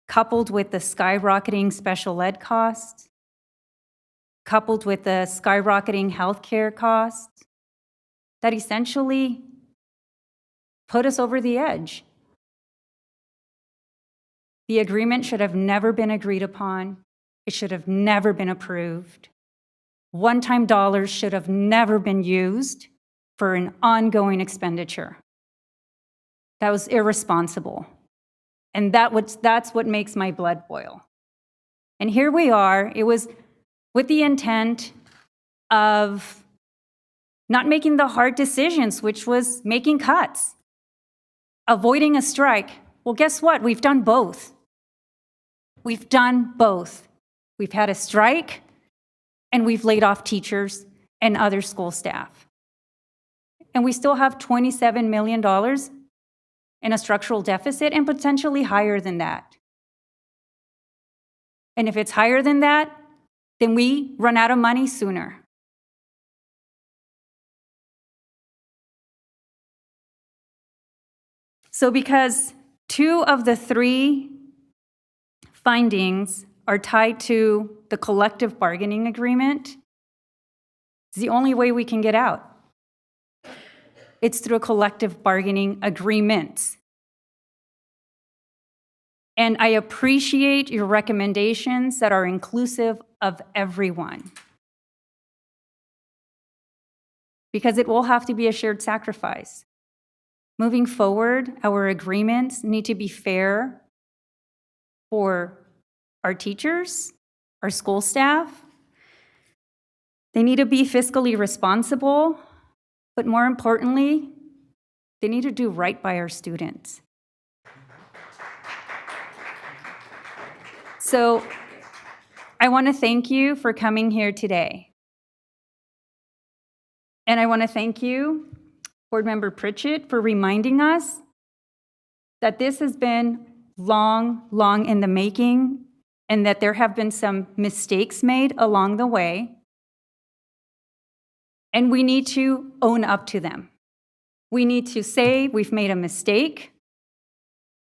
coupled with the skyrocketing special ed costs, coupled with the skyrocketing healthcare costs, that essentially put us over the edge. The agreement should have never been agreed upon. It should have never been approved. One-time dollars should have never been used for an ongoing expenditure. That was irresponsible. And that's what makes my blood boil. And here we are. It was with the intent of not making the hard decisions, which was making cuts, avoiding a strike. Well, guess what? We've done both. We've done both. We've had a strike, and we've laid off teachers and other school staff. And we still have $27 million in a structural deficit, and potentially higher than that. And if it's higher than that, then we run out of money sooner. So because 2 of the 3 findings are tied to the collective bargaining agreement. It's the only way we can get out. It's through a collective bargaining agreement. And I appreciate your recommendations that are inclusive of everyone. Because it will have to be a shared sacrifice. Moving forward, our agreements need to be fair for our teachers, our school staff. They need to be fiscally responsible, but more importantly, they need to do right by our students. So I want to thank you for coming here today. And I want to thank you, Board Member Pritchett, for reminding us that this has been long in the making and that there have been some mistakes made along the way. And we need to own up to them. We need to say we've made a mistake.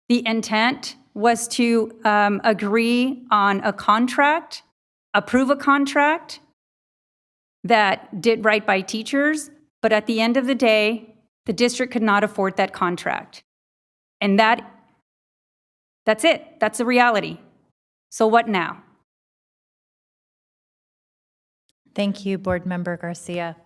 The intent was to agree on a contract, approve a contract that did right by teachers, but at the end of the day, the district could not afford that contract. And that's it. That's the reality. So what now? Thank you, Board Member Garcia.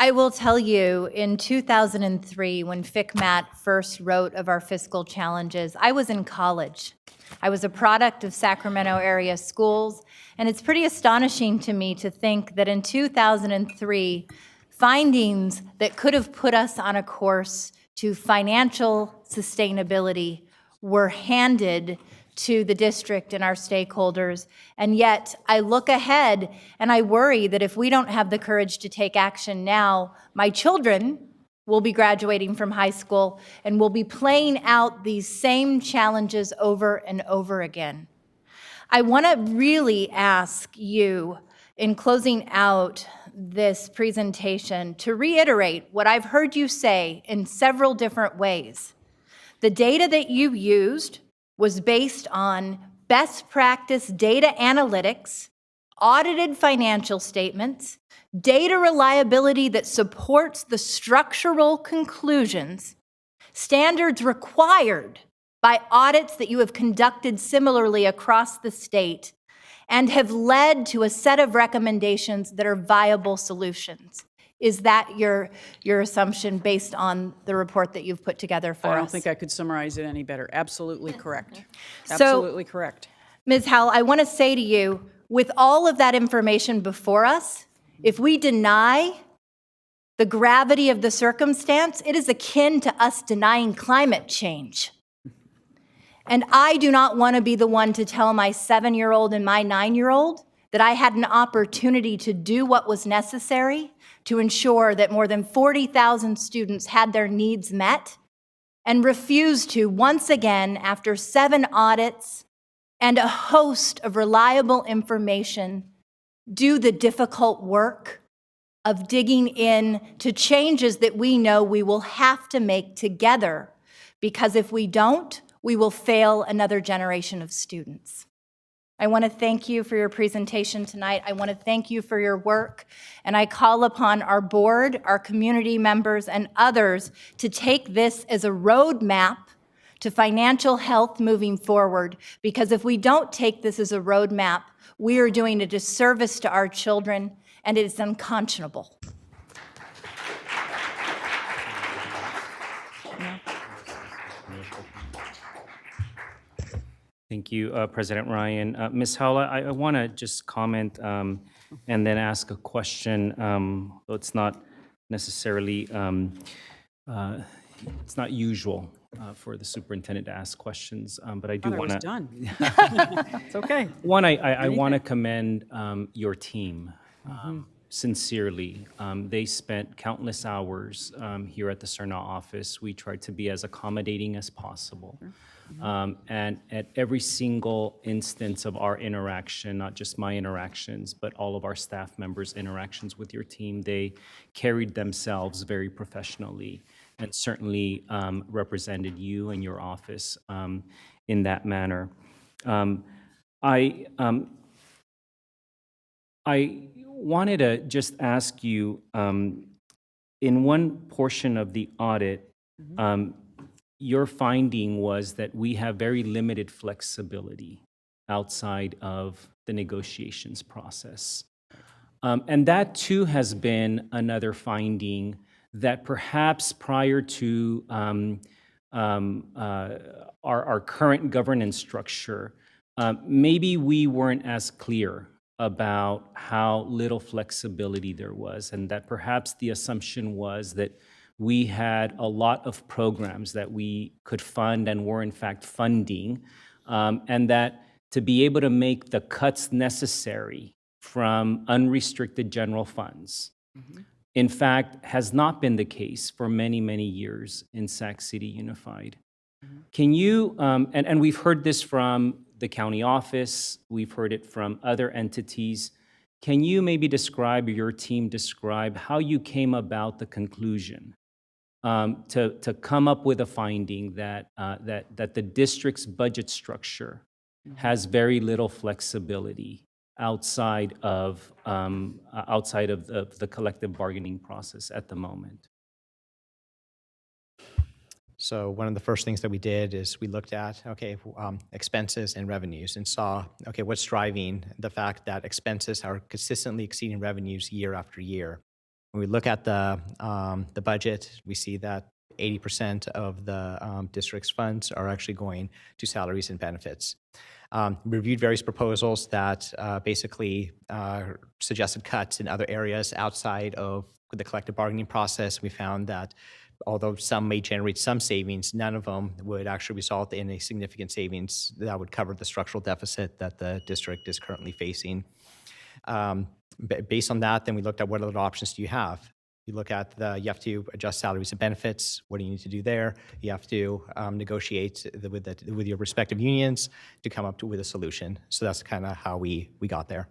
I will tell you, in 2003, when FCMAT first wrote of our fiscal challenges, I was in college. I was a product of Sacramento area schools, and it's pretty astonishing to me to think that in 2003, findings that could have put us on a course to financial sustainability were handed to the district and our stakeholders. And yet I look ahead and I worry that if we don't have the courage to take action now, my children will be graduating from high school and will be playing out these same challenges over and over again. I want to really ask you, in closing out this presentation, to reiterate what I've heard you say in several different ways. The data that you used was based on best practice data analytics, audited financial statements, data reliability that supports the structural conclusions, standards required by audits that you have conducted similarly across the state, and have led to a set of recommendations that are viable solutions. Is that your assumption based on the report that you've put together for us? I don't think I could summarize it any better. Absolutely correct. So, Absolutely correct. Ms. Howell, I want to say to you, with all of that information before us, if we deny the gravity of the circumstance, it is akin to us denying climate change. And I do not want to be the one to tell my 7-year-old and my 9-year-old that I had an opportunity to do what was necessary to ensure that more than 40,000 students had their needs met, and refused to, once again, after 7 audits and a host of reliable information, do the difficult work of digging in to changes that we know we will have to make together, because if we don't, we will fail another generation of students. I want to thank you for your presentation tonight. I want to thank you for your work. And I call upon our board, our community members, and others to take this as a roadmap to financial health moving forward. Because if we don't take this as a roadmap, we are doing a disservice to our children, and it is unconscionable. Thank you, President Ryan. Ms. Howell, I want to just comment and then ask a question, though it's not necessarily, it's not usual for the superintendent to ask questions, but I do want to. done. It's okay. One, I want to commend your team sincerely. They spent countless hours here at the CERNA office. We tried to be as accommodating as possible. And at every single instance of our interaction, not just my interactions, but all of our staff members' interactions with your team, they carried themselves very professionally. and certainly represented you and your office in that manner. I wanted to just ask you, in one portion of the audit, your finding was that we have very limited flexibility outside of the negotiations process. And that too has been another finding that perhaps prior to our current governance structure, maybe we weren't as clear about how little flexibility there was, and that perhaps the assumption was that we had a lot of programs that we could fund and were in fact funding, and that to be able to make the cuts necessary from unrestricted general funds, in fact, has not been the case for many, many years in Sac City Unified. Can you, and we've heard this from the county office, we've heard it from other entities. Can you maybe describe, or your team describe, how you came about the conclusion to come up with a finding that, that the district's budget structure has very little flexibility outside of the collective bargaining process at the moment? So one of the first things that we did is we looked at, okay, expenses and revenues, and saw, okay, what's driving the fact that expenses are consistently exceeding revenues year after year. When we look at the budget, we see that 80% of the district's funds are actually going to salaries and benefits. We reviewed various proposals that basically suggested cuts in other areas outside of the collective bargaining process. We found that although some may generate some savings, none of them would actually result in a significant savings that would cover the structural deficit that the district is currently facing. Based on that, then we looked at what other options do you have. You look at you have to adjust salaries and benefits. What do you need to do there? You have to negotiate with your respective unions to come up with a solution. So that's kind of how we got there.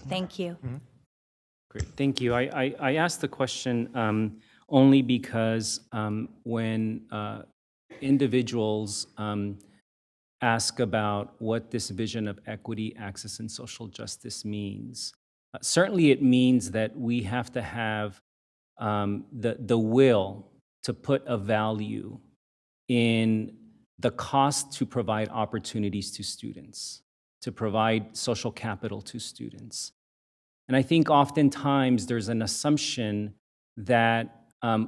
Thank you. Great, thank you. I asked the question only because when individuals ask about what this vision of equity, access, and social justice means, certainly it means that we have to have the will to put a value in the cost to provide opportunities to students, to provide social capital to students. And I think oftentimes there's an assumption that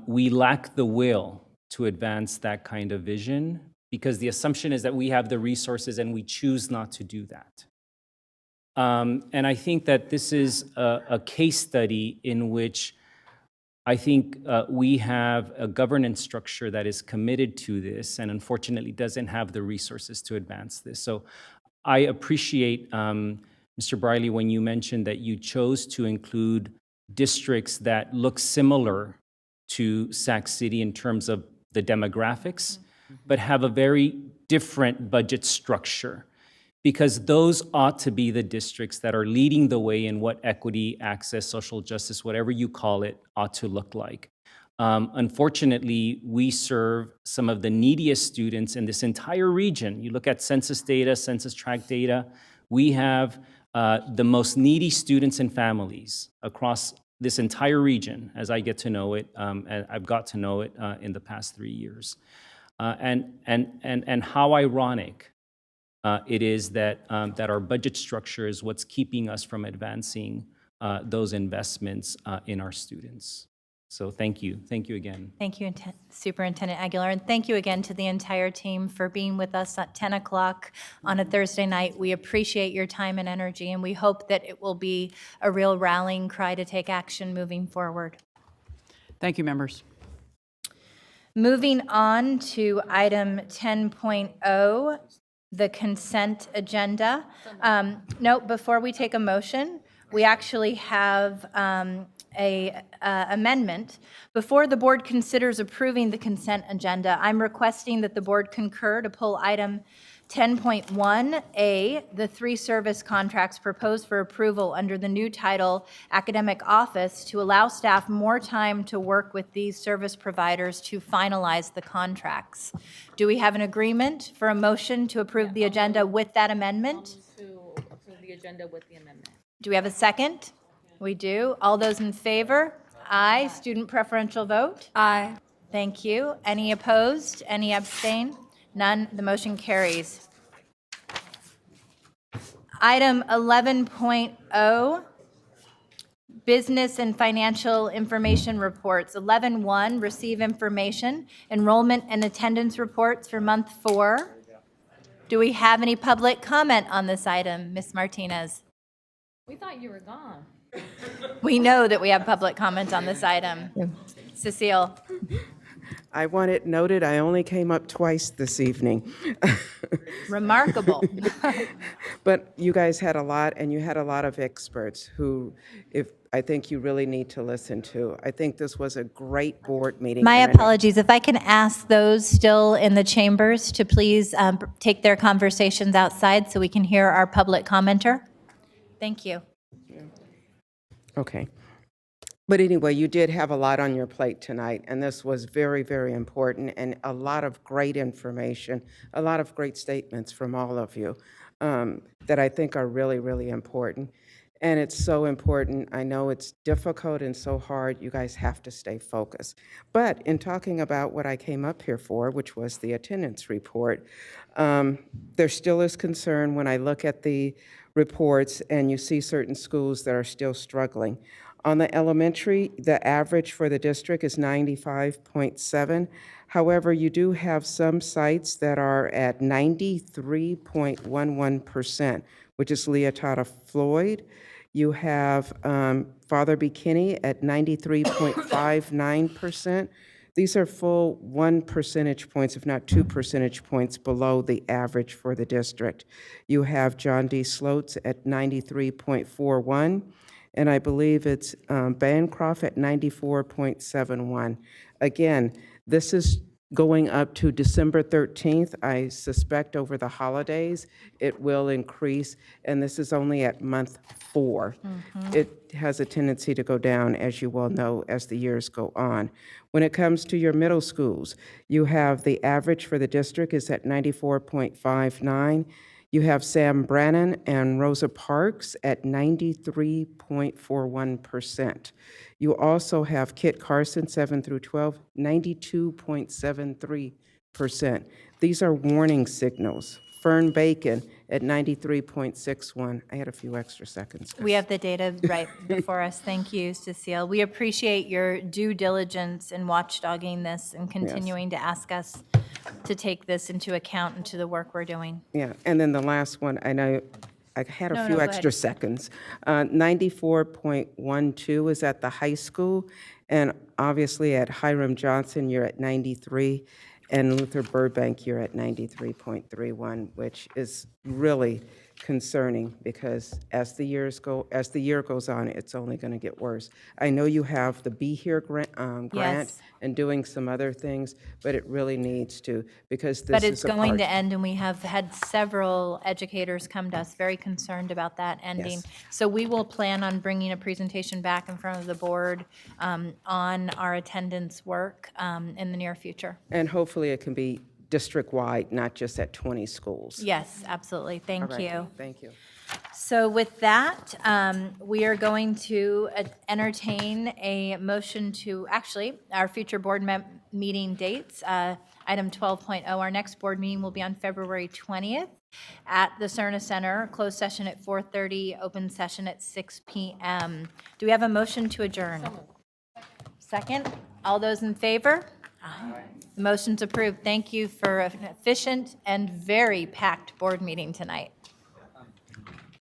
we lack the will to advance that kind of vision, because the assumption is that we have the resources and we choose not to do that. And I think that this is a case study in which I think we have a governance structure that is committed to this and unfortunately doesn't have the resources to advance this. So I appreciate, Mr. Briley, when you mentioned that you chose to include districts that look similar to Sac City in terms of the demographics, but have a very different budget structure, because those ought to be the districts that are leading the way in what equity, access, social justice, whatever you call it, ought to look like. Unfortunately, we serve some of the neediest students in this entire region. You look at census data, census tract data, we have the most needy students and families across this entire region, as I get to know it, and I've got to know it in the past 3 years. And how ironic it is that that our budget structure is what's keeping us from advancing those investments in our students. So thank you again. Thank you, Superintendent Aguilar, and thank you again to the entire team for being with us at 10 o'clock on a Thursday night. We appreciate your time and energy, and we hope that it will be a real rallying cry to take action moving forward. Thank you, members. Moving on to item 10.0, the consent agenda. No, before we take a motion, we actually have a amendment. Before the board considers approving the consent agenda, I'm requesting that the board concur to pull item 10.1A, the 3 service contracts proposed for approval under the new title Academic Office to allow staff more time to work with these service providers to finalize the contracts. Do we have an agreement for a motion to approve the agenda with that amendment? To approve the agenda with the amendment. Do we have a second? We do. All those in favor? Aye. Student preferential vote? Aye. Thank you. Any opposed? Any abstain? None. The motion carries. Item 11.0, business and financial information reports. 11.1, receive information, enrollment and attendance reports for month 4. Do we have any public comment on this item, Ms. Martinez? We thought you were gone. We know that we have public comment on this item. Cecile? I want it noted, I only came up twice this evening. Remarkable. But you guys had a lot, and you had a lot of experts who, I think you really need to listen to. I think this was a great board meeting. My and I know- apologies. If I can ask those still in the chambers to please take their conversations outside so we can hear our public commenter. Thank you. Okay. But anyway, you did have a lot on your plate tonight, and this was very, very important, and a lot of great information, a lot of great statements from all of you that I think are really, really important. And it's so important. I know it's difficult and so hard. You guys have to stay focused. But in talking about what I came up here for, which was the attendance report, there still is concern when I look at the reports and you see certain schools that are still struggling. On the elementary, the average for the district is 95.7. However, you do have some sites that are at 93.11%, which is Leotata Floyd. You have Father Bikini at 93.59%. These are full 1 percentage points, if not 2 percentage points below the average for the district. You have John D. Sloats at 93.41. And I believe it's Bancroft at 94.71. Again, this is going up to December 13th. I suspect over the holidays it will increase, and this is only at month 4. It has a tendency to go down, as you well know, as the years go on. When it comes to your middle schools, you have the average for the district is at 94.59. You have Sam Brannan and Rosa Parks at 93.41%. You also have Kit Carson, 7 through 12, 92.73%. These are warning signals. Fern Bacon at 93.61. I had a few extra seconds. We have the data right before us. Thank you, Cecile. We appreciate your due diligence in watchdogging this and continuing to ask us to take this into account into the work we're doing. Yeah, and then the last one, I know I had a few go extra ahead. seconds. 94.12 is at the high school, and obviously at Hiram Johnson, you're at 93, and Luther Burbank, you're at 93.31, which is really concerning because as the year goes on, it's only going to get worse. I know you have the Be Here grant Yes. and doing some other things, but it really needs to because this But is it's a going part- to end, and we have had several educators come to us very concerned about that ending. Yes. So we will plan on bringing a presentation back in front of the board on our attendance work in the near future. And hopefully it can be district-wide, not just at 20 schools. Yes, absolutely. Thank All right. you. Thank you. So with that, we are going to entertain a motion to, actually, our future board meeting dates. Item 12.0, our next board meeting will be on February 20th at the Cerna Center, closed session at 4:30, open session at 6 p.m. Do we have a motion to adjourn? Second? All those in favor? Aye. The motion's approved. Thank you for an efficient and very packed board meeting tonight.